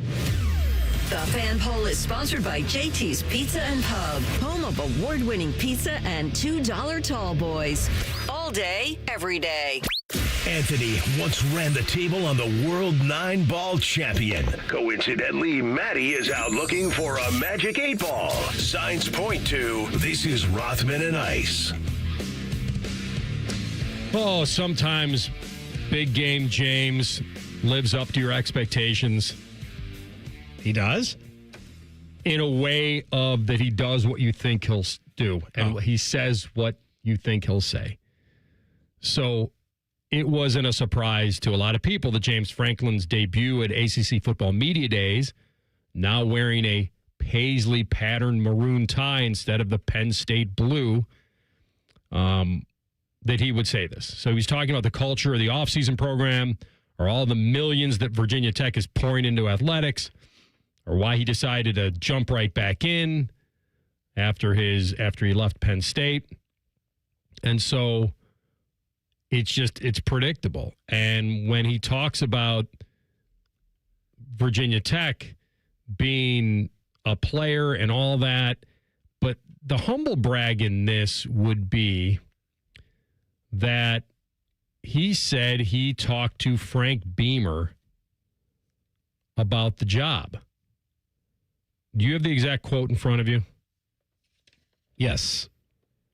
Speaker 3: The Fan Poll is sponsored by JT's Pizza and Pub, home of award-winning pizza and $2 tall boys. All day, every day.
Speaker 2: Anthony once ran the table on the World 9-Ball Champion. Coincidentally, Maddie is out looking for a magic 8-ball. Signs point to this is Rothman and Ice.
Speaker 5: Oh, sometimes big game James lives up to your expectations.
Speaker 6: He does?
Speaker 5: In a way of that he does what you think he'll do. And he says what you think he'll say. So it wasn't a surprise to a lot of people that James Franklin's debut at ACC Football Media Days, now wearing a paisley patterned maroon tie instead of the Penn State blue, that he would say this. So he's talking about the culture of the offseason program, or all the millions that Virginia Tech is pouring into athletics, or why he decided to jump right back in after he left Penn State. And so it's predictable. And when he talks about Virginia Tech being a player and all that, but the humble brag in this would be that he said he talked to Frank Beamer about the job. Do you have the exact quote in front of you?
Speaker 6: Yes.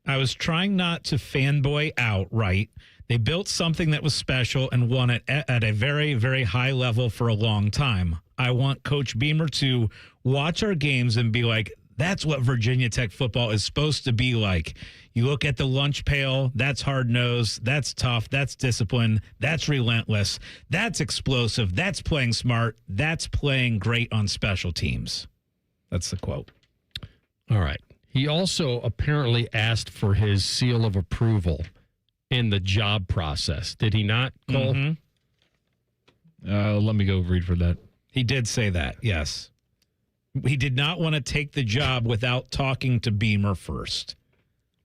Speaker 6: I was trying not to fanboy outright. They built something that was special and won it at a very, very high level for a long time. I want Coach Beamer to watch our games and be like, that's what Virginia Tech football is supposed to be like. You look at the lunch pail, that's hard-nosed, that's tough, that's disciplined, that's relentless, that's explosive, that's playing smart, that's playing great on special teams. That's the quote.
Speaker 5: All right. He also apparently asked for his seal of approval in the job process. Did he not, Cole?
Speaker 1: Mm-hmm. Let me go read for that.
Speaker 6: He did say that, yes. He did not want to take the job without talking to Beamer first.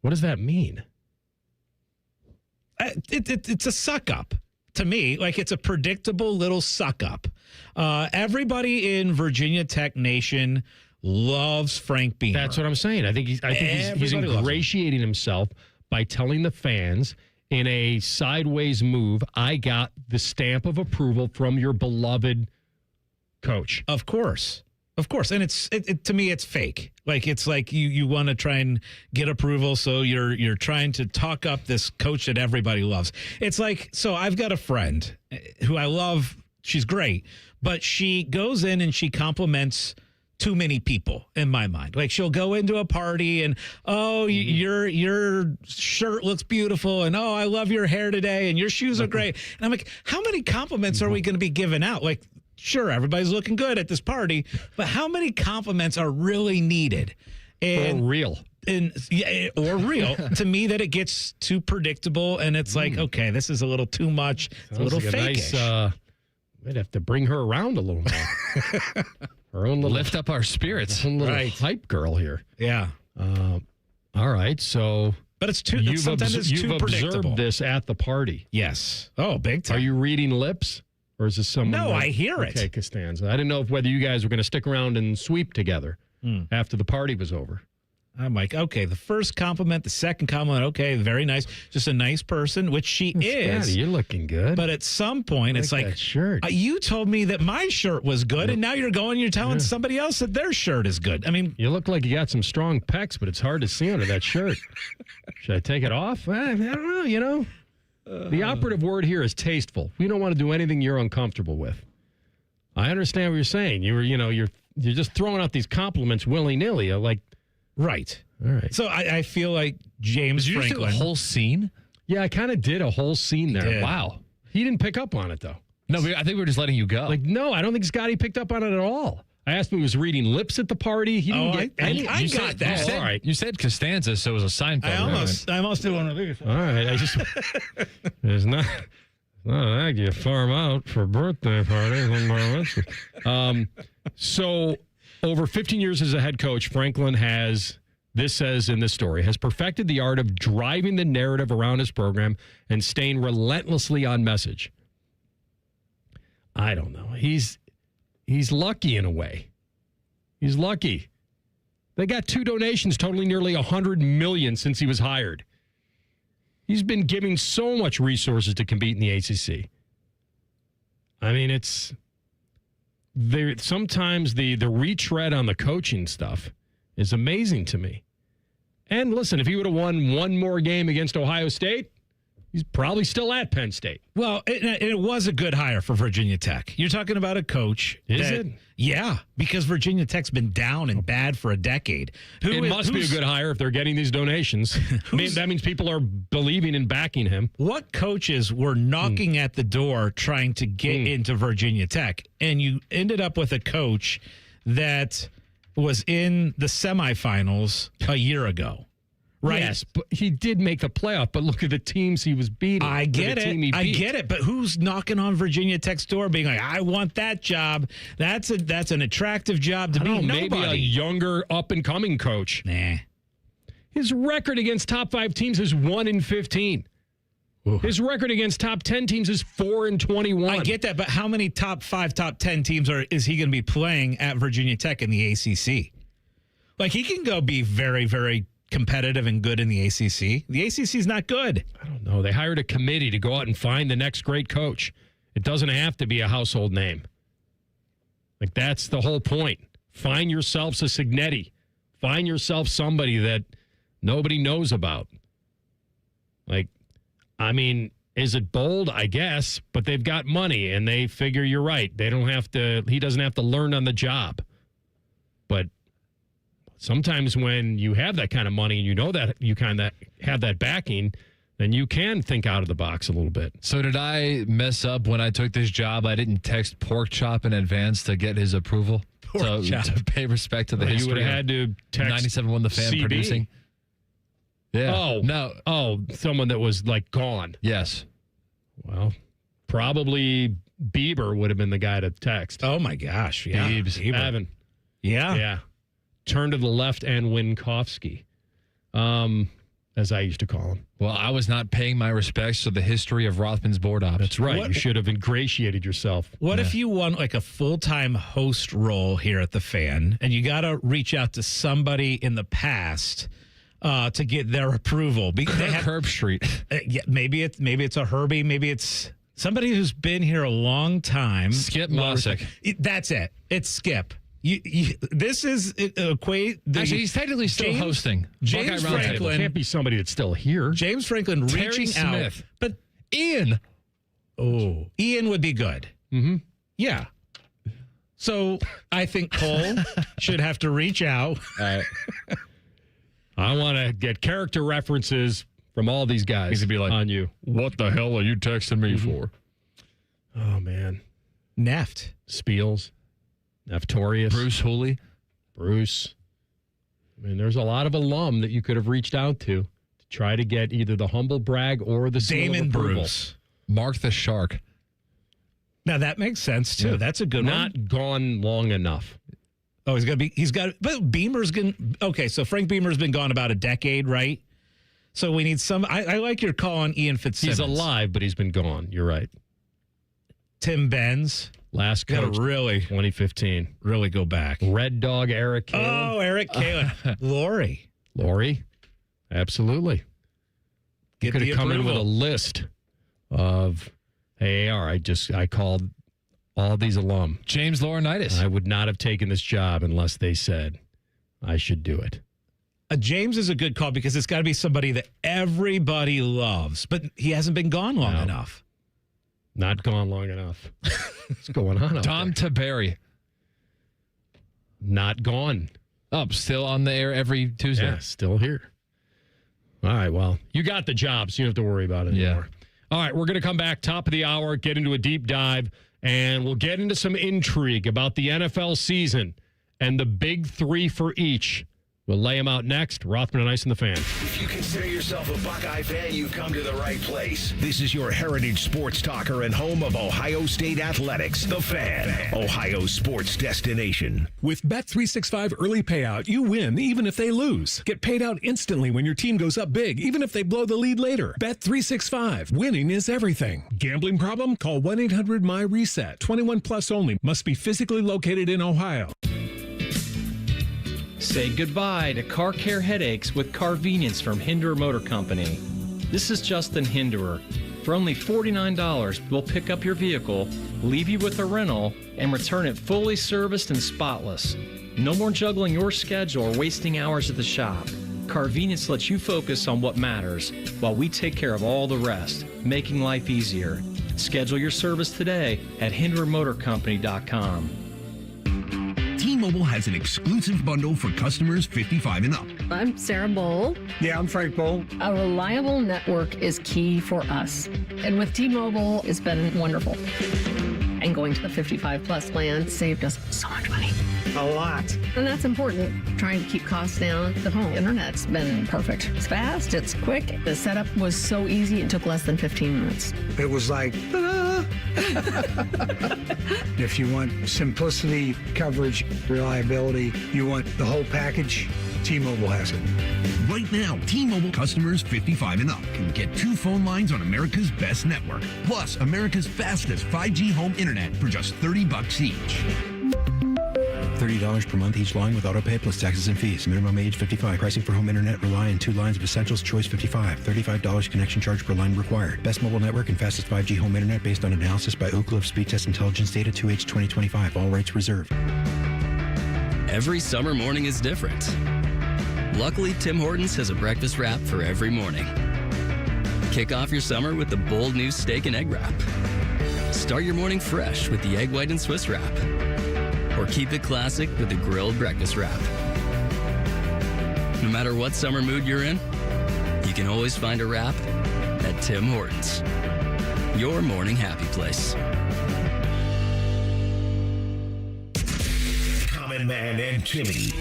Speaker 5: What does that mean?
Speaker 6: It's a suck-up to me. Like, it's a predictable little suck-up. Everybody in Virginia Tech Nation loves Frank Beamer.
Speaker 5: That's what I'm saying. I think he's ingratiating himself by telling the fans in a sideways move, I got the stamp of approval from your beloved coach.
Speaker 6: Of course. Of course. And it to me, it's fake. Like, it's like you want to try and get approval. So you're trying to talk up this coach that everybody loves. It's like, so I've got a friend who I love. She's great, but she goes in and she compliments too many people in my mind. Like, she'll go into a party and, your shirt looks beautiful, and I love your hair today, and your shoes are great. And I'm like, how many compliments are we going to be giving out? Like, sure, everybody's looking good at this party, but how many compliments are really needed?
Speaker 5: Or real.
Speaker 6: Or real. To me, that it gets too predictable, and it's like, okay, this is a little too much. It's a little fake-ish.
Speaker 5: Might have to bring her around a little more. Her own little,
Speaker 1: lift up our spirits.
Speaker 5: Her own little hype girl here.
Speaker 6: Yeah.
Speaker 5: All right. So
Speaker 6: But it's too. Sometimes it's too predictable.
Speaker 5: Observed this at the party.
Speaker 6: Yes. Oh, big time.
Speaker 5: Are you reading lips, or is this someone?
Speaker 6: No, I hear it.
Speaker 5: Okay, Costanza. I didn't know whether you guys were going to stick around and sweep together after the party was over.
Speaker 6: I'm like, okay, the first compliment, the second compliment, okay, very nice. Just a nice person, which she is.
Speaker 5: Scotty, you're looking good.
Speaker 6: But at some point, it's like,
Speaker 5: that shirt.
Speaker 6: You told me that my shirt was good, and now you're telling somebody else that their shirt is good. I mean,
Speaker 5: you look like you got some strong pecs, but it's hard to see under that shirt. Should I take it off? I don't know, the operative word here is tasteful. We don't want to do anything you're uncomfortable with. I understand what you're saying. You're just throwing out these compliments willy-nilly. Like,
Speaker 6: right.
Speaker 5: All right.
Speaker 6: So I feel like James
Speaker 1: Did you
Speaker 6: Franklin.
Speaker 1: just do a whole scene?
Speaker 5: Yeah, I kind of did a whole scene there.
Speaker 6: did.
Speaker 5: Wow. He didn't pick up on it, though.
Speaker 1: No, I think we were just letting you go.
Speaker 5: Like, no, I don't think Scotty picked up on it at all. I asked him if he was reading lips at the party. He didn't get any.
Speaker 6: I got that.
Speaker 5: All right.
Speaker 1: You said Costanza, so it was a Seinfeld.
Speaker 6: I almost did one of these.
Speaker 5: All right. It's not like you farm out for birthday parties. So, over 15 years as a head coach, Franklin this says in this story, has perfected the art of driving the narrative around his program and staying relentlessly on message. I don't know. He's lucky in a way. He's lucky. They got 2 donations totaling nearly $100 million since he was hired. He's been giving so much resources to compete in the ACC. I mean, sometimes the retread on the coaching stuff is amazing to me. And listen, if he would have won one more game against Ohio State, he's probably still at Penn State.
Speaker 6: Well, it was a good hire for Virginia Tech. You're talking about a coach.
Speaker 5: Is it?
Speaker 6: Yeah, because Virginia Tech's been down and bad for a decade.
Speaker 5: It must be a good hire if they're getting these donations. That means people are believing and backing him.
Speaker 6: What coaches were knocking at the door trying to get into Virginia Tech? And you ended up with a coach that was in the semifinals a year ago. Right.
Speaker 5: Yes, but he did make the playoff, but look at the teams he was beating.
Speaker 6: I get it. But who's knocking on Virginia Tech's door being like, I want that job. That's an attractive job to be.
Speaker 5: Maybe a younger up-and-coming coach.
Speaker 6: Nah.
Speaker 5: His record against top 5 teams is 1-15. Ooh. His record against top 10 teams is 4-21.
Speaker 6: I get that, but how many top 5, top 10 teams is he going to be playing at Virginia Tech in the ACC? Like, he can go be very, very competitive and good in the ACC. The ACC is not good.
Speaker 5: I don't know. They hired a committee to go out and find the next great coach. It doesn't have to be a household name. Like, that's the whole point. Find yourself a Signetti. Find yourself somebody that nobody knows about. Like, I mean, is it bold? I guess, but they've got money and they figure you're right. He doesn't have to learn on the job. But sometimes when you have that kind of money and you know that you kind of have that backing, then you can think out of the box a little bit.
Speaker 1: So did I mess up when I took this job? I didn't text Pork Chop in advance to get his approval to pay respect to the history.
Speaker 5: You would have had to text
Speaker 1: 97.1 The Fan
Speaker 5: CB.
Speaker 1: producing. Yeah.
Speaker 5: Oh, no. Oh, someone that was like gone.
Speaker 1: Yes.
Speaker 5: Well, probably Bieber would have been the guy to text.
Speaker 6: Oh, my gosh. Yeah.
Speaker 5: Bieber. Evan.
Speaker 6: Yeah.
Speaker 5: Yeah. Turn to the left and Winkowski, as I used to call him.
Speaker 1: Well, I was not paying my respects to the history of Rothman's board ops.
Speaker 5: That's right. You should have ingratiated yourself.
Speaker 6: What if you want like a full-time host role here at The Fan, and you got to reach out to somebody in the past to get their approval?
Speaker 1: Herb Street.
Speaker 6: Yeah, maybe it's a Herbie. Maybe it's somebody who's been here a long time.
Speaker 1: Skip Mosick.
Speaker 6: That's it. It's Skip. This is equate.
Speaker 1: Actually, he's technically still hosting.
Speaker 6: James Franklin
Speaker 5: can't be somebody that's still here.
Speaker 6: James Franklin reaching
Speaker 1: Smith.
Speaker 6: out, but
Speaker 1: Ian.
Speaker 6: Oh, Ian would be good.
Speaker 5: Mm-hmm.
Speaker 6: Yeah. So I think Cole should have to reach out.
Speaker 5: I want to get character references from all these guys.
Speaker 1: He's gonna be like,
Speaker 5: on you.
Speaker 1: What the hell are you texting me for?
Speaker 5: Oh man,
Speaker 6: Neft,
Speaker 5: Spiels. Neftorius.
Speaker 1: Bruce Hooley.
Speaker 5: Bruce. I mean, there's a lot of alum that you could have reached out to try to get either the humble brag or the
Speaker 6: Damon Bruce.
Speaker 1: Mark the Shark.
Speaker 6: Now that makes sense too. Yeah. That's a good one.
Speaker 5: Not gone long enough.
Speaker 6: Oh, but Beamer's gonna. Okay, so Frank Beamer's been gone about a decade, right? So we need some. I like your call on Ian Fitzsimmons.
Speaker 5: He's alive, but he's been gone. You're right.
Speaker 6: Tim Benz.
Speaker 5: Last coach,
Speaker 6: really
Speaker 5: 2015.
Speaker 6: Really go back.
Speaker 5: Red Dog Eric Kalin.
Speaker 6: Oh, Eric Kalin. Lori.
Speaker 5: Absolutely. You could have come in with a list of, hey, I called all these alum.
Speaker 1: James Laurinaitis.
Speaker 5: I would not have taken this job unless they said I should do it.
Speaker 6: James is a good call because it's got to be somebody that everybody loves, but he hasn't been gone long enough.
Speaker 5: Not gone long enough. What's going on?
Speaker 1: Tom Taberry.
Speaker 5: Not gone.
Speaker 1: Still on the air every Tuesday.
Speaker 5: Yeah, still here. All right, well, you got the job, so you don't have to worry about it anymore. All right, we're going to come back top of the hour, get into a deep dive, and we'll get into some intrigue about the NFL season and the big three for each. We'll lay them out next. Rothman and Ice and the Fan.
Speaker 2: If you consider yourself a Buckeye fan, you've come to the right place. This is your heritage sports talker and home of Ohio State Athletics, The Fan, Ohio's sports destination.
Speaker 13: With Bet365 early payout, you win even if they lose. Get paid out instantly when your team goes up big, even if they blow the lead later. Bet365. Winning is everything. Gambling problem? Call 1-800-MY-RESET. 21 plus only. Must be physically located in Ohio.
Speaker 8: Say goodbye to car care headaches with Carvenience from Hinderer Motor Company. This is Justin Hinderer. For only $49, we'll pick up your vehicle, leave you with a rental, and return it fully serviced and spotless. No more juggling your schedule or wasting hours at the shop. Carvenience lets you focus on what matters while we take care of all the rest, making life easier. Schedule your service today at HindererMotorCompany.com.
Speaker 10: T-Mobile has an exclusive bundle for customers 55 and up.
Speaker 11: I'm Sarah Bowl.
Speaker 10: Yeah, I'm Frank Bowl.
Speaker 11: A reliable network is key for us. And with T-Mobile, it's been wonderful. And going to the 55 plus plan saved us so much money.
Speaker 10: A lot.
Speaker 11: And that's important. Trying to keep costs down. The home internet's been perfect. It's fast, it's quick. The setup was so easy, it took less than 15 minutes.
Speaker 10: It was like, if you want simplicity, coverage, reliability, you want the whole package, T-Mobile has it. Right now, T-Mobile customers 55 and up can get 2 phone lines on America's best network, plus America's fastest 5G home internet for just $30 each.
Speaker 16: $30 per month each line with autopay plus taxes and fees. Minimum age 55. Pricing for home internet rely on 2 lines of essentials. Choice 55. $35 connection charge per line required. Best mobile network and fastest 5G home internet based on analysis by Oak Cliff Speed Test Intelligence data 2H 2025. All rights reserved.
Speaker 17: Every summer morning is different. Luckily, Tim Hortons has a breakfast wrap for every morning. Kick off your summer with the bold new steak and egg wrap. Start your morning fresh with the egg white and Swiss wrap. Or keep it classic with the grilled breakfast wrap. No matter what summer mood you're in, you can always find a wrap at Tim Hortons. Your morning happy place.
Speaker 2: Common Man and Timmy.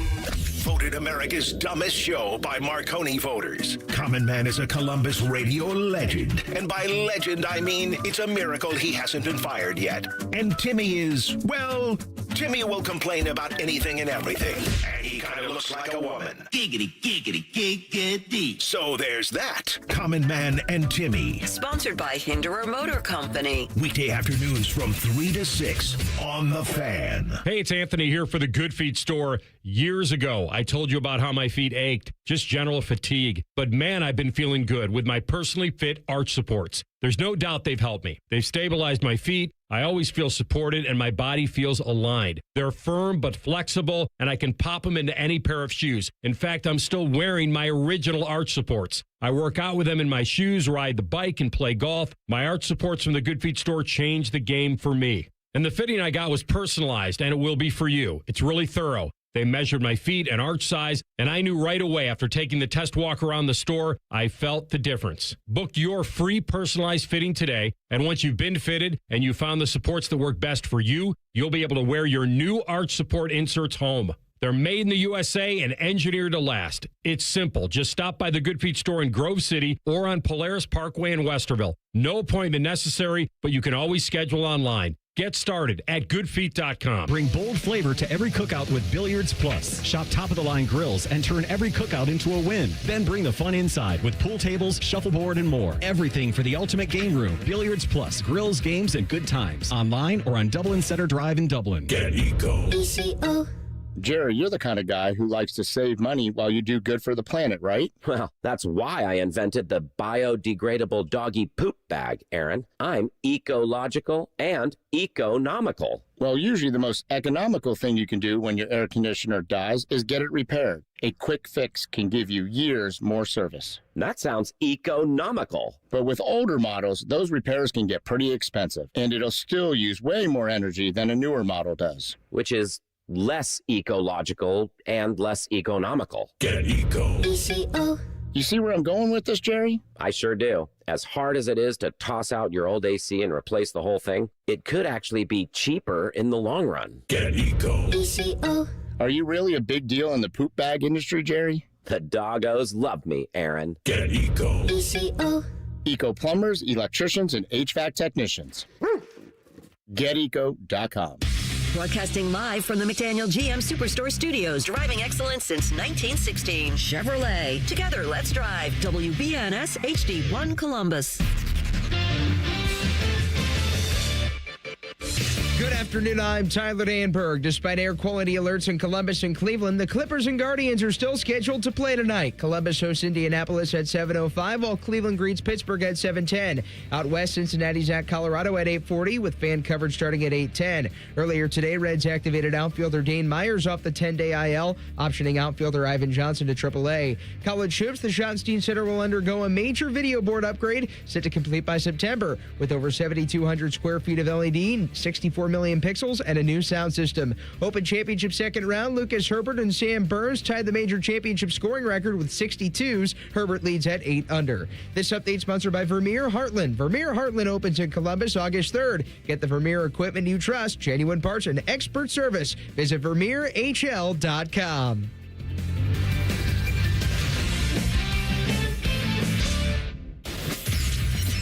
Speaker 2: Voted America's dumbest show by Marconi voters. Common Man is a Columbus radio legend. And by legend, I mean it's a miracle he hasn't been fired yet. And Timmy is, well, Timmy will complain about anything and everything. And he kind of looks like a woman. Giggity, giggity, giggity. So there's that. Common Man and Timmy.
Speaker 3: Sponsored by Hinderer Motor Company.
Speaker 2: Weekday afternoons from 3 to 6 on The Fan.
Speaker 5: Hey, it's Anthony here for the Good Feet store. Years ago, I told you about how my feet ached, just general fatigue. But man, I've been feeling good with my personally fit arch supports. There's no doubt they've helped me. They've stabilized my feet. I always feel supported and my body feels aligned. They're firm but flexible, and I can pop them into any pair of shoes. In fact, I'm still wearing my original arch supports. I work out with them in my shoes, ride the bike, and play golf. My arch supports from the Good Feet store changed the game for me. And the fitting I got was personalized, and it will be for you. It's really thorough. They measured my feet and arch size, and I knew right away after taking the test walk around the store, I felt the difference. Book your free personalized fitting today, and once you've been fitted and you found the supports that work best for you, you'll be able to wear your new arch support inserts home. They're made in the USA and engineered to last. It's simple. Just stop by the Good Feet store in Grove City or on Polaris Parkway in Westerville. No appointment necessary, but you can always schedule online. Get started at goodfeet.com.
Speaker 7: Bring bold flavor to every cookout with Billiards Plus. Shop top-of-the-line grills and turn every cookout into a win. Then bring the fun inside with pool tables, shuffleboard, and more. Everything for the ultimate game room. Billiards Plus. Grills, games, and good times. Online or on Dublin Center Drive in Dublin.
Speaker 25: Get Eco.
Speaker 9: ECO. Jerry, you're the kind of guy who likes to save money while you do good for the planet, right?
Speaker 12: Well, that's why I invented the biodegradable doggy poop bag, Aaron. I'm ecological and economical.
Speaker 9: Well, usually the most economical thing you can do when your air conditioner dies is get it repaired. A quick fix can give you years more service.
Speaker 12: That sounds economical.
Speaker 9: But with older models, those repairs can get pretty expensive, and it'll still use way more energy than a newer model does.
Speaker 12: Which is less ecological and less economical.
Speaker 25: Get Eco.
Speaker 9: ECO. You see where I'm going with this, Jerry?
Speaker 12: I sure do. As hard as it is to toss out your old AC and replace the whole thing, it could actually be cheaper in the long run.
Speaker 25: Get Eco.
Speaker 9: ECO. Are you really a big deal in the poop bag industry, Jerry?
Speaker 12: The doggos love me, Aaron.
Speaker 25: Get Eco.
Speaker 9: ECO. Eco plumbers, electricians, and HVAC technicians. GetEco.com.
Speaker 3: Broadcasting live from the McDaniel GM Superstore Studios, driving excellence since 1916. Chevrolet. Together, let's drive. WBNS HD1 Columbus.
Speaker 18: Good afternoon, I'm Tyler Danberg. Despite air quality alerts in Columbus and Cleveland, the Clippers and Guardians are still scheduled to play tonight. Columbus hosts Indianapolis at 7:05, while Cleveland greets Pittsburgh at 7:10. Out west, Cincinnati's at Colorado at 8:40, with fan coverage starting at 8:10. Earlier today, Reds activated outfielder Dane Myers off the 10-day IL, optioning outfielder Ivan Johnson to AAA. College hoops, the Schottenstein Center will undergo a major video board upgrade, set to complete by September, with over 7,200 square feet of LED, 64 million pixels, and a new sound system. Open Championship second round, Lucas Herbert and Sam Burns tied the major championship scoring record with 62s. Herbert leads at 8 under. This update sponsored by Vermeer Heartland. Vermeer Heartland opens in Columbus August 3rd. Get the Vermeer equipment you trust, genuine parts, and expert service. Visit VermeerHL.com.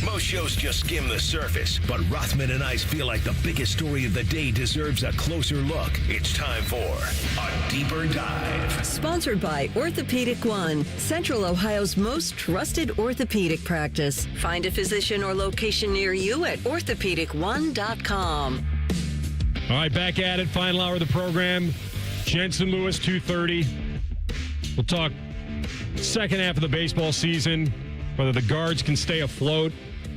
Speaker 2: Most shows just skim the surface, but Rothman and Ice feel like the biggest story of the day deserves a closer look. It's time for a deeper dive.
Speaker 3: Sponsored by Orthopedic One, Central Ohio's most trusted orthopedic practice. Find a physician or location near you at orthopedic1.com.
Speaker 5: All right, back at it. Final hour of the program. Jensen Lewis, 2:30. We'll talk second half of the baseball season, whether the guards can stay afloat.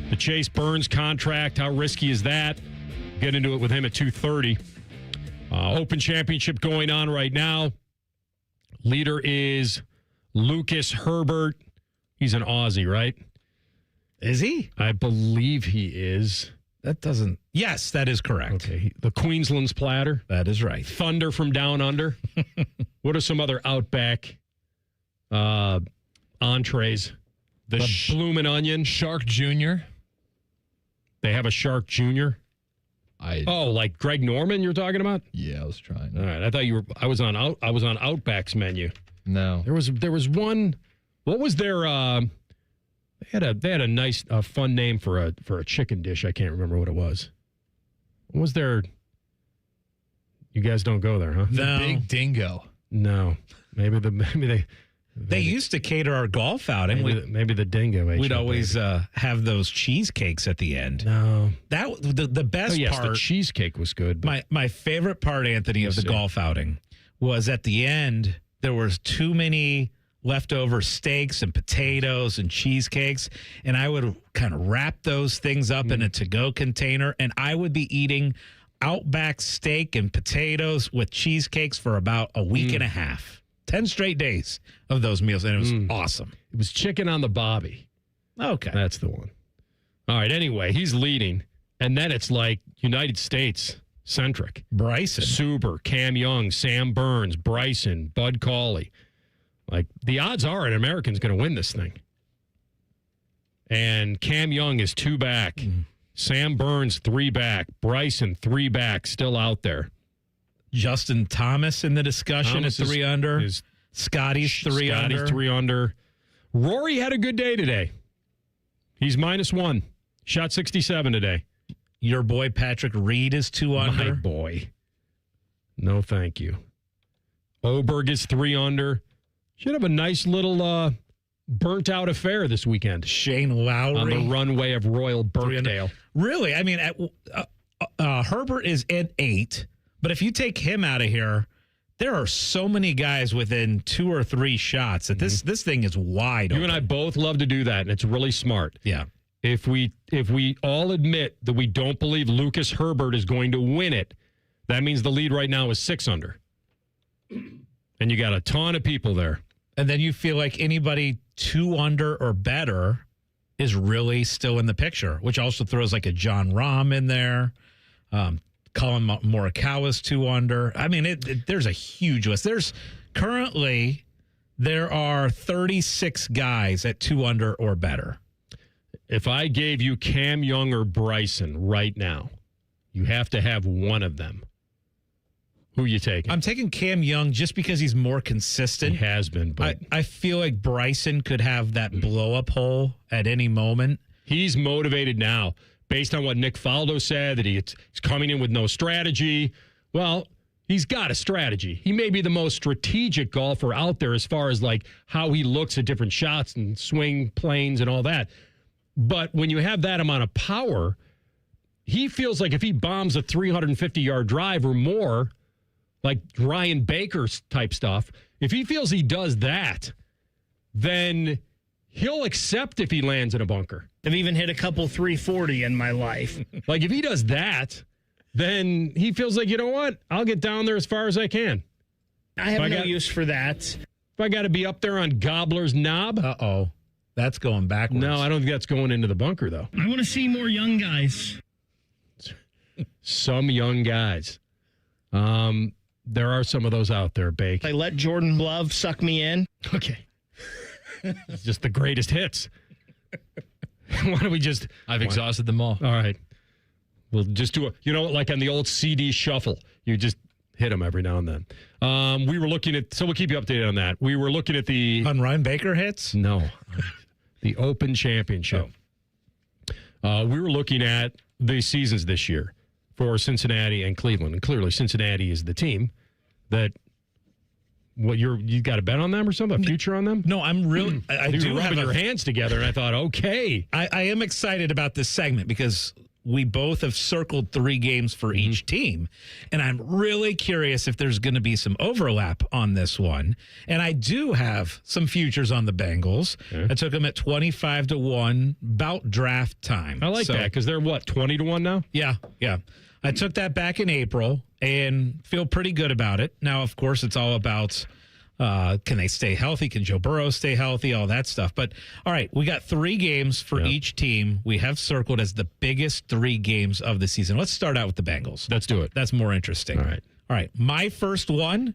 Speaker 5: The Chase Burns contract, how risky is that? Get into it with him at 2:30. Open Championship going on right now. Leader is Lucas Herbert. He's an Aussie, right?
Speaker 6: Is he?
Speaker 5: I believe he is.
Speaker 6: That doesn't... Yes, that is correct.
Speaker 5: Okay. The Queensland's platter.
Speaker 6: That is right.
Speaker 5: Thunder from down under. What are some other Outback entrees? The Bloomin' Onion.
Speaker 1: Shark Jr.
Speaker 5: They have a Shark Jr. Like Greg Norman you're talking about?
Speaker 1: Yeah, I was trying.
Speaker 5: All right. I thought I was on Outback's menu.
Speaker 1: No.
Speaker 5: There was one. What was their they had a nice fun name for a chicken dish. I can't remember what it was. What was their... You guys don't go there, huh?
Speaker 1: The Big Dingo.
Speaker 5: No. Maybe
Speaker 6: they used to cater our golf outing.
Speaker 5: Maybe the Dingo.
Speaker 6: We'd always have those cheesecakes at the end.
Speaker 5: No,
Speaker 6: the best part.
Speaker 5: The cheesecake was good.
Speaker 6: My favorite part, Anthony, of the golf outing was at the end. There was too many leftover steaks and potatoes and cheesecakes, and I would kind of wrap those things up in a to-go container, and I would be eating Outback steak and potatoes with cheesecakes for about a week and a half. 10 straight days of those meals, and it was awesome.
Speaker 5: It was chicken on the bobby.
Speaker 6: Okay.
Speaker 5: That's the one. All right, anyway, he's leading, and then it's like United States centric.
Speaker 6: Bryson.
Speaker 5: Suber, Cam Young, Sam Burns, Bryson, Bud Cauley. Like, the odds are an American's going to win this thing. And Cam Young is 2 back. Sam Burns, 3 back. Bryson, 3 back, still out there.
Speaker 6: Justin Thomas in the discussion at 3 under. Scotty's 3 under.
Speaker 5: Scotty's 3 under. Rory had a good day today. He's -1. Shot 67 today.
Speaker 6: Your boy Patrick Reed is 2 under.
Speaker 5: My boy. No, thank you. Oberg is 3 under. Should have a nice little burnt-out affair this weekend.
Speaker 6: Shane Lowry.
Speaker 5: On the runway of Royal Birkdale.
Speaker 6: Really? I mean, Herbert is at 8, but if you take him out of here, there are so many guys within 2 or 3 shots that this thing is wide open.
Speaker 5: You and I both love to do that, and it's really smart.
Speaker 6: Yeah.
Speaker 5: If we all admit that we don't believe Lucas Herbert is going to win it, that means the lead right now is 6 under. And you got a ton of people there.
Speaker 6: And then you feel like anybody 2 under or better is really still in the picture, which also throws like a John Rahm in there. Colin Morikawa's 2 under. I mean, there's a huge list. There are 36 guys at 2 under or better.
Speaker 5: If I gave you Cam Young or Bryson right now, you have to have one of them. Who are you taking?
Speaker 6: I'm taking Cam Young just because he's more consistent.
Speaker 5: He has been, but
Speaker 6: I feel like Bryson could have that blow-up hole at any moment.
Speaker 5: He's motivated now. Based on what Nick Faldo said, that he's coming in with no strategy. Well, he's got a strategy. He may be the most strategic golfer out there as far as like how he looks at different shots and swing planes and all that. But when you have that amount of power, he feels like if he bombs a 350-yard drive or more, like Ryan Baker's type stuff, if he feels he does that, then he'll accept if he lands in a bunker.
Speaker 14: I've even hit a couple 340 in my life.
Speaker 5: Like if he does that, then he feels like, you know what? I'll get down there as far as I can.
Speaker 14: I have no use for that.
Speaker 5: If I got to be up there on Gobbler's Knob.
Speaker 6: Uh-oh. That's going backwards.
Speaker 5: No, I don't think that's going into the bunker, though.
Speaker 14: I want to see more young guys.
Speaker 5: Some young guys. There are some of those out there, Bake.
Speaker 14: I let Jordan Love suck me in.
Speaker 5: Okay. It's just the greatest hits. Why don't we just...
Speaker 1: I've exhausted them all.
Speaker 5: All right. We'll just do like on the old CD shuffle. You just hit them every now and then. We were looking at... So we'll keep you updated on that. We were looking at the...
Speaker 6: On Ryan Baker hits?
Speaker 5: No. The Open Championship. We were looking at the seasons this year for Cincinnati and Cleveland. And clearly Cincinnati is the team that... What you got a bet on them or something? A future on them?
Speaker 6: No, I'm really. I do
Speaker 5: rubbing
Speaker 6: have
Speaker 5: your hands together, and I thought, okay.
Speaker 6: I am excited about this segment because we both have circled 3 games for each team, and I'm really curious if there's going to be some overlap on this one. And I do have some futures on the Bengals. Okay. I took them at 25-1, about draft time.
Speaker 5: I like that because they're what 20-1 now.
Speaker 6: Yeah. I took that back in April and feel pretty good about it. Now, of course, it's all about can they stay healthy? Can Joe Burrow stay healthy? All that stuff. But, all right, we got 3 games for each team. We have circled as the biggest 3 games of the season. Let's start out with the Bengals.
Speaker 5: Let's do it.
Speaker 6: That's more interesting.
Speaker 5: All
Speaker 6: right. My first one.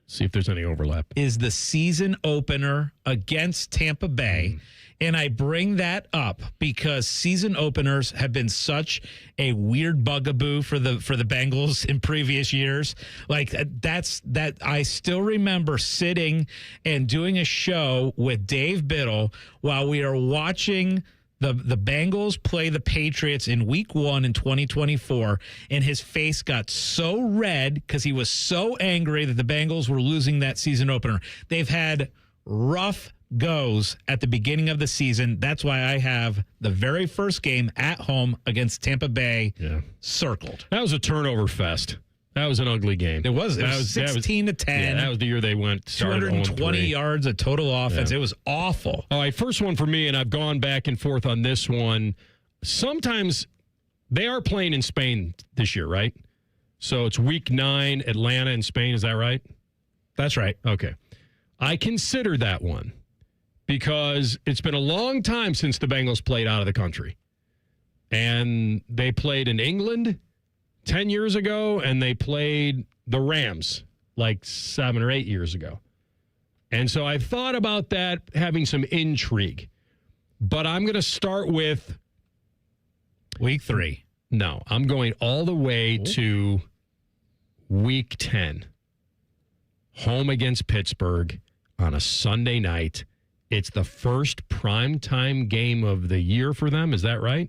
Speaker 5: See if there's any overlap.
Speaker 6: Is the season opener against Tampa Bay. And I bring that up because season openers have been such a weird bugaboo for the Bengals in previous years. Like that I still remember sitting and doing a show with Dave Biddle while we are watching the Bengals play the Patriots in week 1 in 2024, and his face got so red because he was so angry that the Bengals were losing that season opener. They've had rough goes at the beginning of the season. That's why I have the very first game at home against Tampa Bay circled.
Speaker 5: That was a turnover fest. That was an ugly game.
Speaker 6: It was 16-10.
Speaker 5: Yeah, that was the year they went
Speaker 6: 220 yards of total offense.
Speaker 5: Yeah.
Speaker 6: It was awful.
Speaker 5: All right, first one for me, and I've gone back and forth on this one. Sometimes they are playing in Spain this year, right? So it's week 9, Atlanta in Spain. Is that right?
Speaker 6: That's right.
Speaker 5: Okay. I consider that one because it's been a long time since the Bengals played out of the country. And they played in England 10 years ago, and they played the Rams like 7 or 8 years ago. And so I thought about that having some intrigue. But I'm going to start with
Speaker 6: week 3.
Speaker 5: No, I'm going all the way to week 10. Home against Pittsburgh on a Sunday night. It's the first primetime game of the year for them. Is that right?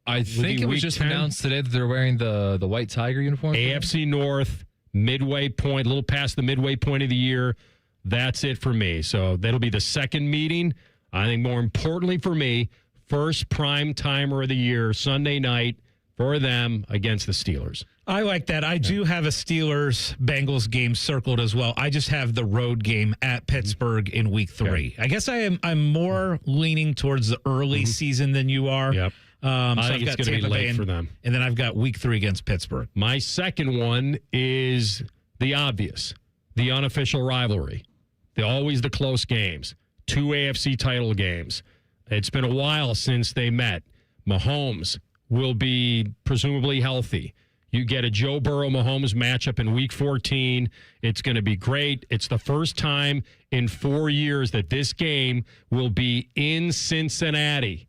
Speaker 1: I think it was just announced today that they're wearing the White Tiger uniform.
Speaker 5: AFC North, midway point, a little past the midway point of the year. That's it for me. So that'll be the second meeting. I think more importantly for me, first prime timer of the year, Sunday night for them against the Steelers.
Speaker 6: I like that. I do have a Steelers-Bengals game circled as well. I just have the road game at Pittsburgh in Week 3. Okay. I guess I'm more leaning towards the early season than you are.
Speaker 5: Yep.
Speaker 6: So
Speaker 5: I think
Speaker 6: I've
Speaker 5: it's
Speaker 6: got
Speaker 5: going to be
Speaker 6: Tampa
Speaker 5: late
Speaker 6: Bay
Speaker 5: for them.
Speaker 6: And then I've got Week 3 against Pittsburgh.
Speaker 5: My second one is the obvious, the unofficial rivalry. Always the close games. 2 AFC title games. It's been a while since they met. Mahomes will be presumably healthy. You get a Joe Burrow-Mahomes matchup in Week 14. It's going to be great. It's the first time in 4 years that this game will be in Cincinnati.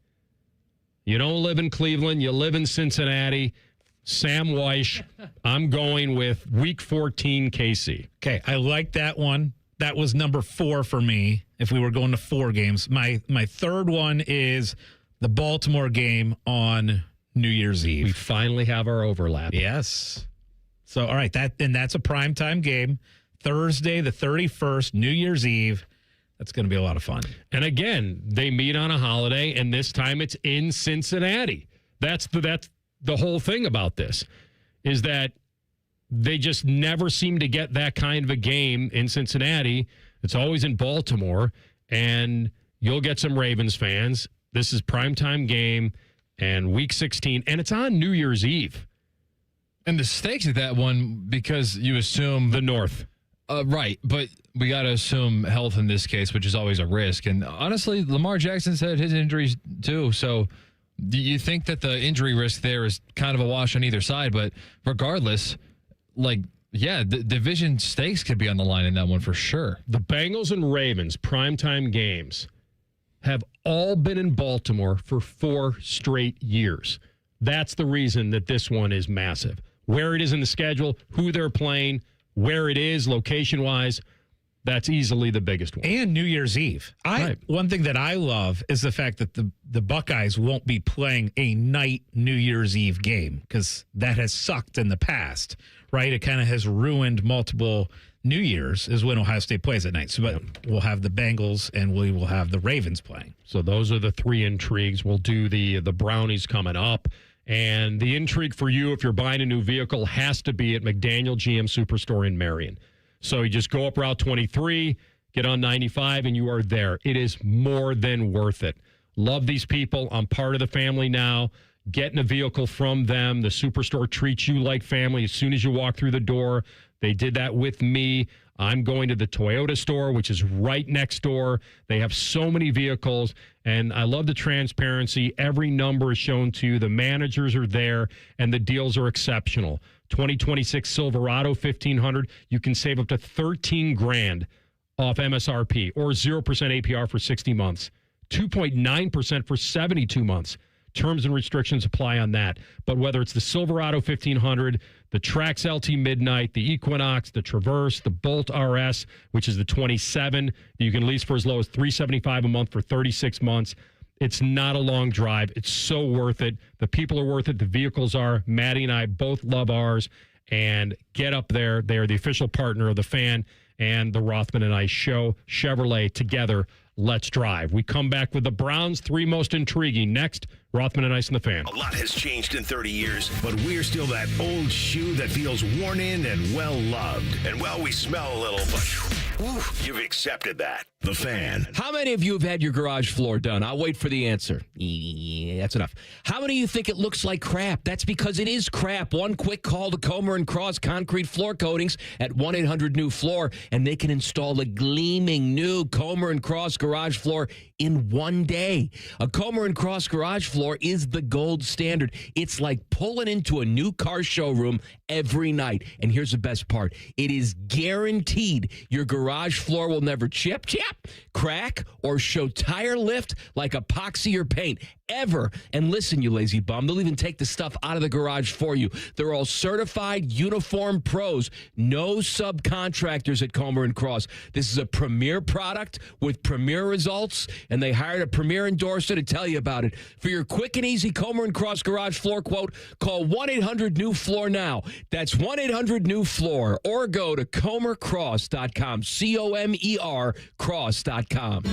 Speaker 5: You don't live in Cleveland. You live in Cincinnati. Sam Weish, I'm going with Week 14 KC.
Speaker 6: Okay, I like that one. That was number 4 for me if we were going to 4 games. My third one is the Baltimore game on New Year's Eve.
Speaker 5: We finally have our overlap.
Speaker 6: Yes. So, all right, that's a primetime game. Thursday, the 31st, New Year's Eve. That's going to be a lot of fun.
Speaker 5: And again, they meet on a holiday, and this time it's in Cincinnati. That's the whole thing about this, is that they just never seem to get that kind of a game in Cincinnati. It's always in Baltimore, and you'll get some Ravens fans. This is primetime game, and Week 16, and it's on New Year's Eve.
Speaker 1: And the stakes at that one, because you assume...
Speaker 5: The North.
Speaker 1: Right, but we got to assume health in this case, which is always a risk. And honestly, Lamar Jackson's had his injuries too, so do you think that the injury risk there is kind of a wash on either side? But regardless... the division stakes could be on the line in that one for sure.
Speaker 5: The Bengals and Ravens primetime games have all been in Baltimore for 4 straight years. That's the reason that this one is massive. Where it is in the schedule, who they're playing, where it is location-wise, that's easily the biggest one.
Speaker 6: And New Year's Eve. One thing that I love is the fact that the Buckeyes won't be playing a night New Year's Eve game because that has sucked in the past, right? It kind of has ruined multiple New Year's is when Ohio State plays at night. So, but we'll have the Bengals and we will have the Ravens playing.
Speaker 5: So those are the 3 intrigues. We'll do the Brownies coming up. And the intrigue for you, if you're buying a new vehicle, has to be at McDaniel GM Superstore in Marion. So you just go up Route 23, get on 95, and you are there. It is more than worth it. Love these people. I'm part of the family now. Getting a vehicle from them. The Superstore treats you like family as soon as you walk through the door. They did that with me. I'm going to the Toyota store, which is right next door. They have so many vehicles, and I love the transparency. Every number is shown to you. The managers are there, and the deals are exceptional. 2026 Silverado 1500, you can save up to $13,000 off MSRP or 0% APR for 60 months, 2.9% for 72 months. Terms and restrictions apply on that. But whether it's the Silverado 1500, the Trax LT Midnight, the Equinox, the Traverse, the Bolt RS, which is the 27, you can lease for as low as $375 a month for 36 months. It's not a long drive. It's so worth it. The people are worth it. The vehicles are. Maddie and I both love ours. And get up there. They are the official partner of the Fan and the Rothman and Ice Show. Chevrolet, together, let's drive. We come back with the Browns' 3 most intriguing. Next, Rothman and Ice and the Fan.
Speaker 2: A lot has changed in 30 years, but we're still that old shoe that feels worn in and well-loved. And, well, we smell a little, but you've accepted that. The Fan.
Speaker 15: How many of you have had your garage floor done? I'll wait for the answer. That's enough. How many of you think it looks like crap? That's because it is crap. One quick call to Comer & Cross Concrete Floor Coatings at 1-800-NEW-FLOOR, and they can install a gleaming new Comer & Cross garage floor in 1 day. A Comer & Cross garage floor is the gold standard. It's like pulling into a new car showroom every night. And here's the best part. It is guaranteed your garage floor will never chip, crack, or show tire lift like epoxy or paint. ever. And listen, you lazy bum, they'll even take the stuff out of the garage for you. They're all certified uniform pros. No subcontractors at Comer & Cross. This is a premier product with premier results, and they hired a premier endorser to tell you about it. For your quick and easy Comer & Cross garage floor quote, call 1-800-NEW-FLOOR now. That's 1-800-NEW-FLOOR, or go to comercross.com, COMER cross.com.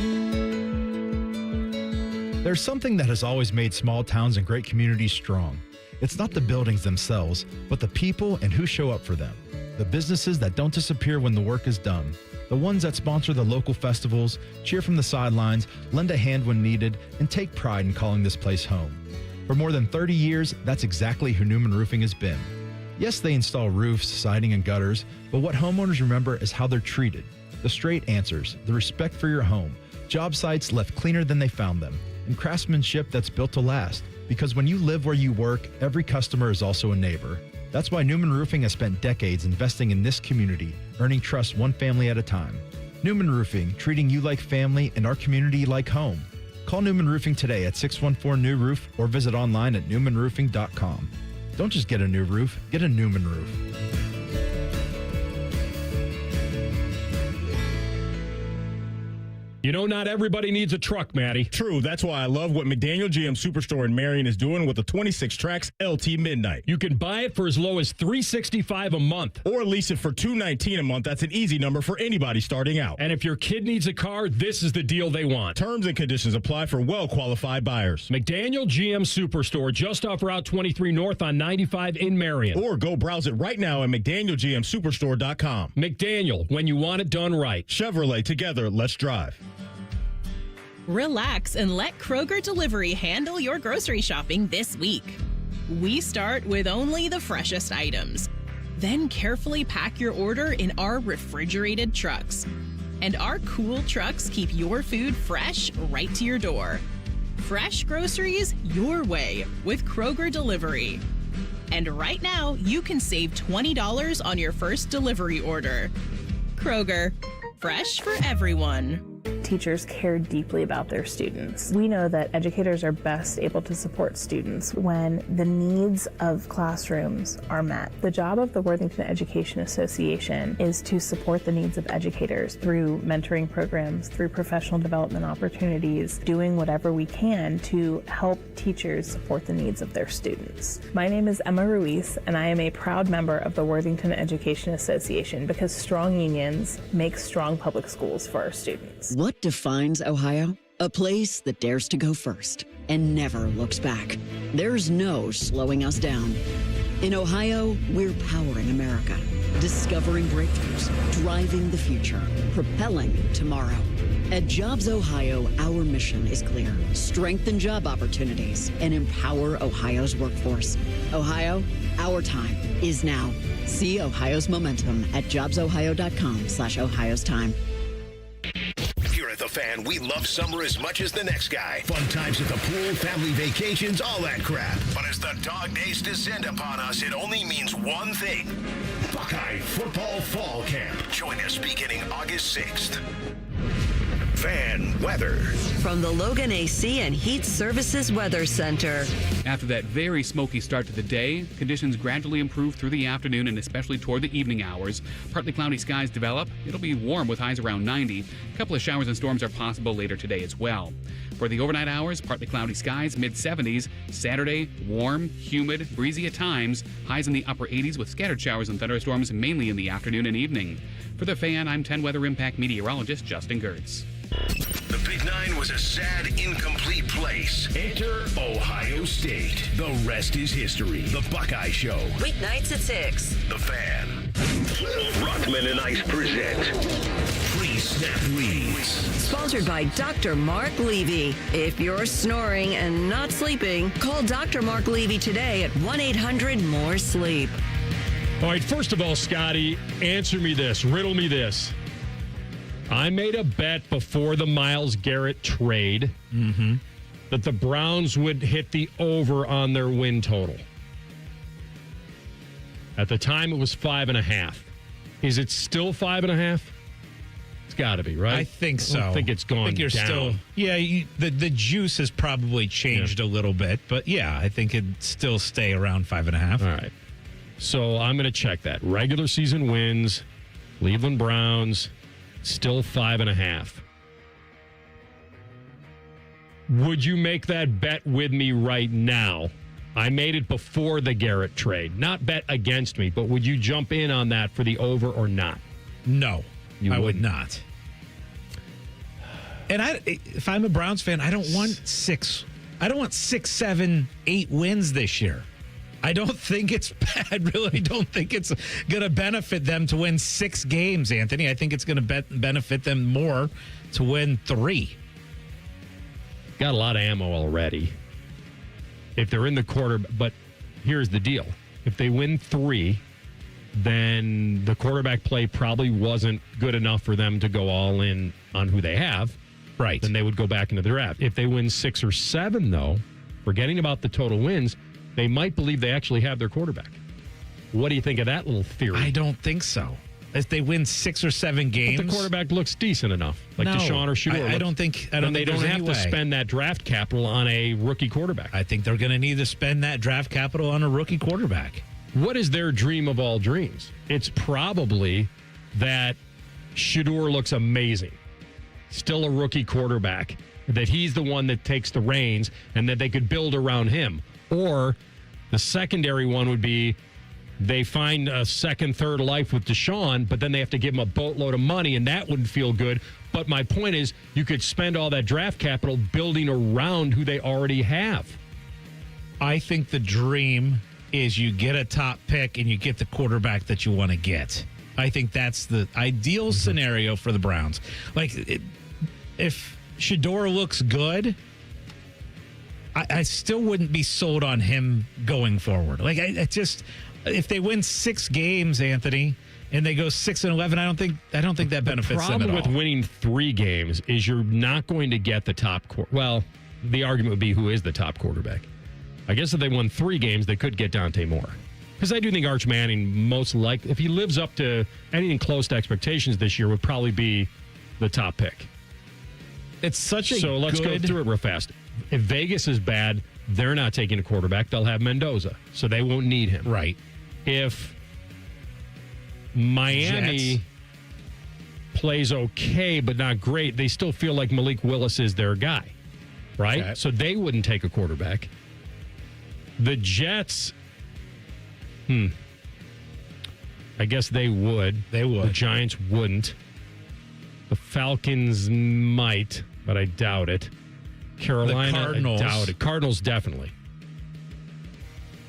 Speaker 19: There's something that has always made small towns and great communities strong. It's not the buildings themselves, but the people and who show up for them. The businesses that don't disappear when the work is done. The ones that sponsor the local festivals, cheer from the sidelines, lend a hand when needed, and take pride in calling this place home. For more than 30 years, that's exactly who Newman Roofing has been. Yes, they install roofs, siding, and gutters, but what homeowners remember is how they're treated. The straight answers, the respect for your home, job sites left cleaner than they found them, and craftsmanship that's built to last. Because when you live where you work, every customer is also a neighbor. That's why Newman Roofing has spent decades investing in this community, earning trust one family at a time. Newman Roofing, treating you like family and our community like home. Call Newman Roofing today at 614-NEW-ROOF or visit online at newmanroofing.com. Don't just get a new roof, get a Newman roof.
Speaker 5: You know, not everybody needs a truck, Matty.
Speaker 20: True. That's why I love what McDaniel GM Superstore in Marion is doing with the 26 tracks LT Midnight.
Speaker 5: You can buy it for as low as $365 a month.
Speaker 20: Or lease it for $219 a month. That's an easy number for anybody starting out.
Speaker 5: And if your kid needs a car, this is the deal they want.
Speaker 20: Terms and conditions apply for well-qualified buyers.
Speaker 5: McDaniel GM Superstore, just off Route 23 North on 95 in Marion.
Speaker 20: Or go browse it right now at McDanielGMSuperstore.com.
Speaker 5: McDaniel, when you want it done right.
Speaker 20: Chevrolet, together, let's drive.
Speaker 21: Relax and let Kroger Delivery handle your grocery shopping this week. We start with only the freshest items. Then carefully pack your order in our refrigerated trucks. And our cool trucks keep your food fresh right to your door. Fresh groceries your way with Kroger Delivery. And right now, you can save $20 on your first delivery order. Kroger, fresh for everyone.
Speaker 22: Teachers care deeply about their students. We know that educators are best able to support students when the needs of classrooms are met. The job of the Worthington Education Association is to support the needs of educators through mentoring programs, through professional development opportunities, doing whatever we can to help teachers support the needs of their students. My name is Emma Ruiz, and I am a proud member of the Worthington Education Association because strong unions make strong public schools for our students.
Speaker 23: What defines Ohio? A place that dares to go first and never looks back. There's no slowing us down. In Ohio, we're powering America, discovering breakthroughs, driving the future, propelling tomorrow. At Jobs Ohio, our mission is clear. Strengthen job opportunities and empower Ohio's workforce. Ohio, our time is now. See Ohio's momentum at jobsohio.com/Ohio's time.
Speaker 2: Here at The Fan, we love summer as much as the next guy. Fun times at the pool, family vacations, all that crap. But as the dog days descend upon us, it only means one thing. Buckeye Football Fall Camp. Join us beginning August 6th. Fan weather.
Speaker 3: From the Logan AC and Heat Services Weather Center.
Speaker 24: After that very smoky start to the day, conditions gradually improve through the afternoon and especially toward the evening hours. Partly cloudy skies develop. It'll be warm with highs around 90. A couple of showers and storms are possible later today as well. For the overnight hours, partly cloudy skies, mid-70s. Saturday, warm, humid, breezy at times. Highs in the upper 80s with scattered showers and thunderstorms mainly in the afternoon and evening. For The Fan, I'm 10 Weather Impact meteorologist Justin Gertz.
Speaker 2: The Big Nine was a sad, incomplete place. Enter Ohio State. The rest is history. The Buckeye Show.
Speaker 3: Weeknights at 6.
Speaker 2: The Fan. Rothman Ice present Pre-Snap Reads.
Speaker 3: Sponsored by Dr. Mark Levy. If you're snoring and not sleeping, call Dr. Mark Levy today at 1-800-MORE-SLEEP.
Speaker 5: All right, first of all, Scotty, answer me this. Riddle me this. I made a bet before the Myles Garrett trade that the Browns would hit the over on their win total. At the time, it was 5.5. Is it still 5.5? got to be, right?
Speaker 6: I think so.
Speaker 5: I don't think it's gone
Speaker 6: I think you're
Speaker 5: down.
Speaker 6: still, the juice has probably changed a little bit, but yeah, I think it'd still stay around 5.5.
Speaker 5: All right. So I'm going to check that. Regular season wins, Cleveland Browns, still 5.5. Would you make that bet with me right now? I made it before the Garrett trade. Not bet against me, but would you jump in on that for the over or not?
Speaker 6: No, I would not. And if I'm a Browns fan, I don't want 6, 7, 8 wins this year. I don't think it's bad. I really don't think it's going to benefit them to win 6 games, Anthony. I think it's going to benefit them more to win 3.
Speaker 5: Got a lot of ammo already. If they're in the quarter, but here's the deal. If they win 3, then the quarterback play probably wasn't good enough for them to go all in on who they have.
Speaker 6: Right.
Speaker 5: Then they would go back into the draft. If they win 6 or 7, though, forgetting about the total wins, they might believe they actually have their quarterback. What do you think of that little theory?
Speaker 6: I don't think so. If they win 6 or 7 games,
Speaker 5: but the quarterback looks decent enough, like
Speaker 6: No,
Speaker 5: Deshaun or Shedeur.
Speaker 6: I don't think. I don't.
Speaker 5: They
Speaker 6: think
Speaker 5: don't
Speaker 6: there's
Speaker 5: have
Speaker 6: any
Speaker 5: to
Speaker 6: way.
Speaker 5: spend that draft capital on a rookie quarterback.
Speaker 6: I think they're going to need to spend that draft capital on a rookie quarterback.
Speaker 5: What is their dream of all dreams? It's probably that Shedeur looks amazing, still a rookie quarterback, that he's the one that takes the reins, and that they could build around him. Or the secondary one would be they find a second, third life with Deshaun, but then they have to give him a boatload of money, and that wouldn't feel good. But my point is, you could spend all that draft capital building around who they already have.
Speaker 6: I think the dream is you get a top pick and you get the quarterback that you want to get. I think that's the ideal scenario for the Browns. If Shedeur looks good, I still wouldn't be sold on him going forward. If they win 6 games, Anthony, and they go 6-11, I don't think that benefits them at all.
Speaker 5: The problem with winning 3 games is you're not going to get the top well, the argument would be who is the top quarterback. I guess if they won 3 games, they could get Dante Moore. Because I do think Arch Manning, most likely, if he lives up to anything close to expectations this year, would probably be the top pick.
Speaker 6: It's such a
Speaker 5: So let's go through it real fast. If Vegas is bad, they're not taking a quarterback. They'll have Mendoza, so they won't need him.
Speaker 6: Right.
Speaker 5: If Miami plays okay but not great, they still feel like Malik Willis is their guy, right?
Speaker 6: Okay.
Speaker 5: So they wouldn't take a quarterback. The Jets, I guess they would.
Speaker 6: They would.
Speaker 5: The Giants wouldn't. The Falcons might, but I doubt it. Carolina,
Speaker 6: The Cardinals.
Speaker 5: I doubt it. Cardinals, definitely.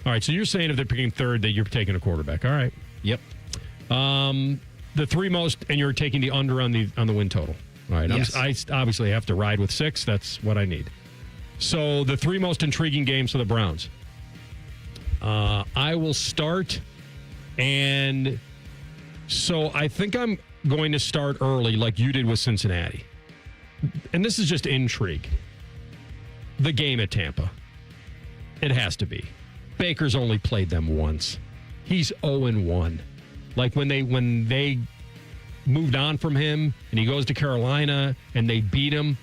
Speaker 5: All right, so you're saying if they're picking third that you're taking a quarterback. All right.
Speaker 6: Yep.
Speaker 5: The 3 most, and you're taking the under on the win total. All right.
Speaker 6: Yes.
Speaker 5: I obviously have to ride with 6. That's what I need. So the 3 most intriguing games for the Browns. I will start, and so I think I'm going to start early like you did with Cincinnati. And this is just intrigue. The game at Tampa. It has to be. Baker's only played them once. He's 0-1. Like when they moved on from him and he goes to Carolina and they beat him,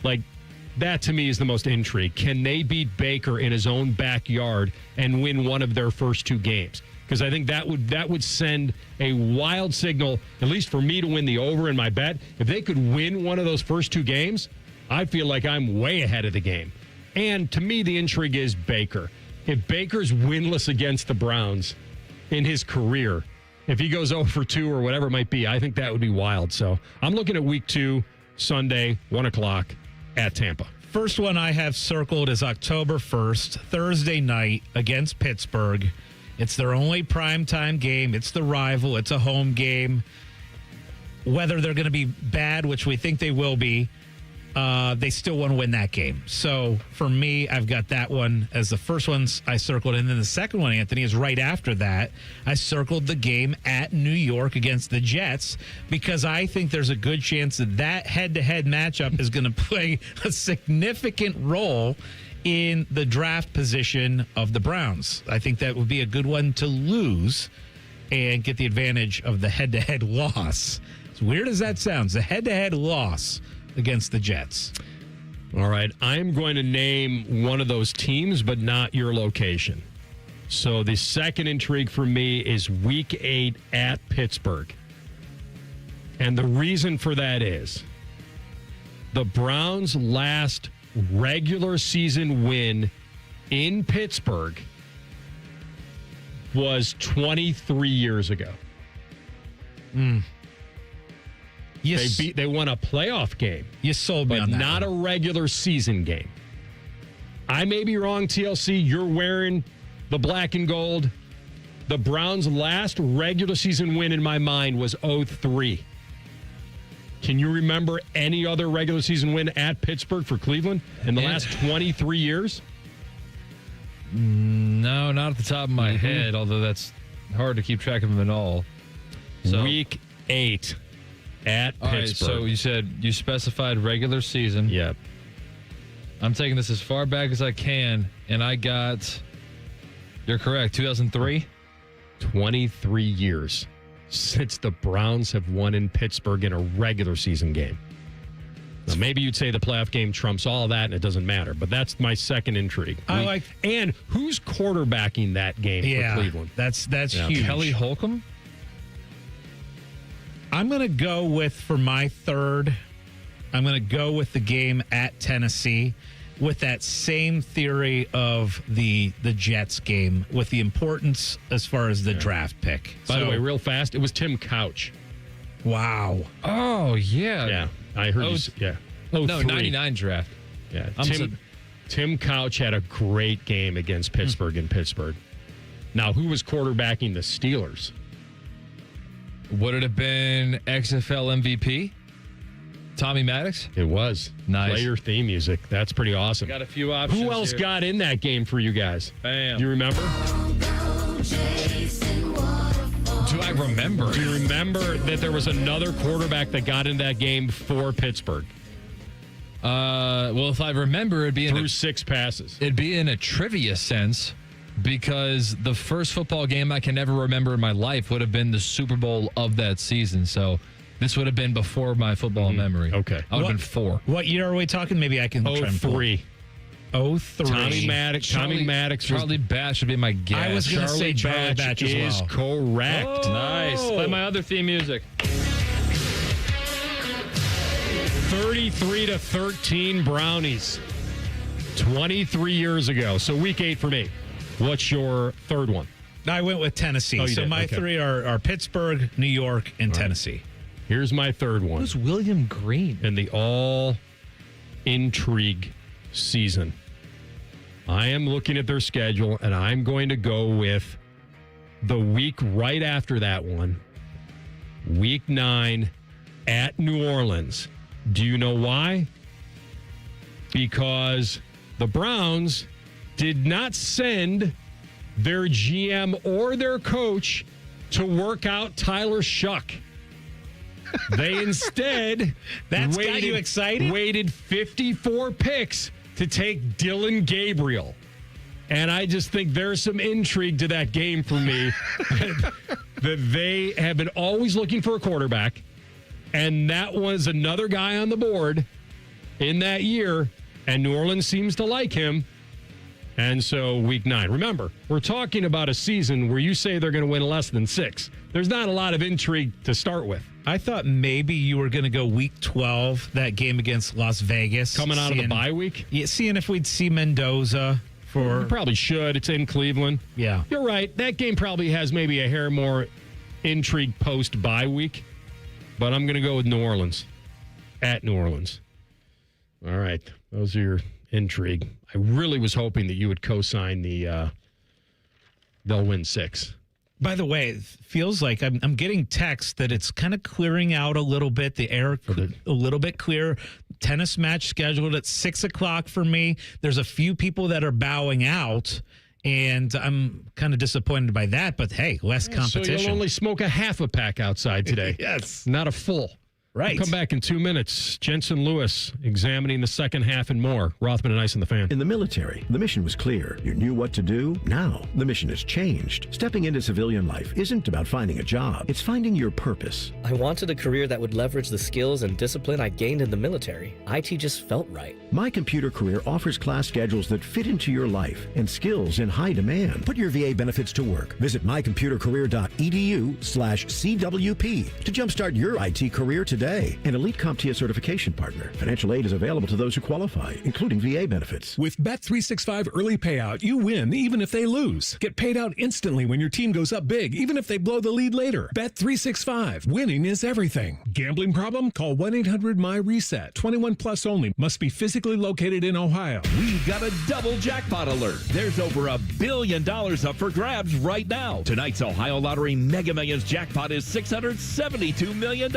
Speaker 5: like that to me is the most intrigue. Can they beat Baker in his own backyard and win one of their first 2 games? Because I think that would send a wild signal, at least for me to win the over in my bet. If they could win one of those first 2 games, I feel like I'm way ahead of the game. And to me, the intrigue is Baker. If Baker's winless against the Browns in his career, if he goes 0-2 or whatever it might be, I think that would be wild. So I'm looking at week 2, Sunday, 1 o'clock at Tampa.
Speaker 6: First one I have circled is October 1st, Thursday night against Pittsburgh. It's their only primetime game. It's the rival. It's a home game. Whether they're going to be bad, which we think they will be, they still want to win that game. So for me, I've got that one as the first one I circled. And then the second one, Anthony, is right after that. I circled the game at New York against the Jets because I think there's a good chance that head-to-head matchup is going to play a significant role in the draft position of the Browns. I think that would be a good one to lose. and get the advantage of the head-to-head loss. As weird as that sounds, the head-to-head loss against the Jets.
Speaker 5: All right, I'm going to name one of those teams, but not your location. So the second intrigue for me is Week 8 at Pittsburgh. And the reason for that is the Browns' last regular season win in Pittsburgh was 23 years ago.
Speaker 6: Yes.
Speaker 5: They won a playoff game.
Speaker 6: You sold me on that.
Speaker 5: Not a regular season game. I may be wrong, TLC. You're wearing the black and gold. The Browns' last regular season win in my mind was 0-3. Can you remember any other regular season win at Pittsburgh for Cleveland in the last 23 years?
Speaker 1: No, not at the top of my head, although that's hard to keep track of them at all. So,
Speaker 5: Week 8 at Pittsburgh.
Speaker 1: Right, so you said you specified regular season.
Speaker 5: Yep.
Speaker 1: I'm taking this as far back as I can, and I got, you're correct, 2003?
Speaker 5: 23 years since the Browns have won in Pittsburgh in a regular season game. Now, maybe you'd say the playoff game trumps all of that, and it doesn't matter. But that's my second intrigue. And who's quarterbacking that game for Cleveland?
Speaker 6: That's huge.
Speaker 1: Kelly Holcomb?
Speaker 6: I'm going to go with, for my third, I'm going to go with the game at Tennessee with that same theory of the Jets game, with the importance as far as the draft pick.
Speaker 5: By the way, real fast, it was Tim Couch.
Speaker 6: Wow.
Speaker 1: Oh, yeah.
Speaker 5: Yeah. I heard you. Yeah.
Speaker 1: No, 99 draft.
Speaker 5: Yeah. Tim Couch had a great game against Pittsburgh in Pittsburgh. Now, who was quarterbacking the Steelers?
Speaker 1: Would it have been XFL MVP? Tommy Maddox?
Speaker 5: It was.
Speaker 1: Nice.
Speaker 5: Play your theme music. That's pretty awesome.
Speaker 1: Got a few options.
Speaker 5: Who else
Speaker 1: here.
Speaker 5: got in that game for you guys?
Speaker 1: Bam.
Speaker 5: Do you remember?
Speaker 1: Do I remember?
Speaker 5: Do you remember that there was another quarterback that got in that game for Pittsburgh?
Speaker 1: Well, if I remember, it'd be
Speaker 5: through 6 passes.
Speaker 1: It'd be in a trivia sense, because the first football game I can never remember in my life would have been the Super Bowl of that season. So this would have been before my football memory.
Speaker 5: Okay.
Speaker 1: I would have been 4.
Speaker 6: What year are we talking? Maybe I can try and pull.
Speaker 5: 03.
Speaker 6: 03.
Speaker 5: Tommy Maddox.
Speaker 1: Charlie Batch would be my guess.
Speaker 6: I was going to say Charlie Batch as well.
Speaker 5: Is correct.
Speaker 1: Oh. Nice. Play my other theme music.
Speaker 5: 33-13 Brownies. 23 years ago. So week 8 for me. What's your third one?
Speaker 6: I went with Tennessee.
Speaker 5: Oh,
Speaker 6: so
Speaker 5: did?
Speaker 6: my
Speaker 5: Okay.
Speaker 6: 3 are Pittsburgh, New York, and Tennessee.
Speaker 5: Here's my third one.
Speaker 1: Who's William Green?
Speaker 5: In the all intrigue season. I am looking at their schedule, and I'm going to go with the week right after that one, week 9 at New Orleans. Do you know why? Because the Browns did not send their GM or their coach to work out Tyler Shuck. They instead
Speaker 6: That's got you excited?
Speaker 5: Waited 54 picks to take Dylan Gabriel. And I just think there's some intrigue to that game for me. That they have been always looking for a quarterback. And that was another guy on the board in that year. And New Orleans seems to like him. And so week 9. Remember, we're talking about a season where you say they're going to win less than 6. There's not a lot of intrigue to start with.
Speaker 6: I thought maybe you were going to go week 12, that game against Las Vegas.
Speaker 5: Coming out of the bye week?
Speaker 6: Yeah, seeing if we'd see Mendoza for...
Speaker 5: You probably should. It's in Cleveland.
Speaker 6: Yeah.
Speaker 5: You're right. That game probably has maybe a hair more intrigue post-bye week. But I'm going to go with New Orleans. At New Orleans. All right. Those are your intrigue. I really was hoping that you would co-sign the they'll win 6.
Speaker 6: By the way, it feels like I'm getting texts that it's kind of clearing out a little bit. The air a little bit clear. Tennis match scheduled at 6 o'clock for me. There's a few people that are bowing out, and I'm kind of disappointed by that. But hey, less competition.
Speaker 5: So you'll only smoke a half a pack outside today.
Speaker 6: Yes,
Speaker 5: not a full.
Speaker 6: Right.
Speaker 5: We'll come back in 2 minutes. Jensen Lewis examining the second half and more. Rothman and Ice in the Fan.
Speaker 4: In the military, the mission was clear. You knew what to do. Now, the mission has changed. Stepping into civilian life isn't about finding a job. It's finding your purpose.
Speaker 8: I wanted a career that would leverage the skills and discipline I gained in the military. IT just felt right.
Speaker 4: My Computer Career offers class schedules that fit into your life and skills in high demand. Put your VA benefits to work. Visit mycomputercareer.edu/CWP to jumpstart your IT career today. An elite CompTIA certification partner. Financial aid is available to those who qualify, including VA benefits.
Speaker 10: With Bet365 early payout, you win even if they lose. Get paid out instantly when your team goes up big, even if they blow the lead later. Bet365. Winning is everything. Gambling problem? Call 1-800-MY-RESET. 21 plus only. Must be physically located in Ohio.
Speaker 11: We've got a double jackpot alert. There's over $1 billion up for grabs right now. Tonight's Ohio Lottery Mega Millions jackpot is $672 million.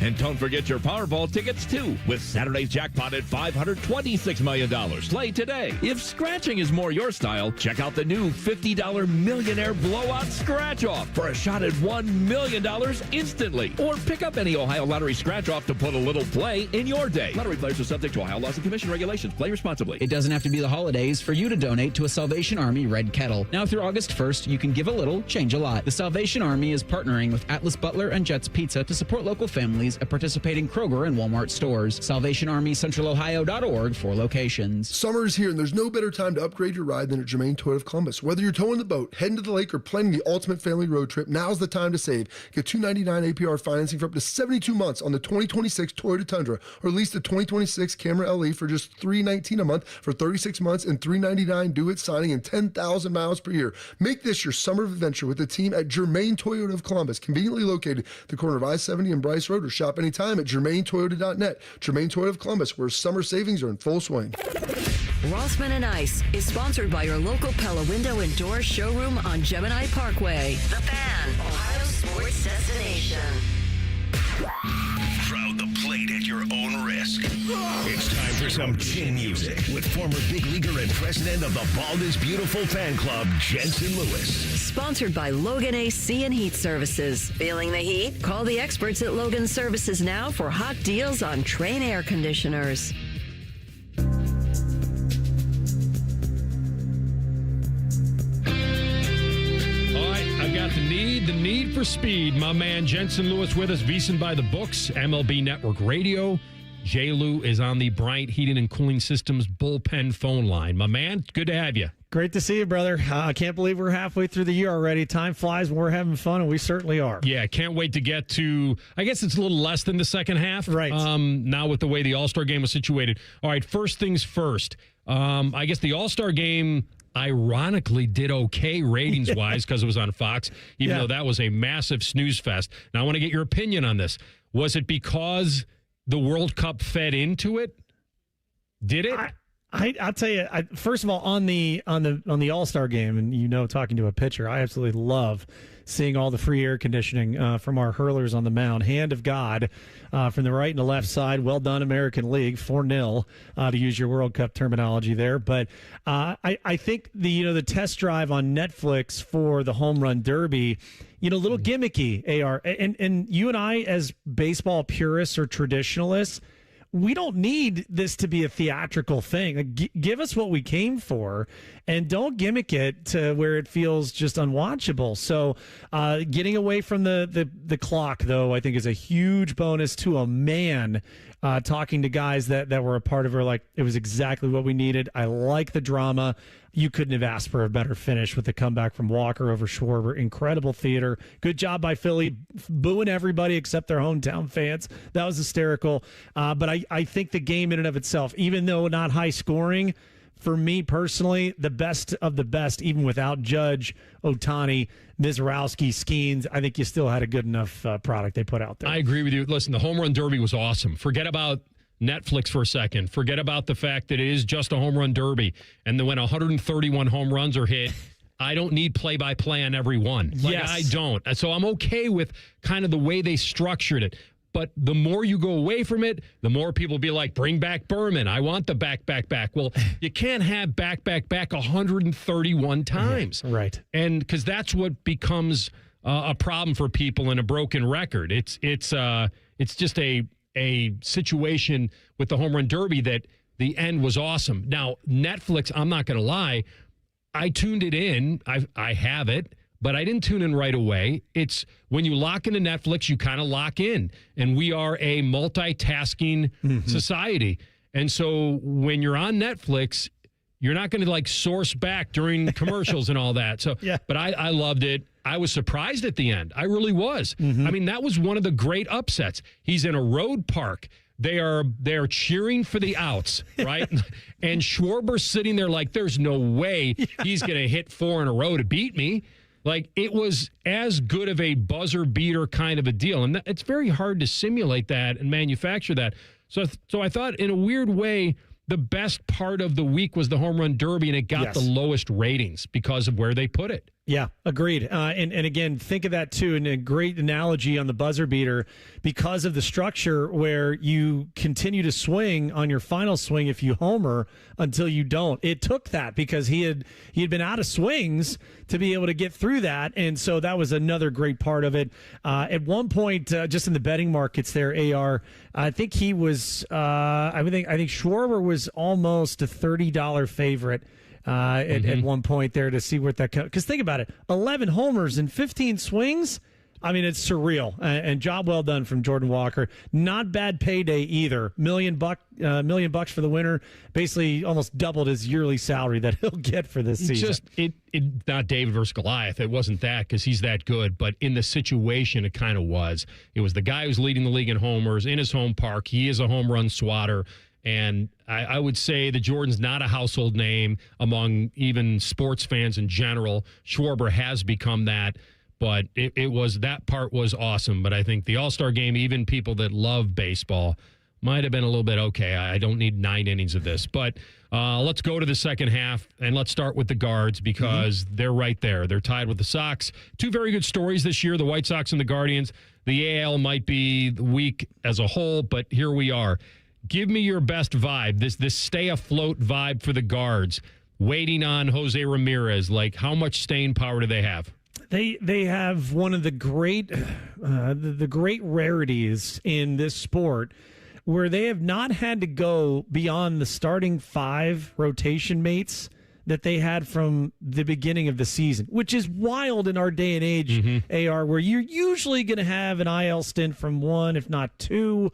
Speaker 11: And don't forget your Powerball tickets, too, with Saturday's jackpot at $526 million. Play today. If scratching is more your style, check out the new $50 Millionaire Blowout Scratch-Off for a shot at $1 million instantly. Or pick up any Ohio Lottery Scratch-Off to put a little play in your day. Lottery players are subject to Ohio laws and commission regulations. Play responsibly.
Speaker 13: It doesn't have to be the holidays for you to donate to a Salvation Army Red Kettle. Now through August 1st, you can give a little, change a lot. The Salvation Army is partnering with Atlas Butler and Jets Pizza to support local families at participating Kroger and Walmart stores. SalvationArmyCentralOhio.org for locations.
Speaker 26: Summer is here, and there's no better time to upgrade your ride than at Germain Toyota of Columbus. Whether you're towing the boat, heading to the lake, or planning the ultimate family road trip, now's the time to save. Get $299 APR financing for up to 72 months on the 2026 Toyota Tundra, or lease the 2026 Camry LE for just $319 a month for 36 months and $399 due at signing and 10,000 miles per year. Make this your summer adventure with the team at Germain Toyota of Columbus, conveniently located at the corner of I-70 and Bryce Road, or shop anytime at GermainToyota.net. Germain Toyota of Columbus, where summer savings are in full swing.
Speaker 3: Rothman and Ice is sponsored by your local Pella Window and Door showroom on Gemini Parkway. The Fan, Ohio sports destination.
Speaker 2: Crowd the plate at your own risk. It's time for some chin music with former big leaguer and president of the Bald is Beautiful fan club, Jensen Lewis.
Speaker 3: Sponsored by Logan AC and Heat Services. Feeling the heat? Call the experts at Logan Services now for hot deals on Train air conditioners.
Speaker 5: I've got the need for speed. My man Jensen Lewis with us, VSiN by the books, MLB Network Radio. J. Lou is on the Bryant Heating and Cooling Systems bullpen phone line. My man, good to have you.
Speaker 27: Great to see you, brother. I can't believe we're halfway through the year already. Time flies when we're having fun, and we certainly are.
Speaker 5: Yeah, can't wait to get to, I guess it's a little less than the second half.
Speaker 27: Right.
Speaker 5: Now with the way the All-Star game was situated. All right, first things first. I guess the All-Star game ironically did okay ratings-wise because it was on Fox, even though that was a massive snooze fest. Now, I want to get your opinion on this. Was it because the World Cup fed into it? Did it?
Speaker 27: I'll tell you. First of all, on the All-Star game, and talking to a pitcher, I absolutely love seeing all the free air conditioning from our hurlers on the mound. Hand of God from the right and the left side. Well done, American League. 4-0 to use your World Cup terminology there. But I think the test drive on Netflix for the Home Run Derby, a little gimmicky, AR. And you and I, as baseball purists or traditionalists, we don't need this to be a theatrical thing. Give us what we came for, and don't gimmick it to where it feels just unwatchable. So getting away from the clock, though, I think is a huge bonus to a man. Talking to guys that were a part of her, like, it was exactly what we needed. I like the drama. You couldn't have asked for a better finish with the comeback from Walker over Schwarber. Incredible theater. Good job by Philly, booing everybody except their hometown fans. That was hysterical. But I think the game in and of itself, even though not high scoring, for me personally, the best of the best, even without Judge, Ohtani, Mizrowski, Skeens, I think you still had a good enough product they put out there.
Speaker 5: I agree with you. Listen, the Home Run Derby was awesome. Forget about Netflix for a second. Forget about the fact that it is just a home run derby. And then when 131 home runs are hit, I don't need play-by-play on every one.
Speaker 27: Yes.
Speaker 5: I don't. So I'm okay with kind of the way they structured it. But the more you go away from it, the more people be like, bring back Berman. I want the back. Well, you can't have back 131 times.
Speaker 27: Right.
Speaker 5: And because that's what becomes a problem for people and a broken record. It's just a situation with the home run derby that the end was awesome. Now, Netflix, I'm not going to lie, I tuned it in. I have it, but I didn't tune in right away. It's when you lock into Netflix, you kind of lock in, and we are a multitasking society. And so when you're on Netflix, you're not going to like source back during commercials and all that. So, but I loved it. I was surprised at the end. I really was. I mean, that was one of the great upsets. He's in a road park. They're cheering for the outs, right? And Schwarber's sitting there like, there's no way he's going to hit 4 in a row to beat me. Like, it was as good of a buzzer beater kind of a deal. And it's very hard to simulate that and manufacture that. So I thought, in a weird way, the best part of the week was the home run derby, and it got the lowest ratings because of where they put it.
Speaker 27: Yeah, agreed. And again, think of that too, and a great analogy on the buzzer beater because of the structure where you continue to swing on your final swing if you homer until you don't. It took that because he had been out of swings to be able to get through that, and so that was another great part of it. At one point, just in the betting markets there, AR, I think he was. I think Schwarber was almost a $30 favorite. At one point there to see what that comes. Because think about it, 11 homers and 15 swings. I mean, it's surreal. And job well done from Jordan Walker. Not bad payday either. $1 million for the winner. Basically, almost doubled his yearly salary that he'll get for this season.
Speaker 5: Just it not David versus Goliath. It wasn't that because he's that good. But in the situation, it kind of was. It was the guy who's leading the league in homers in his home park. He is a home run swatter. And I would say that Jordan's not a household name among even sports fans in general. Schwarber has become that, but that part was awesome. But I think the All-Star game, even people that love baseball, might have been a little bit okay. I don't need 9 innings of this. But let's go to the second half, and let's start with the guards because they're right there. They're tied with the Sox. 2 very good stories this year, the White Sox and the Guardians. The AL might be weak as a whole, but here we are. Give me your best vibe, this stay afloat vibe for the guards, waiting on Jose Ramirez. Like, how much staying power do they have?
Speaker 27: They have one of the great rarities in this sport where they have not had to go beyond the starting 5 rotation mates that they had from the beginning of the season, which is wild in our day and age, AR, where you're usually going to have an IL stint from 1, if not 2,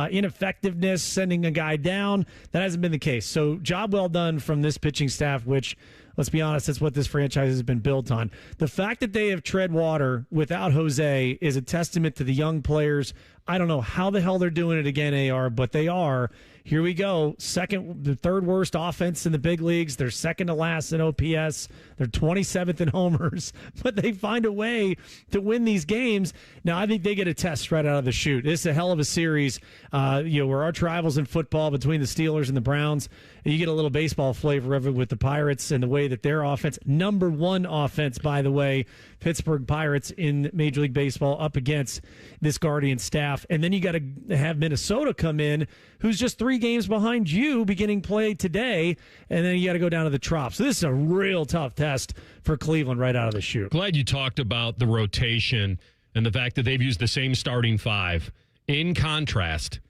Speaker 27: ineffectiveness, sending a guy down. That hasn't been the case. So job well done from this pitching staff, which, let's be honest, that's what this franchise has been built on. The fact that they have tread water without Jose is a testament to the young players. I don't know how the hell they're doing it again, AR, but they are. Here we go. The third worst offense in the big leagues. They're second to last in OPS. They're 27th in homers, but they find a way to win these games. Now, I think they get a test right out of the chute. This is a hell of a series. We're arch rivals in football between the Steelers and the Browns. You get a little baseball flavor of it with the Pirates and the way that their offense, number 1 offense, by the way, Pittsburgh Pirates in Major League Baseball up against this Guardian staff. And then you got to have Minnesota come in, who's just 3 games behind you beginning play today. And then you got to go down to the Trop. So this is a real tough test for Cleveland right out of the chute.
Speaker 5: Glad you talked about the rotation and the fact that they've used the same starting 5. In contrast,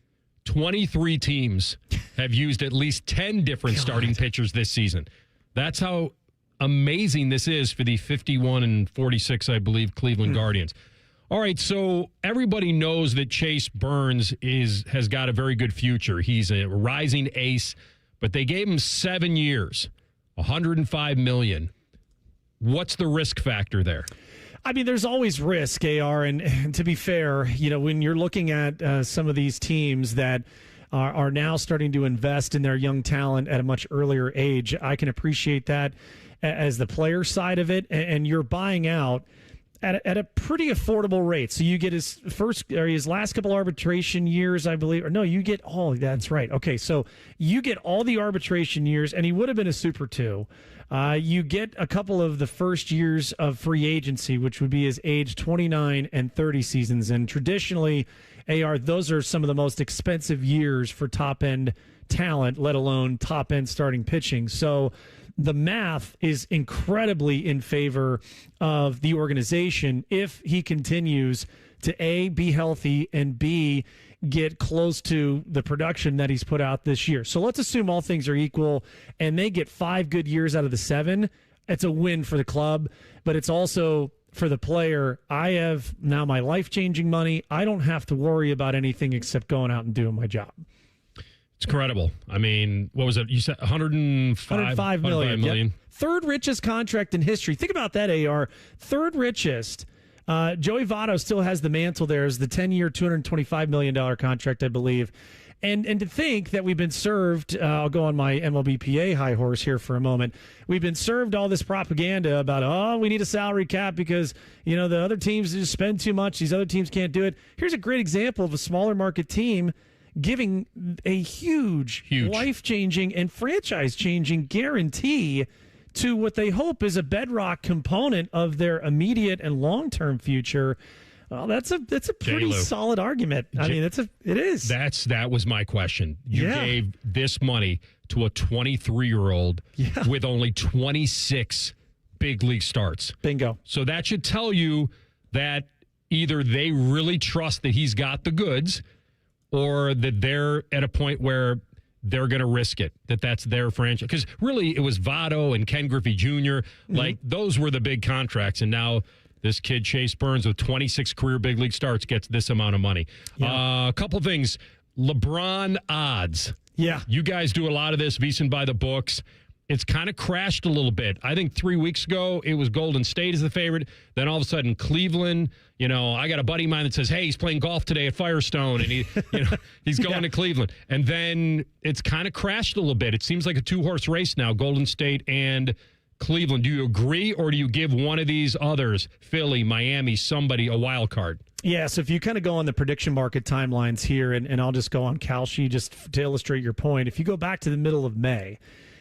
Speaker 5: 23 teams have used at least 10 different starting pitchers this season. That's how amazing this is for the 51-46, I believe, Cleveland Guardians. All right, so everybody knows that Chase Burns has got a very good future. He's a rising ace, but they gave him 7 years, $105 million. What's the risk factor there?
Speaker 27: I mean, there's always risk, AR, and to be fair, when you're looking at some of these teams that are now starting to invest in their young talent at a much earlier age, I can appreciate that as the player side of it, and you're buying out at a pretty affordable rate. So you get his last couple arbitration years, I believe, or no, you get that's right. Okay, so you get all the arbitration years, and he would have been a Super 2. You get a couple of the first years of free agency, which would be his age 29 and 30 seasons. And traditionally, AR, those are some of the most expensive years for top-end talent, let alone top-end starting pitching. So the math is incredibly in favor of the organization if he continues to A, be healthy, and B, get close to the production that he's put out this year. So let's assume all things are equal and they get 5 good years out of the 7. It's a win for the club, but it's also for the player. I have now my life-changing money. I don't have to worry about anything except going out and doing my job.
Speaker 5: It's incredible. I mean, what was it? You said 105 million.
Speaker 27: Yep. Third richest contract in history. Think about that, AR. Third richest. Joey Votto still has the mantle there as the 10-year, $225 million contract, I believe. And to think that we've been served, I'll go on my MLBPA high horse here for a moment. We've been served all this propaganda about, we need a salary cap because, the other teams just spend too much. These other teams can't do it. Here's a great example of a smaller market team giving a huge. Life-changing and franchise-changing guarantee to what they hope is a bedrock component of their immediate and long-term future. Well, that's a pretty solid argument. I mean, it is.
Speaker 5: That was my question. You gave this money to a 23-year-old with only 26 big league starts.
Speaker 27: Bingo.
Speaker 5: So that should tell you that either they really trust that he's got the goods, or that they're at a point where they're going to risk it, that's their franchise. Because really, it was Votto and Ken Griffey Jr.
Speaker 27: Mm-hmm.
Speaker 5: Like, those were the big contracts. And now this kid, Chase Burns, with 26 career big league starts, gets this amount of money. A couple things. LeBron odds.
Speaker 27: Yeah.
Speaker 5: You guys do a lot of this, VSiN by the books. It's kind of crashed a little bit. I think 3 weeks ago, it was Golden State as the favorite. Then all of a sudden, Cleveland. I got a buddy of mine that says, hey, he's playing golf today at Firestone, and he's going to Cleveland. And then it's kind of crashed a little bit. It seems like a 2-horse race now, Golden State and Cleveland. Do you agree, or do you give one of these others, Philly, Miami, somebody, a wild card?
Speaker 27: Yeah, so if you kind of go on the prediction market timelines here, and I'll just go on Kalshi just to illustrate your point. If you go back to the middle of May,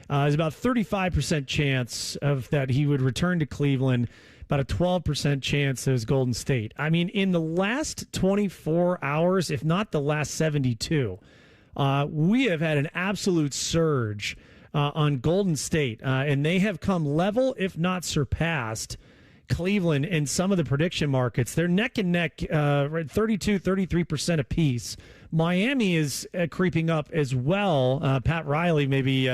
Speaker 27: there's about 35% chance of that he would return to Cleveland, about a 12% chance it was Golden State. I mean, in the last 24 hours, if not the last 72, we have had an absolute surge on Golden State, and they have come level, if not surpassed, Cleveland in some of the prediction markets. They're neck and neck, 32, 33% apiece. Miami is creeping up as well. Pat Riley, maybe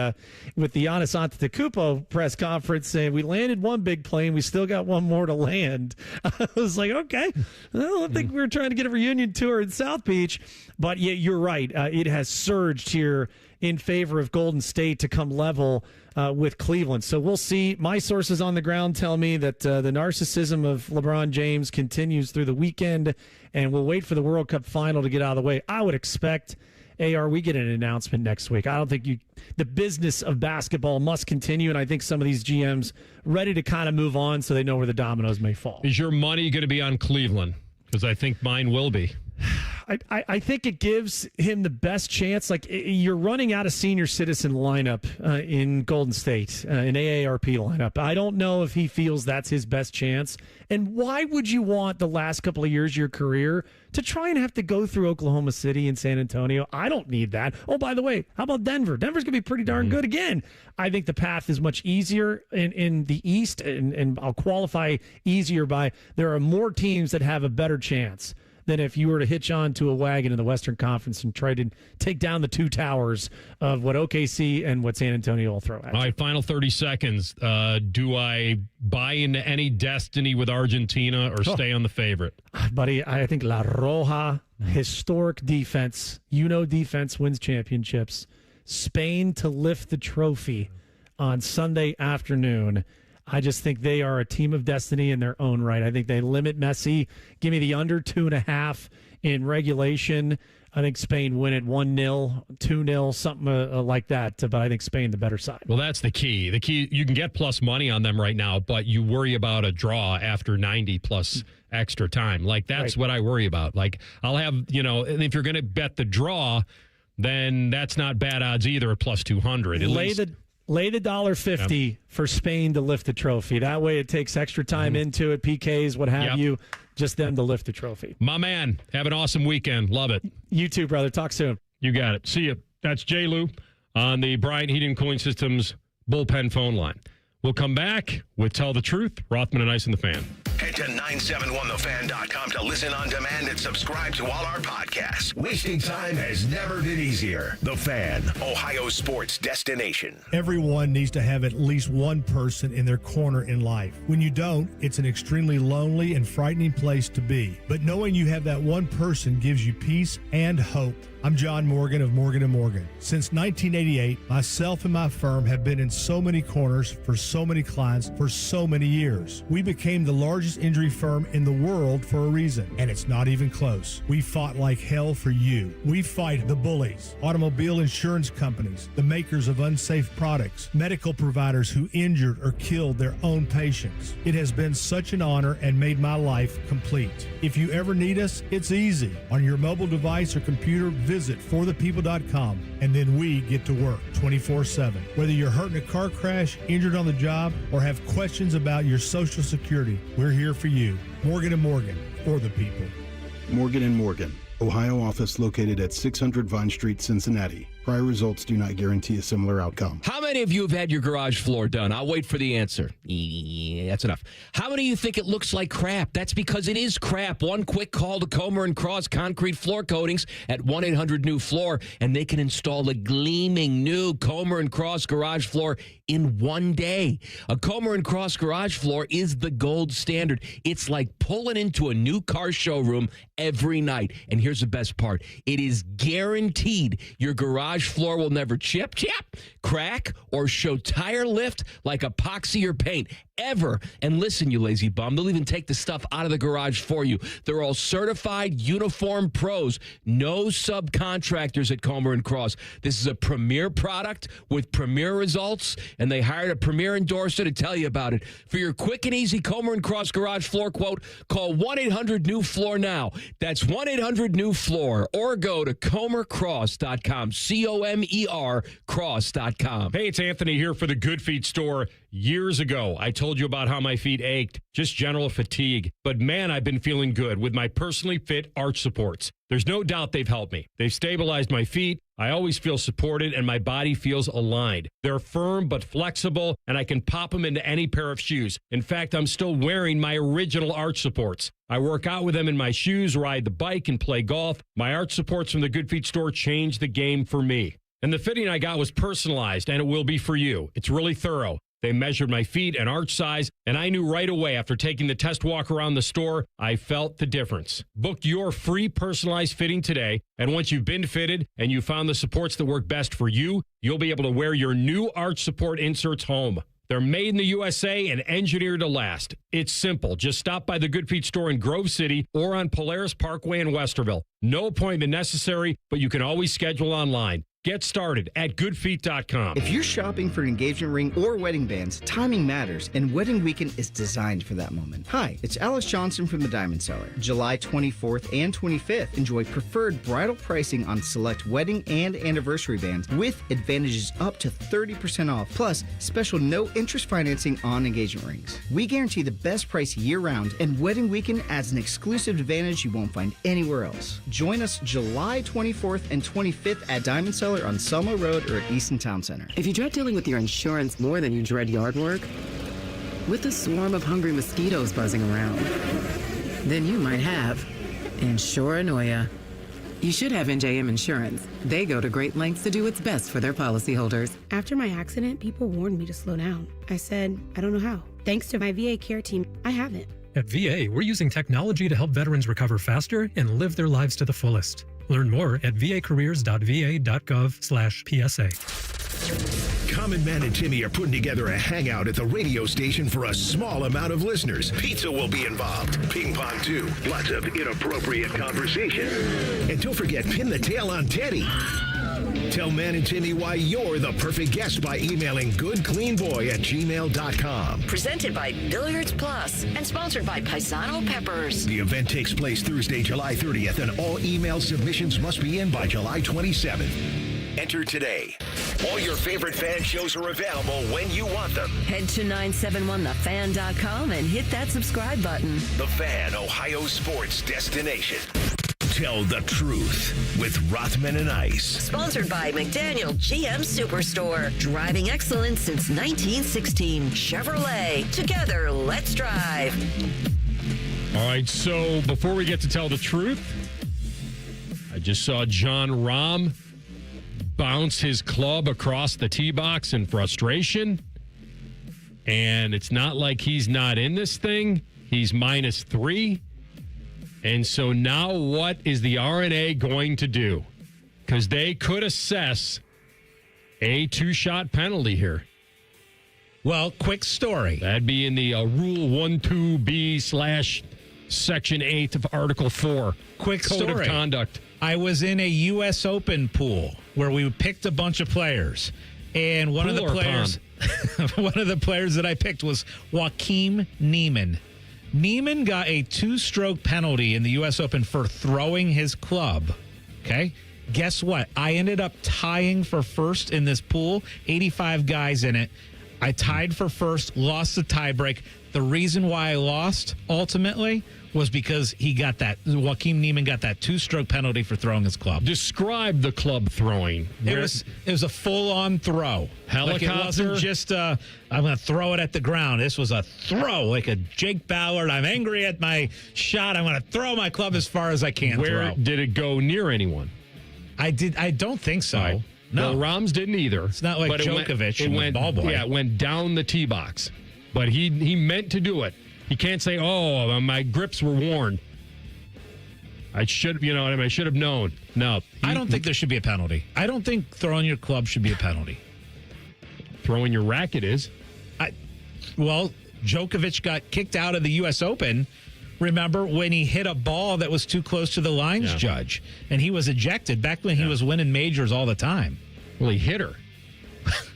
Speaker 27: with the Giannis Antetokounmpo press conference, saying we landed one big plane, we still got one more to land. I was like, okay, well, I think we were trying to get a reunion tour in South Beach. But yeah, you're right. It has surged here in favor of Golden State to come level with Cleveland. So we'll see. My sources on the ground tell me that the narcissism of LeBron James continues through the weekend, and we'll wait for the World Cup final to get out of the way. I would expect, we get an announcement next week. I don't think the business of basketball must continue, and I think some of these GMs ready to kind of move on so they know where the dominoes may fall.
Speaker 5: Is your money going to be on Cleveland? Because I think mine will be.
Speaker 27: I think it gives him the best chance. Like, you're running out of senior citizen lineup in Golden State, an AARP lineup. I don't know if he feels that's his best chance. And why would you want the last couple of years of your career to try and have to go through Oklahoma City and San Antonio? I don't need that. Oh, by the way, how about Denver? Denver's going to be pretty darn good again. I think the path is much easier in the East, and I'll qualify easier by there are more teams that have a better chance than if you were to hitch on to a wagon in the Western Conference and try to take down the two towers of what OKC and what San Antonio will throw at you.
Speaker 5: All right, final 30 seconds. Do I buy into any destiny with Argentina or stay on the favorite?
Speaker 27: Buddy, I think La Roja, historic defense. Defense wins championships. Spain to lift the trophy on Sunday afternoon. I just think they are a team of destiny in their own right. I think they limit Messi. Give me the under 2.5 in regulation. I think Spain win it 1-0, 2-0, something like that. But I think Spain the better side.
Speaker 5: Well, that's the key. The key, you can get plus money on them right now, but you worry about a draw after 90 plus extra time. Like, that's what I worry about. Like, I'll have, and if you're going to bet the draw, then that's not bad odds either at plus 200.
Speaker 27: Lay the $1.50 for Spain to lift the trophy. That way it takes extra time into it, PKs, what have you, just them to lift the trophy.
Speaker 5: My man, have an awesome weekend. Love it.
Speaker 27: You too, brother. Talk soon.
Speaker 5: You got it. See you. That's J. Lou on the Bryant Heating and Cooling Systems bullpen phone line. We'll come back with Tell the Truth, Rothman and Ice and the Fan.
Speaker 2: Head to 971thefan.com to listen on demand and subscribe to all our podcasts. Wasting time has never been easier. The Fan, Ohio sports destination.
Speaker 7: Everyone needs to have at least one person in their corner in life. When you don't, it's an extremely lonely and frightening place to be. But knowing you have that one person gives you peace and hope. I'm John Morgan of Morgan & Morgan. Since 1988, myself and my firm have been in so many corners for so many clients for so many years. We became the largest injury firm in the world for a reason, and it's not even close. We fought like hell for you. We fight the bullies, automobile insurance companies, the makers of unsafe products, medical providers who injured or killed their own patients. It has been such an honor and made my life complete. If you ever need us, it's easy. On your mobile device or computer, visit forthepeople.com, and then we get to work 24/7. Whether you're hurt in a car crash, injured on the job, or have questions about your Social Security, we're here for you. Morgan & Morgan, for the people.
Speaker 9: Morgan & Morgan, Ohio office located at 600 Vine Street, Cincinnati. Prior results do not guarantee a similar outcome.
Speaker 15: How many of you have had your garage floor done? I'll wait for the answer. That's enough. How many of you think it looks like crap? That's because it is crap. One quick call to Comer & Cross Concrete Floor Coatings at 1-800-NEW-FLOOR, and they can install a gleaming new Comer & Cross garage floor in one day. A Comer & Cross garage floor is the gold standard. It's like pulling into a new car showroom every night. And here's the best part. It is guaranteed your garage floor will never chip, crack, or show tire lift like epoxy or paint ever. And listen, you lazy bum, they'll even take the stuff out of the garage for you. They're all certified uniform pros, no subcontractors at Comer & Cross. This is a premier product with premier results, and they hired a premier endorser to tell you about it. For your quick and easy Comer & Cross garage floor quote, call 1-800-NEW-FLOOR now. That's 1-800-NEW-FLOOR, or go to comercross.com, COMER cross.com.
Speaker 5: Hey, it's Anthony here for the Good Feet store. Years ago, I told you about how my feet ached, just general fatigue. But man, I've been feeling good with my personally fit arch supports. There's no doubt they've helped me. They've stabilized my feet. I always feel supported and my body feels aligned. They're firm but flexible, and I can pop them into any pair of shoes. In fact, I'm still wearing my original arch supports. I work out with them in my shoes, ride the bike, and play golf. My arch supports from the Good Feet store changed the game for me. And the fitting I got was personalized, and it will be for you. It's really thorough. They measured my feet and arch size, and I knew right away after taking the test walk around the store, I felt the difference. Book your free personalized fitting today, and once you've been fitted and you found the supports that work best for you, you'll be able to wear your new arch support inserts home. They're made in the USA and engineered to last. It's simple. Just stop by the Good Feet store in Grove City or on Polaris Parkway in Westerville. No appointment necessary, but you can always schedule online. Get started at goodfeet.com.
Speaker 12: If you're shopping for an engagement ring or wedding bands, timing matters, and Wedding Weekend is designed for that moment. Hi, it's Alex Johnson from the Diamond Cellar. July 24th and 25th, enjoy preferred bridal pricing on select wedding and anniversary bands with advantages up to 30% off, plus special no-interest financing on engagement rings. We guarantee the best price year-round, and Wedding Weekend adds an exclusive advantage you won't find anywhere else. Join us July 24th and 25th at Diamond Cellar on Selma Road or at Easton Town Center.
Speaker 16: If you dread dealing with your insurance more than you dread yard work, with a swarm of hungry mosquitoes buzzing around, then you might have Insuranoia. You should have NJM Insurance. They go to great lengths to do what's best for their policyholders.
Speaker 17: After my accident, people warned me to slow down. I said, I don't know how. Thanks to my VA care team, I haven't.
Speaker 18: At VA, we're using technology to help veterans recover faster and live their lives to the fullest. Learn more at vacareers.va.gov/PSA.
Speaker 2: Common Man and Timmy are putting together a hangout at the radio station for a small amount of listeners. Pizza will be involved. Ping pong, too. Lots of inappropriate conversation. And don't forget, pin the tail on Teddy. Tell Man and Timmy why you're the perfect guest by emailing goodcleanboy@gmail.com.
Speaker 3: Presented by Billiards Plus and sponsored by Paisano Peppers.
Speaker 2: The event takes place Thursday, July 30th, and all email submissions must be in by July 27th. Enter today. All your favorite fan shows are available when you want them.
Speaker 3: Head to 971thefan.com and hit that subscribe button.
Speaker 2: The Fan, Ohio sports destination. Tell the truth with Rothman and Ice.
Speaker 3: Sponsored by McDaniel GM Superstore. Driving excellence since 1916. Chevrolet. Together, let's drive.
Speaker 5: All right, so before we get to tell the truth, I just saw John Rahm bounce his club across the tee box in frustration. And it's not like he's not in this thing. He's -3. And so now what is the R&A going to do? Because they could assess a 2-shot penalty here.
Speaker 6: Well, quick story.
Speaker 5: That'd be in the Rule 12B/Section 8 of Article 4.
Speaker 6: Quick
Speaker 5: Code
Speaker 6: story.
Speaker 5: of Conduct.
Speaker 6: I was in a U.S. Open pool where we picked a bunch of players. And one of the players that I picked was Joaquin Niemann. Niemann got a 2-stroke penalty in the U.S. Open for throwing his club. Okay? Guess what? I ended up tying for first in this pool, 85 guys in it. I tied for first, lost the tiebreak. The reason why I lost, ultimately, was because Joaquin Niemann got that 2-stroke penalty for throwing his club.
Speaker 5: Describe the club throwing.
Speaker 6: It was a full-on throw.
Speaker 5: Helicopter?
Speaker 6: Like it wasn't just I'm going to throw it at the ground. This was a throw, like a Jake Ballard. I'm angry at my shot. I'm going to throw my club as far as I can.
Speaker 5: Where did it go near anyone?
Speaker 6: I don't think so.
Speaker 5: Right.
Speaker 6: No,
Speaker 5: Rahm's didn't either.
Speaker 6: It's not like Djokovic and ball boy.
Speaker 5: Yeah, it went down the tee box. But he meant to do it. He can't say, "Oh, my grips were worn." I should have known. No,
Speaker 6: I don't think there should be a penalty. I don't think throwing your club should be a penalty.
Speaker 5: Throwing your racket is.
Speaker 6: Well, Djokovic got kicked out of the U.S. Open. Remember when he hit a ball that was too close to the lines judge, and he was ejected back when he was winning majors all the time.
Speaker 5: Well, he hit her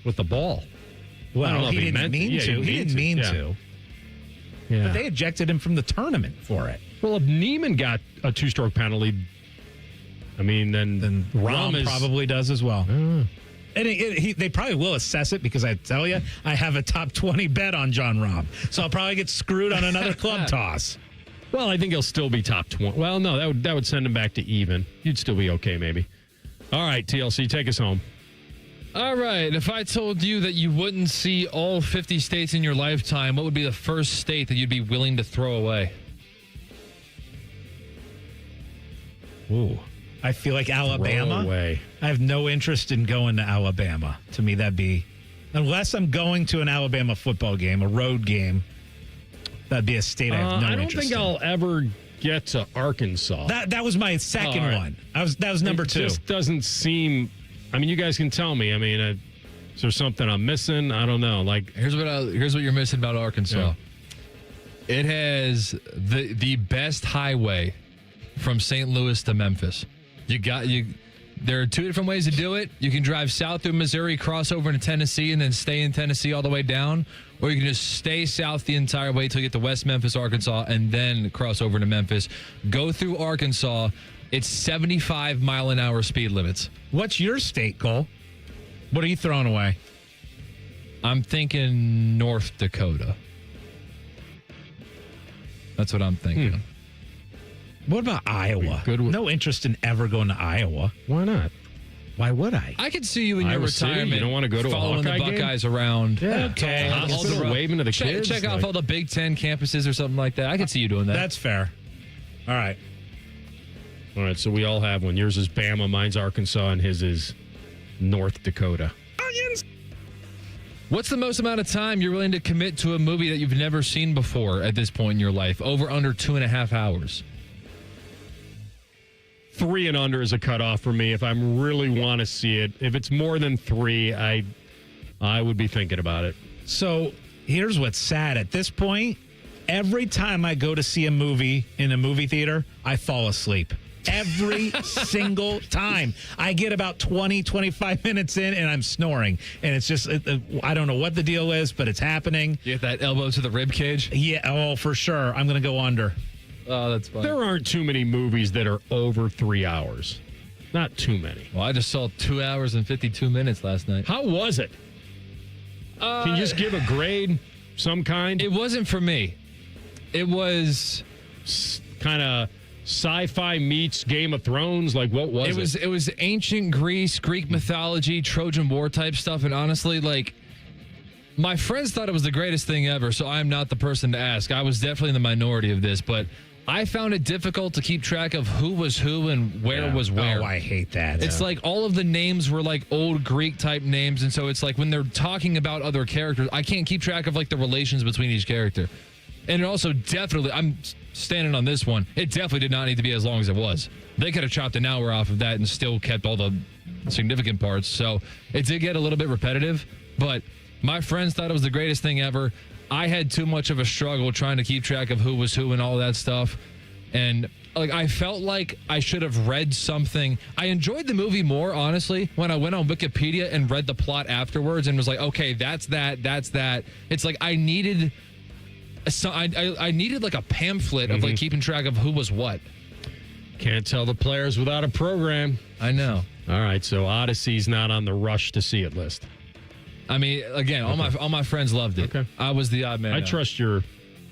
Speaker 5: with the ball.
Speaker 6: Well, he didn't mean to. He didn't mean to.
Speaker 5: Yeah.
Speaker 6: But they ejected him from the tournament for it.
Speaker 5: Well, if Niemann got a 2-stroke penalty, I mean, then
Speaker 6: Rahm probably does as well. And they probably will assess it because I tell you, I have a top 20 bet on John Rahm. So I'll probably get screwed on another club toss.
Speaker 5: Well, I think he'll still be top 20. Well, no, that would send him back to even. You'd still be okay, maybe. All right, TLC, take us home.
Speaker 1: All right. If I told you that you wouldn't see all 50 states in your lifetime, what would be the first state that you'd be willing to throw away?
Speaker 6: Ooh. I feel like Alabama.
Speaker 5: Throw away.
Speaker 6: I have no interest in going to Alabama. To me, that'd be, unless I'm going to an Alabama football game, a road game, that'd be a state I have no interest in.
Speaker 5: I don't think I'll ever get to Arkansas.
Speaker 6: That was my second one. That was number 2.
Speaker 5: It just doesn't seem... I mean, you guys can tell me. I mean, is there something I'm missing? I don't know. Like,
Speaker 1: here's what you're missing about Arkansas.
Speaker 5: Yeah.
Speaker 1: It has the best highway from St. Louis to Memphis. There are 2 different ways to do it. You can drive south through Missouri, cross over into Tennessee, and then stay in Tennessee all the way down. Or you can just stay south the entire way till you get to West Memphis, Arkansas, and then cross over to Memphis. Go through Arkansas. It's 75-mile-an-hour speed limits.
Speaker 6: What's your state, Cole? What are you throwing away?
Speaker 1: I'm thinking North Dakota. That's what I'm thinking.
Speaker 6: What about Iowa? No interest in ever going to Iowa.
Speaker 5: Why not?
Speaker 6: Why would I?
Speaker 1: I could see you in your
Speaker 5: Iowa City?
Speaker 1: retirement.
Speaker 5: You don't want to go to a
Speaker 1: following the
Speaker 5: Hawkeye
Speaker 1: Buckeyes
Speaker 5: game?
Speaker 1: around.
Speaker 5: Yeah.
Speaker 6: Okay.
Speaker 5: Waving to the kids.
Speaker 1: Check off all the Big Ten campuses or something like that. I could see you doing that.
Speaker 6: That's fair. All right.
Speaker 5: All right, so we all have one. Yours is Bama, mine's Arkansas, and his is North Dakota.
Speaker 6: Onions!
Speaker 1: What's the most amount of time you're willing to commit to a movie that you've never seen before at this point in your life? Over, under 2.5 hours?
Speaker 5: 3 and under is a cutoff for me if I really want to see it. If it's more than 3, I would be thinking about it.
Speaker 6: So here's what's sad. At this point, every time I go to see a movie in a movie theater, I fall asleep. Every single time. I get about 20, 25 minutes in and I'm snoring. And it's just, I don't know what the deal is, but it's happening.
Speaker 1: You get that elbow to the rib cage?
Speaker 6: Yeah, oh, for sure. I'm going to go under.
Speaker 1: Oh, that's fine.
Speaker 5: There aren't too many movies that are over 3 hours. Not too many.
Speaker 1: Well, I just saw 2 hours and 52 minutes last night.
Speaker 5: How was it? Can you just give a grade, some kind?
Speaker 1: It wasn't for me. It was
Speaker 5: kind of sci-fi meets Game of Thrones? Like, what was it?
Speaker 1: It was ancient Greece, Greek mythology, Trojan War type stuff, and honestly, like, my friends thought it was the greatest thing ever, so I'm not the person to ask. I was definitely in the minority of this, but I found it difficult to keep track of who was who and where was where.
Speaker 6: Oh, I hate that.
Speaker 1: It's like all of the names were like old Greek type names, and so it's like when they're talking about other characters, I can't keep track of like the relations between each character. And it also definitely, I'm standing on this one, it definitely did not need to be as long as it was. They could have chopped an hour off of that and still kept all the significant parts. So it did get a little bit repetitive, but my friends thought it was the greatest thing ever. I had too much of a struggle trying to keep track of who was who and all that stuff. And like I felt like I should have read something. I enjoyed the movie more, honestly, when I went on Wikipedia and read the plot afterwards and was like, okay, that's that. It's like I needed I needed like a pamphlet of like keeping track of who was what.
Speaker 5: Can't tell the players without a program.
Speaker 1: I know.
Speaker 5: All right, so Odyssey's not on the rush to see it list.
Speaker 1: I mean, again, all my friends loved it.
Speaker 5: Okay.
Speaker 1: I was the odd man.
Speaker 5: I trust your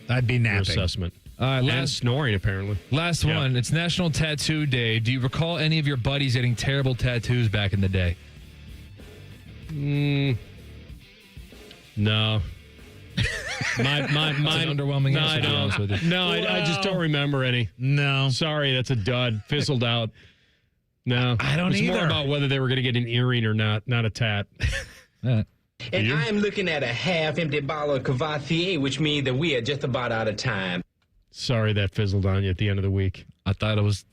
Speaker 6: I'd be napping.
Speaker 5: assessment.
Speaker 1: And
Speaker 5: snoring, apparently.
Speaker 1: Last one. It's National Tattoo Day. Do you recall any of your buddies getting terrible tattoos back in the day?
Speaker 5: No. my
Speaker 1: underwhelming answer, to be honest with you.
Speaker 5: No, I just don't remember any.
Speaker 6: No.
Speaker 5: Sorry, that's a dud. Fizzled out. No.
Speaker 6: I don't
Speaker 5: either. It's more about whether they were going to get an earring or not a tat.
Speaker 14: And I am looking at a half-empty bottle of Cavatier, which means that we are just about out of time.
Speaker 5: Sorry that fizzled on you at the end of the week.
Speaker 1: I thought there was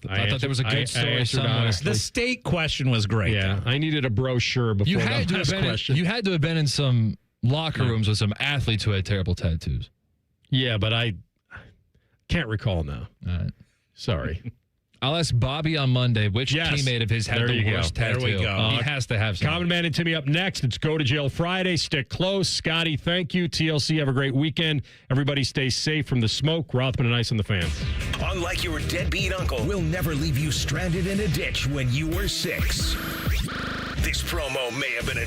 Speaker 1: a good story somewhere.
Speaker 6: The state question was great.
Speaker 5: Yeah, I needed a brochure before
Speaker 1: you had
Speaker 5: the last question.
Speaker 1: You had to have been in some locker rooms with some athletes who had terrible tattoos.
Speaker 5: Yeah, but I can't recall now.
Speaker 1: All right.
Speaker 5: Sorry.
Speaker 1: I'll ask Bobby on Monday which teammate of his had the worst tattoo.
Speaker 5: There we go.
Speaker 1: He has to have some.
Speaker 5: Common Man and Timmy up next. It's Go to Jail Friday. Stick close. Scotty, thank you. TLC, have a great weekend. Everybody stay safe from the smoke. Rothman and Ice on the Fan.
Speaker 2: Unlike your deadbeat uncle, we'll never leave you stranded in a ditch when you were 6. This promo may have been a